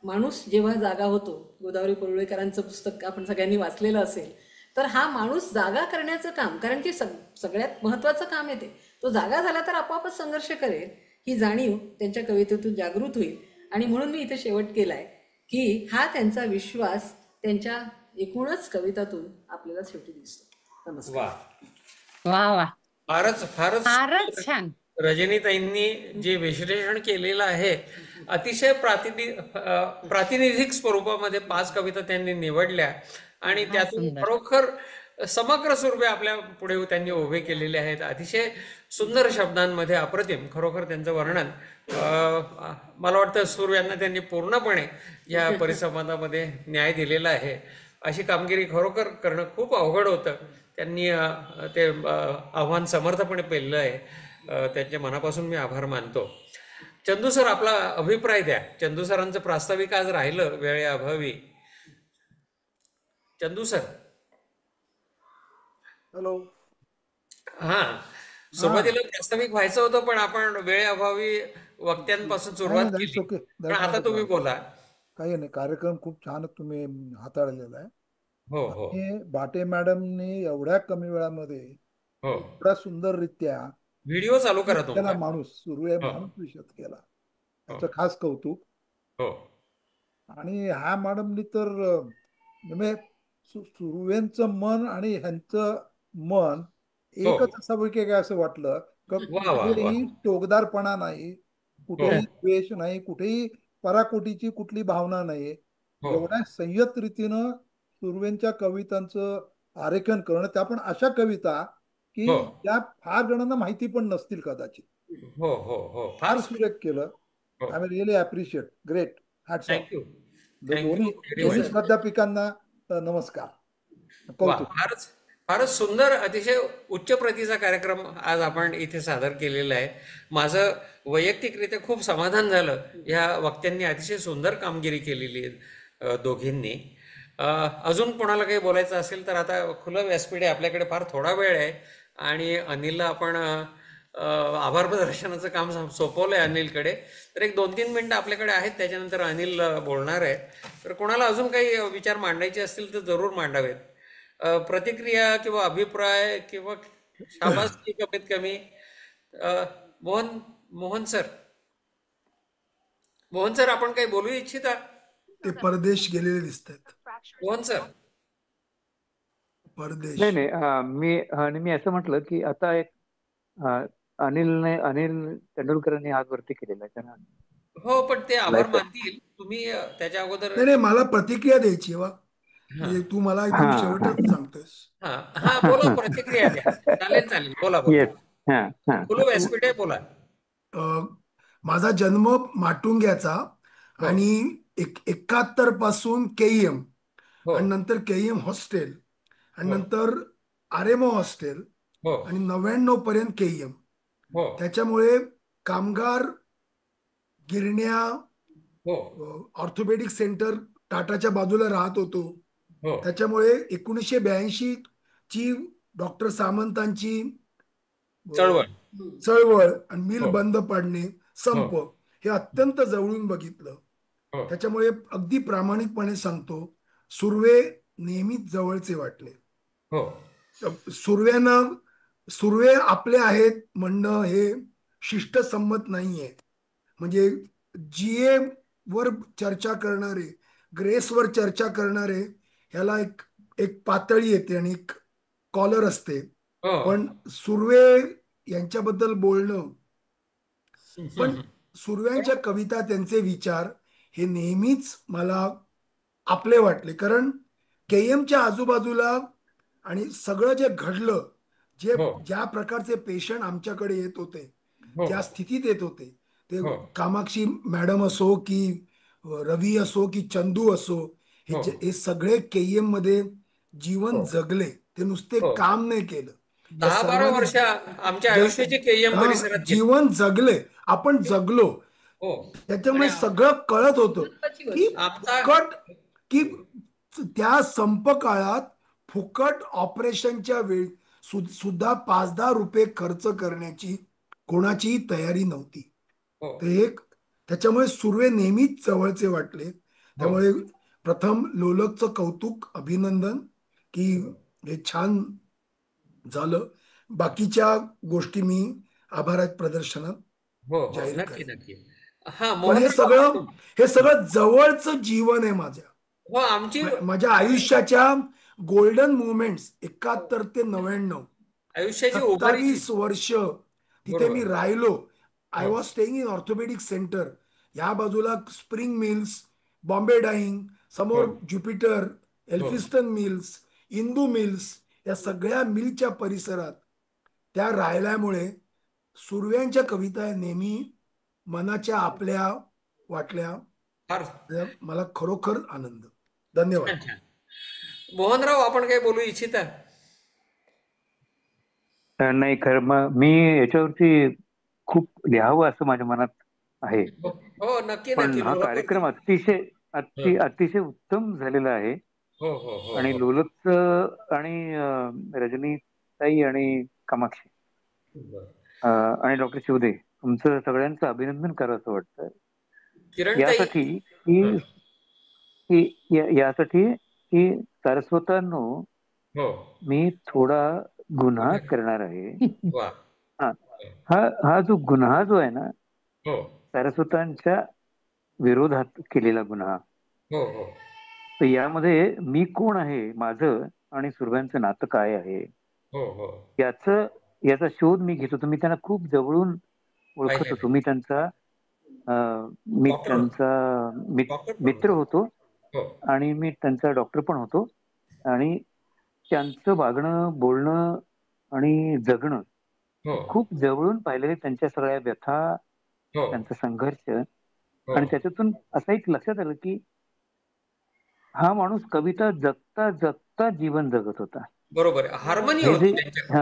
माणूस जेव्हा जागा होतो, गोदावरी परुळेकरांचं पुस्तक आपण सगळ्यांनी वाचलेलं असेल, तर हा माणूस जागा करण्याचं काम, कारण की सगळ्यात महत्त्वाचं काम येते, तो जागा झाला तर आपोआपच संघर्ष करेल, ही जाणीव त्यांच्या कवितेतून जागृत होईल. आणि म्हणून मी इथे शेवट केलाय की हा त्यांचा विश्वास त्यांच्या एकूणच कवितातून आपल्याला शेवटी दिसतो. नमस्कार. वा, वा वा, फारच फारच फारच छान. रजनीताईंनी जे विश्लेषण केलेलं आहे, अतिशय प्रातिनिधिक स्वरूपामध्ये 5 कविता त्यांनी निवडल्या, आणि हा, त्यातून सुंदर. खरोखर समग्र सुरभे आपल्या पुढे त्यांनी उभे केलेले आहेत. अतिशय सुंदर शब्दांमध्ये, अप्रतिम खरोखर त्यांचं वर्णन. मला वाटतं सूर यांना त्यांनी पूर्णपणे या परिसंवादामध्ये न्याय दिलेला आहे. अशी कामगिरी खरोखर करणं खूप अवघड होतं. त्यांनी ते आव्हान समर्थपणे पेललं आहे. त्यांच्या मनापासून मी आभार मानतो. चंदू सर, आपला अभिप्राय द्या. चंदू सरांचं प्रास्ताविक आज राहिलं वेळेअभावी. चंदू सर. हॅलो. हा, सुरुवातीला प्रास्ताविक व्हायचं होतं, पण आपण वेळेअभावी वक्त्यांपासून सुरुवात केली. ओके, पण आता तुम्ही बोला. काही नाही, कार्यक्रम खूप छान तुम्ही हाताळलेला आहे. हो हो आणि बाटे मॅडमने एवढ्या कमी वेळामध्ये हो. एवढ्या सुंदररित्या व्हिडिओ चालू करा त्याला तुमचा. माणूस सुरू आहे, हो. माणूस विषद केला, याचं खास कौतुक. हो आणि ह्या मॅडमनी तर म्हणजे सुर्वेंचं मन आणि ह्यांचं मन हो. एकच असावं की काय असं वाटलं. वा वा. कुठेही टोकदारपणा नाही, कुठेही द्वेष नाही, कुठेही पराकोटीची कुठली भावना नाही. हो. एवढ्या संयत रीतीनं सुर्वेंच्या कवितांचं आरेखन करणं, त्या पण अशा कविता की हो. त्या फार जणांना माहिती पण नसतील कदाचित. हो हो हो. फार फार सुरेख केलं. हो. I really appreciate. Great. Hats off. Thank you. दोन्ही प्राध्यापिकांना नमस्कार, कौतुक. फारच सुंदर, अतिशय उच्च प्रतीचा कार्यक्रम आज आपण इथे सादर केलेला आहे. माझं वैयक्तिकरित्या खूप समाधान झालं. ह्या वक्त्यांनी अतिशय सुंदर कामगिरी केलेली आहे दोघींनी. अजून कोणाला काही बोलायचं असेल तर आता खुलं व्यासपीठ आहे, आपल्याकडे फार थोडा वेळ आहे. आणि अनिलला आपण आभार प्रदर्शनाचं काम सोपवलं आहे अनिलकडे. तर एक 2-3 मिनटं आपल्याकडे आहेत, त्याच्यानंतर अनिल बोलणार आहे. तर कोणाला अजून काही विचार मांडायचे असतील तर जरूर मांडावेत. प्रतिक्रिया किंवा अभिप्राय किंवा शाबासकी कमीत कमी. मोहन सर. मोहन सर, आपण काही बोलू इच्छिता? ते परदेश गेलेले दिसत आहेत. मोहन सर. परदेश. नाही नाही आणि मी असं म्हटलं की आता एक अं, अनिल तेंडुलकरांनी आज वरती केलेला आहे त्यांना हो, पण ते आभार लाईव्ह. मानतील. तुम्ही त्याच्या अगोदर. नाही नाही, मला प्रतिक्रिया द्यायची आहे वा. हा म्हणजे तू मला एकदम हा शेवटच सांगतोयस. हा हा, बोला, प्रतिक्रिया द्या. चालेल चालेल, बोला बोला. येस. हा हा फुल व्यासपीठ आहे, बोला. अ, माझा जन्म माटुंग्याचा हो आणि 71 पासून केईएम हो आणि नंतर केईएम हॉस्टेल आणि हो नंतर आरएमओ हॉस्टेल हो आणि 99 पर्यंत केईएम. हो त्याच्यामुळे कामगार गिरण्या हो ऑर्थोपेडिक सेंटर टाटाच्या बाजूला राहत होतो. हो त्याच्यामुळे 1982 ची डॉक्टर सामंतांची चळवळ. चळवळ आणि मिल हो बंद पाडणे, हो संप, हे अत्यंत जवळून बघितलं. हो त्याच्यामुळे अगदी प्रामाणिकपणे सांगतो, सुर्वे नेहमीच जवळचे वाटले. हो सुर्व्यानं सुर्वे आपले आहेत म्हणणं हे शिष्टसंमत नाहीये. म्हणजे जीए वर चर्चा करणारे, ग्रेसवर चर्चा करणारे, ह्याला एक एक पातळी येते आणि एक कॉलर असते. हो पण सुर्वे यांच्याबद्दल बोलणं, पण सुर्व्यांच्या कविता, त्यांचे विचार हे नेहमीच मला आपले वाटले. कारण केएमच्या आजूबाजूला आणि सगळं जे घडलं, जे हो ज्या प्रकारचे पेशंट आमच्याकडे येत होते, हो ज्या स्थितीत येत होते, ते हो कामाक्षी मॅडम असो की रवी असो की चंदू असो, हो हे सगळे केईएम मध्ये जीवन हो जगले. ते नुसते हो काम नाही केलं, या 10-12 सर्वांनी वर्ष आमच्या ज- आयुष्याची केएम परिसरात गेली. जीवन जगले. आपण जगलो. हो. आणि त्याच्यामुळे सगळं कळत होतं महत्वाची की गोष्ट. आमचा. फुकट, की त्या संप काळात फुकट ऑपरेशनच्या वेळी सुद्धा 5-10 रुपये खर्च करण्याची कोणाचीही तयारी नव्हती. हो ते एक, त्याच्यामुळे सुर्वे नेहमीच जवळचे वाटले. हो त्यामुळे प्रथम लोलकचं कौतुक, अभिनंदन की हे छान झालं. बाकीच्या गोष्टी मी आभारात प्रदर्शनात हो हो, जाहीर नक्की करेन. नक्की. हा, पण मोहनराव. हे सगळं जवळचं जीवन आहे माझ्या. हो, आमची माझ्या आयुष्याच्या गोल्डन मुवमेंट्स 71 ते 99, आयुष्याची उभारीची. 27 वर्ष तिथे बरोबर. मी राहिलो. आय हो was staying in orthopaedic centre. या बाजूला स्प्रिंग मिल्स, बॉम्बे डाईंग, हो समोर ज्युपिटर, हो एल्फिस्टन मिल्स, इंदू मिल्स, या सगळ्या मिलच्या परिसरात त्या राहिल्यामुळे सुर्व्यांच्या कविता नेहमी मनाच्या आपल्या वाटल्या. फार मला खरोखर आनंद. धन्यवाद. छान छान. मोहनराव, आपण काही बोलू इच्छिता? नाही, खरं मग मी याच्यावरती खूप लिहावं असं माझ्या मनात आहे. हो हो, नक्की पण नक्की. हा लोकांवरती. कार्यक्रम अतिशय हं. अतिशय उत्तम झालेला आहे. हो हो हो आणि हो. लोलकचं आणि रजनीताई आणि कामाक्षी बरं. आणि डॉक्टर शिवदे, तुमचं सगळ्यांचं अभिनंदन करावं असं वाटतं. किरणताई. यासाठी की हं. यासाठी की सारस्वतांनो, हो. मी थोडा गुन्हा करणार आहे. वा. हा हा हा जो गुन्हा जो आहे ना, हो सारस्वतांच्या विरोधात केलेला गुन्हा, हो हो तर यामध्ये मी कोण आहे, माझं आणि सुर्व्यांचं नातं काय आहे, हो हो. याचा शोध मी घेत होतो. मी त्यांना खूप जवळून ओळखत पाहिजे होतो. नाही. मी डॉक्टर होते. त्यांचा डॉक्टर पण मित्र होते. होतो हो आणि मी त्यांचा डॉक्टर पण होतो. आणि त्यांचं वागणं, बोलणं आणि जगणं हो खूप जवळून पाहिलेले, त्यांच्या सगळ्या व्यथा, हो त्यांचा संघर्ष. हो. आणि त्याच्यातून असं एक लक्षात आलं की हा माणूस कविता जगता जगता जीवन जगत होता. बरोबर आहे. हार्मनी हे जे होती हा त्यांच्याकडे.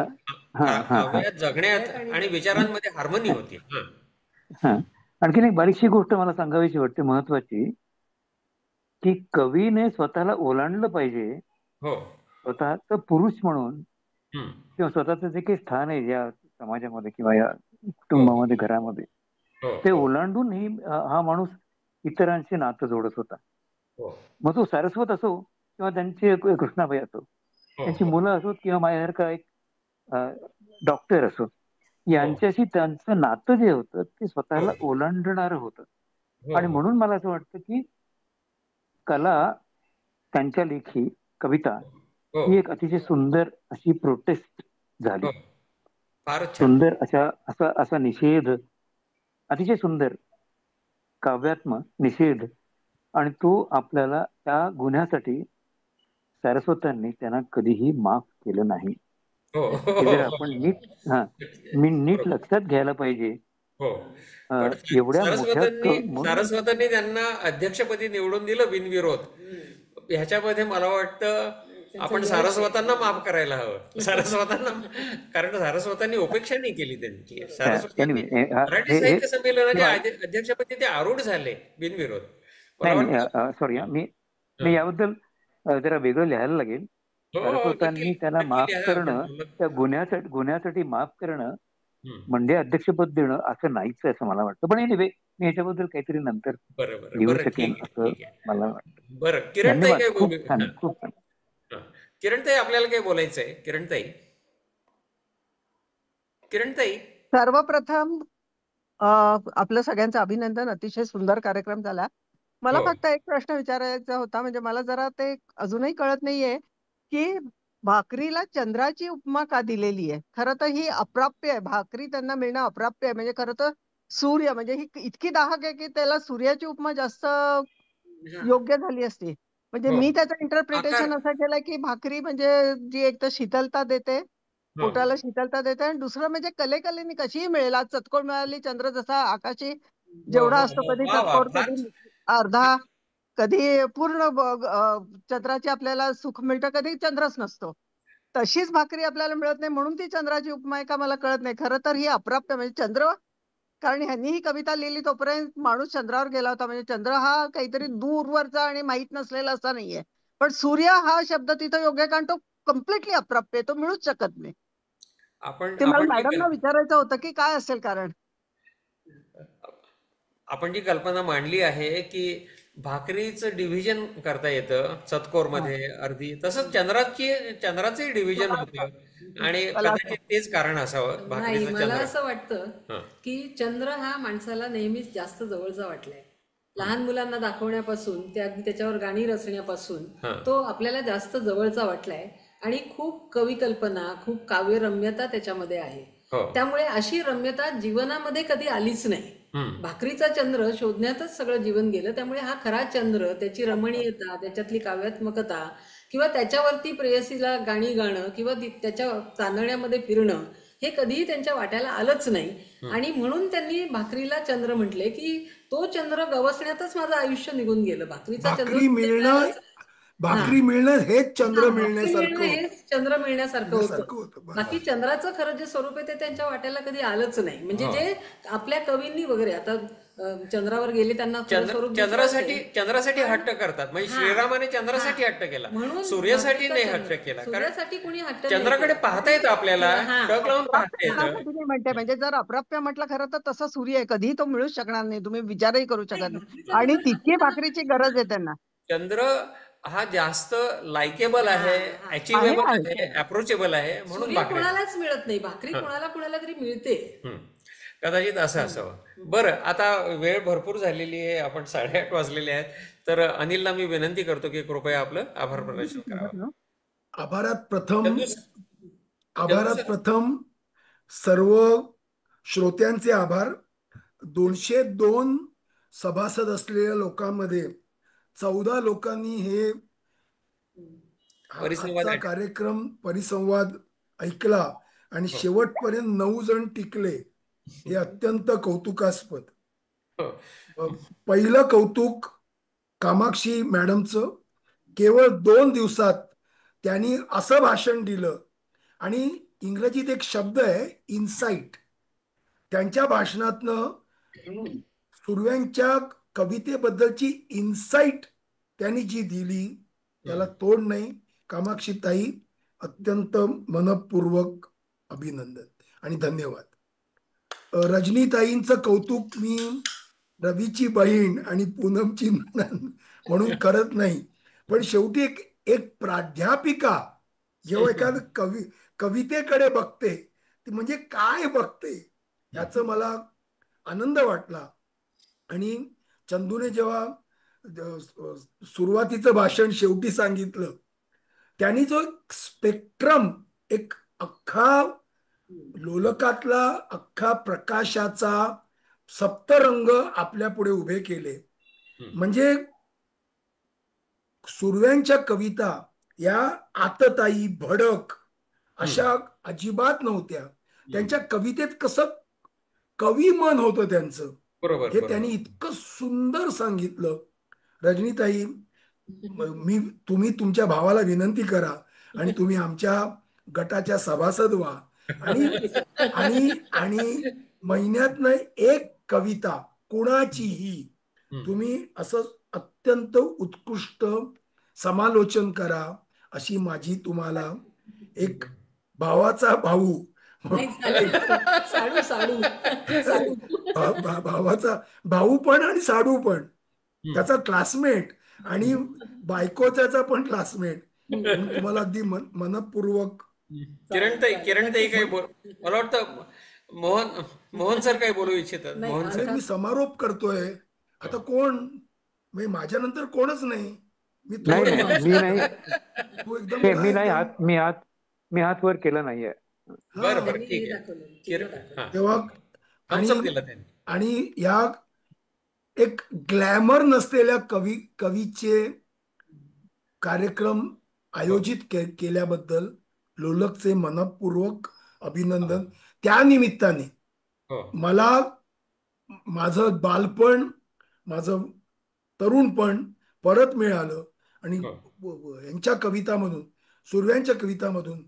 हा हा हा काव्यात, जगण्यात आणि विचारांमध्ये हार्मनी होती. हं. हा आणखीन एक बारीकशी गोष्ट मला सांगावीशी वाटते, महत्वाची, की कवीने स्वतःला ओलांडलं पाहिजे. हो. स्वतःचं पुरुष म्हणून हं. किंवा स्वतःचं जे काही स्थान आहे या समाजामध्ये किंवा या हो कुटुंबामध्ये, घरामध्ये, हो ते हो ओलांडून हा माणूस इतरांशी नातं जोडत होता. हो मग तो सारस्वत असो किंवा त्यांची कृष्णाबाई असो, हो त्यांची हो मुलं असोत किंवा माझ्यासारखा एक डॉक्टर असो, हो यांच्याशी त्यांचं नातं जे होतं ते हो स्वतःला ओलांडणारं होतं. हो आणि म्हणून मला असं वाटतं की कला, त्यांच्या लेखी कविता हो ही एक अतिशय सुंदर अशी प्रोटेस्ट झाली. हो फारच छान. सुंदर असा निषेध, अतिशय सुंदर काव्यात्मक निषेध. आणि तो आपल्याला त्या गुन्ह्यासाठी सारस्वतांनी त्यांना कधीही माफ केलं नाही. हो हो हे हो जर हो. आपण नीट बरोबर. लक्षात घ्यायला पाहिजे. हो पण एवढ्या मोठ्या म्हणून सारस्वतांनी त्यांना अध्यक्षपदी निवडून दिलं बिनविरोध. ह्याच्यामध्ये मला वाटतं आपण सारस्वतांना माफ करायला हवं. सारस्वतांना, कारण सारस्वतांनी उपेक्षा नाही केली त्यांची. सारस्वतांनी anyway, मराठी साहित्य संमेलनाच्या अध्यक्षपदी ते आरूढ झाले बिनविरोध. मला नाही वाटतं सॉरी, मी याबद्दल जरा वेगळं लिहायला लागेल. हो हो सारस्वतांनी त्याला नक्की माफ लिहा. करणं, आपण त्या गुन्ह्यासाठी माफ करणं हम्म. म्हणजे अध्यक्षपद देणं असं नाहीच आहे असं मला वाटतं. पण एनिवे, मी याच्याबद्दल काहीतरी नंतर बरं बरं लिहू बरं शकेन ठीक आहे असं ठीक आहे. मला वाटतं. बरं किरणताई धन्यवाद. काय खूप बोलू? छान, खूप छान. किरणताई आपल्याला काय बोलायचंय? किरणताई, किरणताई. सर्वप्रथम आपलं सगळ्यांचं अभिनंदन. अतिशय सुंदर कार्यक्रम झाला. मला हो फक्त एक प्रश्न विचारायचा होता, म्हणजे मला जरा ते अजूनही कळत नाहीये की भाकरीला चंद्राची उपमा का दिलेली आहे. खरं तर ही अप्राप्य आहे, भाकरी त्यांना मिळणं अप्राप्य आहे. म्हणजे खरं तर सूर्य, म्हणजे ही इतकी दाहक आहे की त्याला सूर्याची उपमा जास्त योग्य झाली असती. म्हणजे हो मी त्याचं आकार. इंटरप्रिटेशन असं केलं की भाकरी म्हणजे जी एक तर शीतलता देते, हो पोटाला शीतलता देते, आणि दुसरं म्हणजे कलेकलेने कशीही मिळेल. आज चतकोर मिळाली, चंद्र जसा आकाशी हो जेवढा हो असतो, हो कधी वा वा चतकोर, फार. कधी अर्धा, कधी पूर्ण चंद्राची आपल्याला सुख मिळतं, कधी चंद्रच नसतो. तशीच भाकरी आपल्याला मिळत नाही, म्हणून ती चंद्राची उपमा आहे का मला कळत नाही. खरं तर ही अप्राप्य, म्हणजे चंद्र, कारण ह्यांनी ही कविता लिहिली तोपर्यंत माणूस चंद्रावर गेला होता. म्हणजे चंद्र हा काहीतरी दूरवरचा आणि माहीत नसलेला असा नाहीये. पण सूर्य हा शब्द तिथं योग्य आहे, कारण तो कम्प्लिटली अप्राप्य आहे, तो मिळूच शकत नाही. आपण ते मला आपण जी मॅडमना विचारायचं होतं की काय असेल कारण. आपण जी कल्पना मांडली आहे की भाकरीचं डिव्हिजन करता येतं चतकोर हा. मध्ये अर्धी, तसंच चंद्राचंही डिव्हिजन मला होतं. आणि मला असं कदाचित तेच कारण असावं नाही, भाकरीचं मला चंद्र. असं वाटतं हं. की चंद्र हा माणसाला नेहमीच जास्त जवळचा वाटलाय. लहान मुलांना दाखवण्यापासून ते अगदी त्याच्यावर गाणी रचण्यापासून हं. तो आपल्याला जास्त जवळचा वाटलाय. आणि खूप कविकल्पना, खूप काव्यरम्यता त्याच्यामध्ये आहे. हो त्यामुळे अशी रम्यता जीवनामध्ये कधी आलीच नाही. हं. भाकरीचा चंद्र शोधण्यातच सगळं जीवन गेलं. त्यामुळे हा खरा चंद्र, त्याची रमणीयता, त्याच्यातली काव्यात्मकता, किंवा त्याच्यावरती प्रेयसीला गाणी गाणं, किंवा त्याच्या चांदण्यामध्ये फिरणं, हे कधीही त्यांच्या वाट्याला आलंच नाही. आणि म्हणून त्यांनी भाकरीला चंद्र म्हटले की तो चंद्र गवसण्यातच माझं आयुष्य निघून गेलं. भाकरीचा चंद्र भाकरी मिळणं मिळालाच. हा भाकरी मिळणं हेच चंद्र हा, भाकरी मिळणं मिळण्यासारखं हेच चंद्र मिळण्यासारखं होतं. होतं. बाकी बरोबर. चंद्राचं खरं जे स्वरूप आहे ते त्यांच्या वाट्याला कधी आलंच नाही. म्हणजे हो. जे आपल्या कवींनी वगैरे आता चंद्रावर गेले, त्यांना खरं स्वरूप दिसलं असेल. चंद्रासाठी हट्ट करतात. म्हणजे हा. श्रीरामाने चंद्रासाठी हट्ट केला, म्हणून सूर्यासाठी भाकरीचा नाही चंद्र. हट्ट केला. कारण सूर्यासाठी कुणी हट्ट नाही चंद्राकडे केला. पाहता येतं आपल्याला, हा. टक लावून पाहता अप्राप्य येतं. त्यासाठी मी म्हणते, म्हणजे जर अप्राप्य म्हटलं खरं तर तसं सूर्य आहे, कधीही तो मिळूच शकणार नाही, तुम्ही विचारही करू शकत नाही. भाकरीचा आणि चंद्र तितकी भाकरीची गरज आहे त्यांना. चंद्र हा जास्त लाइकेबल आहे, आहे अचिवेबल आहे आहे, अप्रोचेबल आहे, म्हणून सूर्य भाकरी. कोणालाच मिळत नाही, भाकरी कोणाला तरी मिळते. हं. कदाचित असं असावं. बरं, आता वेळ भरपूर झालेली आहे, आपण 8:30 वाजलेले आहेत. तर अनिलला मी विनंती करतो की कृपया आपलं आभार प्रदर्शन करावं. आभारात चंदू सर. प्रथम सर्व श्रोत्यांचे आभार. 202 सभासद असलेल्या लोकांमध्ये 14 लोकांनी हे परिसंवाद आजचा ऐकला. कार्यक्रम परिसंवाद ऐकला आणि हो. शेवटपर्यंत 9 जण टिकले, हे अत्यंत कौतुकास्पद. हो. पहिलं कौतुक कामाक्षी मॅडमचं. केवळ 2 दिवसात त्यांनी असं भाषण दिलं, आणि इंग्रजीत एक शब्द आहे इन्साइट. त्यांच्या भाषणातनं सुर्व्यांच्या कवितेबद्दलची इन्साइट त्यांनी जी दिली त्याला तोड नाही. कामाक्षी ताई, अत्यंत मनपूर्वक अभिनंदन आणि धन्यवाद. रजनीताईंचं कौतुक मी रवीची बहीण आणि पूनमची नणंद म्हणून करत नाही, पण शेवटी एक एक प्राध्यापिका जेव्हा एखाद कवितेकडे बघते, ती म्हणजे काय बघते ह्याचं मला आनंद वाटला. आणि चंदूने जेव्हा सुरुवातीचं भाषण शेवटी सांगितलं, त्यांनी जो स्पेक्ट्रम, एक अख्खा लोलकातला अख्खा प्रकाशाचा सप्तरंग आपल्या पुढे उभे केले. म्हणजे सुर्व्यांच्या कविता या आतताई, भडक अशा अजिबात नव्हत्या. त्यांच्या कवितेत कसं कवी मन होतं त्यांचं, बरोबर हे त्यांनी इतकं सुंदर सांगितलं. रजनीताई, तुम्ही तुमच्या भावाला विनंती करा आणि तुम्ही आमच्या गटाच्या सभासद व्हा आणि महिन्यातनं एक कविता कोणाचीही तुम्ही असं अत्यंत उत्कृष्ट समालोचन करा, अशी माझी तुम्हाला एक भावाचा भाऊ भावाचा भाऊ पण आणि साडू पण, त्याचा क्लासमेट आणि बायकोचा पण क्लासमेट म्हणून तुम्हाला अगदी मनपूर्वक. किरणताई काही मला वाटतं मोहन सर काही बोलू इच्छितात. मोहन सर, मी समारोप करतोय आता. कोण म्हणजे माझ्यानंतर कोणच नाही. मी हात वर केला नाहीये. बरं ठीक आहे. तेव्हा आणि या एक ग्लॅमर नसलेल्या कवीचे कार्यक्रम आयोजित केल्याबद्दल लोलकचे मनपूर्वक अभिनंदन. त्या निमित्ताने मला माझं बालपण, माझं तरुणपण परत मिळालं आणि यांच्या कवितामधून, सुर्व्यांच्या कवितामधून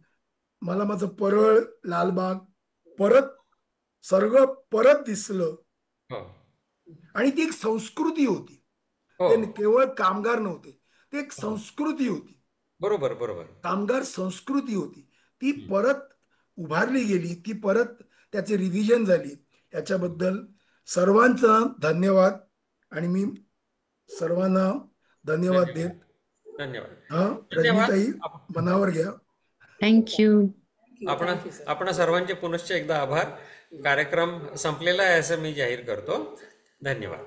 मला माझं परळ, लालबाग सगळं परत दिसलं. आणि ती एक संस्कृती होती, ते केवळ कामगार नव्हते, ते एक संस्कृती होती. बरोबर. कामगार संस्कृती होती, ती परत उभारली गेली, ती परत त्याची रिव्हिजन झाली. याच्याबद्दल सर्वांचा धन्यवाद. आणि मी सर्वांना धन्यवाद देत, रजनीताई मनावर घ्या. थँक्यू. आपण सर्वांचे पुनश्च एकदा आभार. कार्यक्रम संपलेला आहे असं मी जाहीर करतो. धन्यवाद.